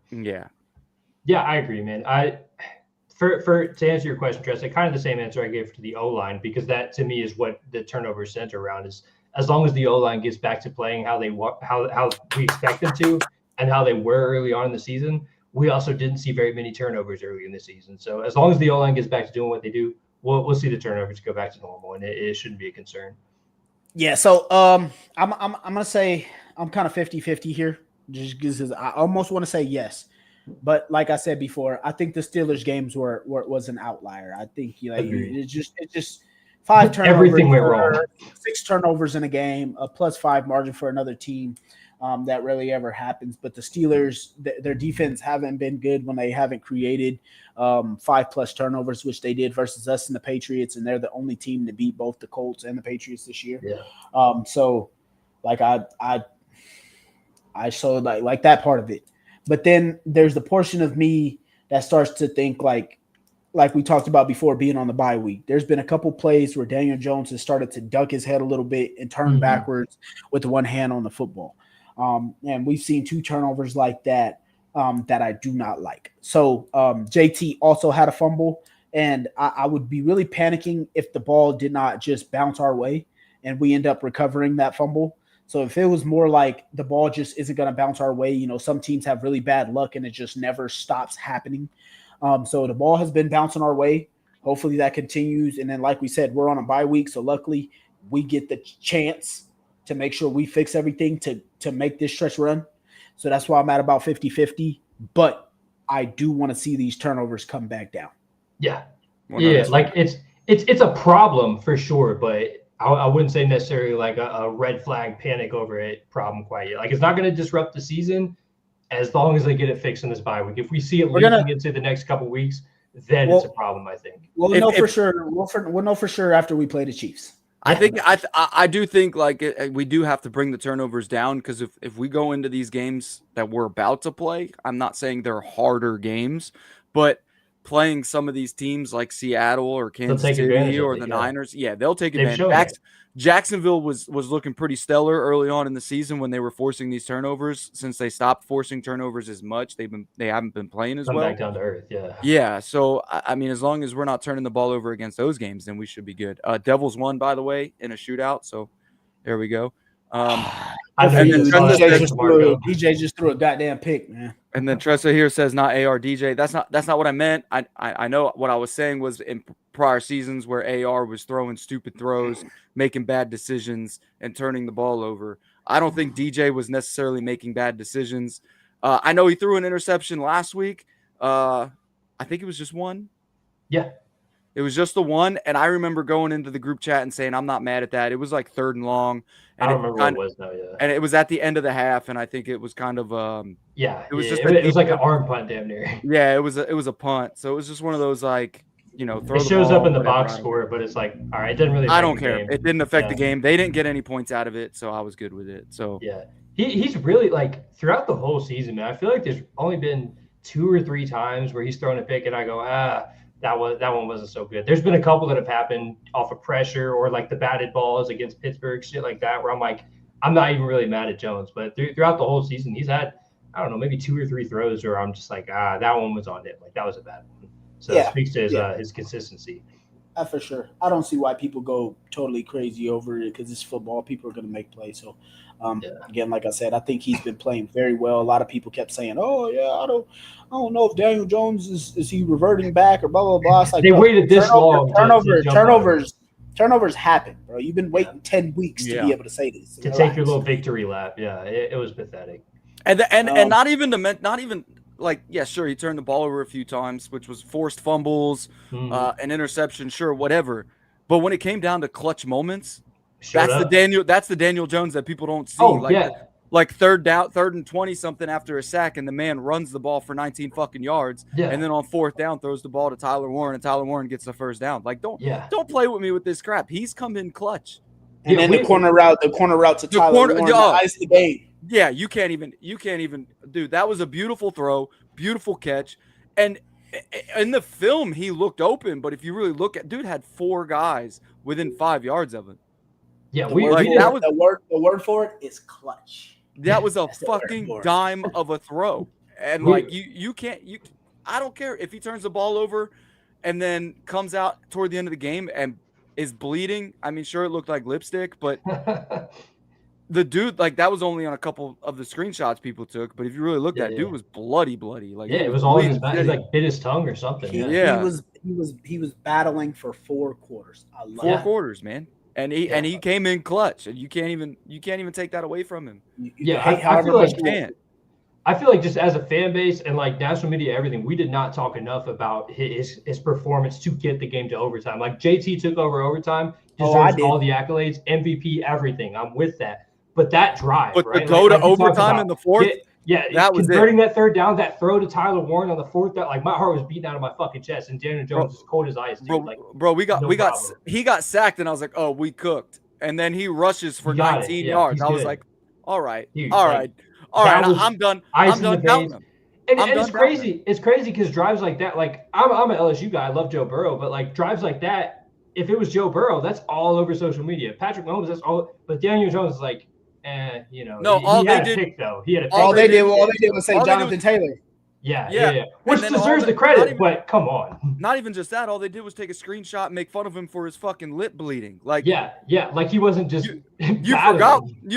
B: I agree, man. To answer your question, Tress, kind of the same answer I gave to the O-line, because that to me is what the turnovers center around is. As long as the O-line gets back to playing how we expect them to and how they were early on in the season, we also didn't see very many turnovers early in the season. So as long as the O-line gets back to doing what they do, we'll see the turnovers go back to normal, and it shouldn't be a concern.
A: Yeah, so I'm gonna say I'm kind of 50-50 here, just because I almost want to say yes, but like I said before, I think the Steelers games was an outlier. I think it's just 5 turnovers,
B: everything went wrong,
A: 6 turnovers in a game, a +5 margin for another team. That rarely ever happens. But the Steelers, their defense haven't been good when they haven't created 5+ turnovers, which they did versus us and the Patriots, and they're the only team to beat both the Colts and the Patriots this year.
B: Yeah.
A: So like I showed like that part of it. But then there's the portion of me that starts to think like we talked about before, being on the bye week. There's been a couple plays where Daniel Jones has started to duck his head a little bit and turn backwards with one hand on the football. And we've seen 2 turnovers like that that I do not like. So JT also had a fumble, and I would be really panicking if the ball did not just bounce our way and we end up recovering that fumble. So if it was more like the ball just isn't going to bounce our way, some teams have really bad luck and it just never stops happening. So the ball has been bouncing our way. Hopefully that continues. And then, like we said, we're on a bye week, so luckily we get the chance to make sure we fix everything to make this stretch run. So that's why I'm at about 50-50. But I do want to see these turnovers come back down.
B: Yeah. Yeah, like it's a problem for sure, but I wouldn't say necessarily like a red flag panic over it problem quite yet. Like it's not going to disrupt the season as long as they get it fixed in this bye week. If we see it leaking into the next couple weeks, then it's a problem, I think.
A: We'll know for sure. We'll know for sure after we play the Chiefs.
C: I do think like we do have to bring the turnovers down, because if we go into these games that we're about to play, I'm not saying they're harder games, but playing some of these teams like Seattle or Kansas City or the Niners, they'll take advantage. Jacksonville was looking pretty stellar early on in the season when they were forcing these turnovers. Since they stopped forcing turnovers as much, they haven't been playing as well.
B: Back down to earth, yeah.
C: Yeah, so I mean, as long as we're not turning the ball over against those games, then we should be good. Devils won, by the way, in a shootout, so there we go.
A: DJ just threw a goddamn pick, man.
C: And then Tressa here says not AR DJ. That's not what I meant. I know what I was saying was in prior seasons where AR was throwing stupid throws, making bad decisions, and turning the ball over. I don't think DJ was necessarily making bad decisions. I know he threw an interception last week. I think it was just one.
B: Yeah.
C: It was just the one, and I remember going into the group chat and saying, I'm not mad at that. It was like 3rd and long. And
B: I don't remember what it was now, yeah.
C: And it was at the end of the half, and I think it was kind of
B: it was like an arm punt damn near.
C: Yeah, it was a punt. So it was just one of those like, throw
B: it shows up in the box score, but it's like, all right, it doesn't really.
C: I don't care. It didn't affect the game. They didn't get any points out of it, so I was good with it. So
B: yeah, he's really like throughout the whole season, man. I feel like there's only been 2 or 3 times where he's thrown a pick, and I go, that one wasn't so good. There's been a couple that have happened off of pressure or like the batted balls against Pittsburgh, shit like that, where I'm like, I'm not even really mad at Jones, but throughout the whole season, he's had, I don't know, maybe 2 or 3 throws where I'm just like, that one was on it. Like that was a bad one. So it speaks to his consistency.
A: For sure. I don't see why people go totally crazy over it because it's football. People are going to make plays. So, again, like I said, I think he's been playing very well. A lot of people kept saying, "Oh yeah, I don't know if Daniel Jones is he reverting back or blah blah blah." It's like,
B: they waited this long.
A: Turnovers happen, bro. You've been waiting 10 weeks to be able to say this.
B: To take your little victory lap. Yeah, it was pathetic.
C: And not even like, yeah, sure, he turned the ball over a few times, which was forced fumbles, an interception, sure, whatever. But when it came down to clutch moments, that's the Daniel Jones that people don't see. Like 3rd and 20 something after a sack, and the man runs the ball for 19 fucking yards, and then on 4th down throws the ball to Tyler Warren, and Tyler Warren gets the 1st down. Like, don't play with me with this crap. He's come in clutch.
A: And then the corner route to Tyler Warren to ice the game.
C: Yeah, you can't even, dude. That was a beautiful throw, beautiful catch, and in the film he looked open, but if you really look at, dude had 4 guys within 5 yards of him.
A: Yeah, the word for it is clutch.
C: That was a fucking dime of a throw, and like you can't. I don't care if he turns the ball over, and then comes out toward the end of the game and is bleeding. I mean, sure, it looked like lipstick, but. The dude, like, that was only on a couple of the screenshots people took, but if you really look, that dude was bloody. Like,
B: it was all in his back. He like bit his tongue or something.
A: He was battling for 4 quarters. I love
C: 4 quarters, man, and he came in clutch, and you can't even take that away from him.
B: I feel like just as a fan base and like national media, everything, we did not talk enough about his performance to get the game to overtime. Like JT took over overtime, deserves all the accolades, MVP, everything. I'm with that. But that drive,
C: to go to overtime in the 4th,
B: that was converting that 3rd down, that throw to Tyler Warren on the 4th down, like my heart was beating out of my fucking chest, and Daniel Jones was cold as ice.
C: He got sacked, and I was like, oh, we cooked, and then he rushes for 19 yards. I was like, all right, I'm done. I'm done counting him.
B: And it's crazy. It's crazy because drives like that, like I'm an LSU guy. I love Joe Burrow, but like drives like that, if it was Joe Burrow, that's all over social media. Patrick Mahomes, that's all. But Daniel Jones is like,
C: No, all they did
A: was say Jonathan Taylor.
B: Yeah. Which deserves the credit, but come on.
C: Not even just that. All they did was take a screenshot and make fun of him for his fucking lip bleeding. Like,
B: like he wasn't just.
C: You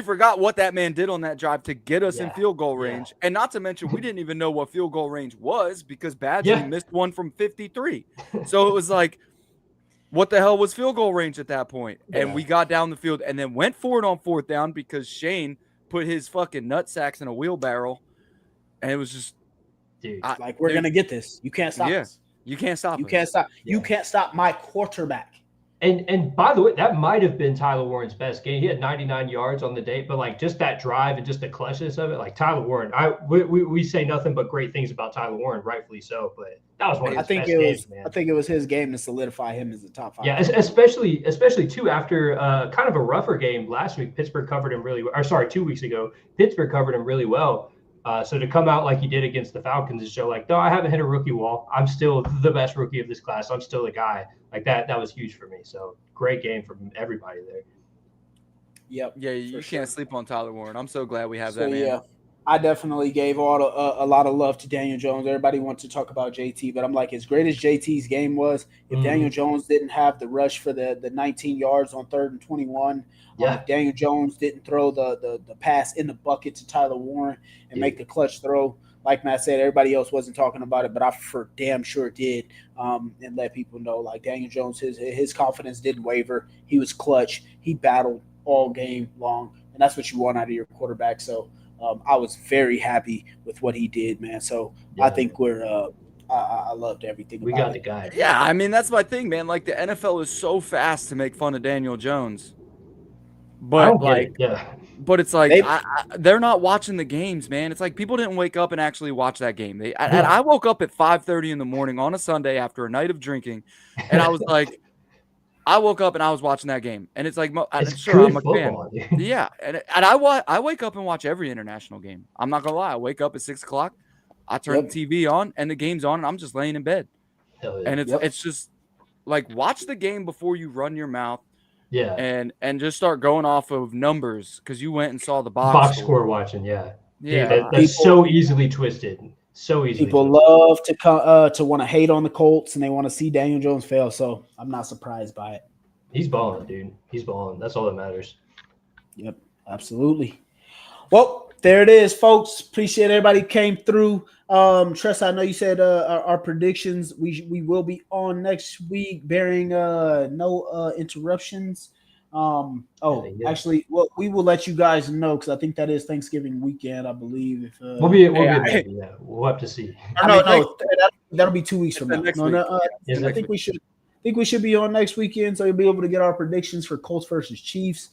C: forgot what that man did on that drive to get us in field goal range, and not to mention we didn't even know what field goal range was because Badgley missed one from 53. So it was like, what the hell was field goal range at that point? And we got down the field and then went for it on 4th down because Shane put his fucking nutsacks in a wheelbarrow, and it was just.
B: Dude,
A: we're gonna get this. You can't stop us.
C: You can't stop.
A: You can't stop. You can't stop my quarterback.
B: And by the way, that might have been Tyler Warren's best game. He had 99 yards on the day, but like just that drive and just the clutchness of it, like Tyler Warren. We say nothing but great things about Tyler Warren, rightfully so. But that was one of his best games, man.
A: I think it was his game to solidify him as a top 5.
B: Yeah, especially too after kind of a rougher game last week. Pittsburgh covered him really well. Or sorry, 2 weeks ago, Pittsburgh covered him really well. So to come out like you did against the Falcons and show like, no, I haven't hit a rookie wall. I'm still the best rookie of this class. I'm still the guy. Like that was huge for me. So great game from everybody there.
A: Yep.
C: Yeah, you can't sleep on Tyler Warren. I'm so glad we have
A: So
C: that man.
A: yeah, I definitely gave a lot of love to Daniel Jones. Everybody wants to talk about JT, but I'm like, as great as JT's game was, if Daniel Jones didn't have the rush for the 19 yards on 3rd and 21, if Daniel Jones didn't throw the pass in the bucket to Tyler Warren and make the clutch throw, like Matt said, everybody else wasn't talking about it, but I for damn sure did, and let people know, like, Daniel Jones, his confidence didn't waver. He was clutch. He battled all game long, and that's what you want out of your quarterback. So I was very happy with what he did, man. So I think I loved everything.
B: We got the guy.
C: Yeah, I mean, that's my thing, man. Like, the NFL is so fast to make fun of Daniel Jones. But but it's like they're not watching the games, man. It's like people didn't wake up and actually watch that game. I woke up at 5:30 in the morning on a Sunday after a night of drinking, and I was like, I woke up and I was watching that game, and it's like, sure, I'm a fan. Yeah, and I wake up and watch every international game. I'm not gonna lie, I wake up at 6 o'clock, I turn the TV on, and the game's on, and I'm just laying in bed. And it's just like, watch the game before you run your mouth.
B: Yeah,
C: and just start going off of numbers because you went and saw the box
B: score watching. Yeah.
C: That's
B: so easily twisted. So easily.
A: People love to come to want to hate on the Colts, and they want to see Daniel Jones fail. So I'm not surprised by it.
B: He's balling, dude. He's balling. That's all that matters.
A: Yep, absolutely. Well, there it is, folks. Appreciate everybody came through. Tress, I know you said our predictions. We will be on next week, bearing no interruptions. Actually, well, we will let you guys know because I think that is Thanksgiving weekend, I believe. If
B: we'll have to see.
A: That'll be 2 weeks from now. I think we should be on next weekend, so you'll be able to get our predictions for Colts versus Chiefs.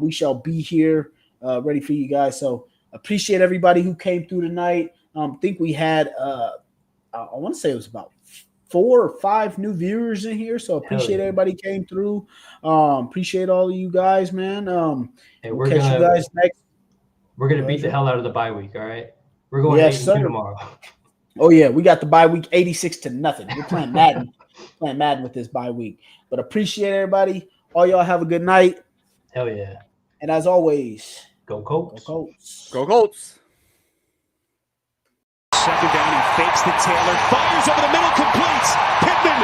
A: We shall be here ready for you guys. So appreciate everybody who came through tonight. I think we had I want to say it was about 4 or 5 new viewers in here, so appreciate everybody came through. Appreciate all of you guys, man.
B: Hey,
A: we'll catch you guys next.
B: We're gonna beat the hell out of the bye week. All right, we're going 8-2 tomorrow.
A: Oh yeah, we got the bye week 86-0. We're playing Madden, with this bye week. But appreciate everybody. All y'all have a good night.
B: Hell yeah!
A: And as always,
B: go Colts.
A: Go Colts.
C: Go Colts.
D: Second down, he fakes the Taylor, fires over the middle, completes. Pittman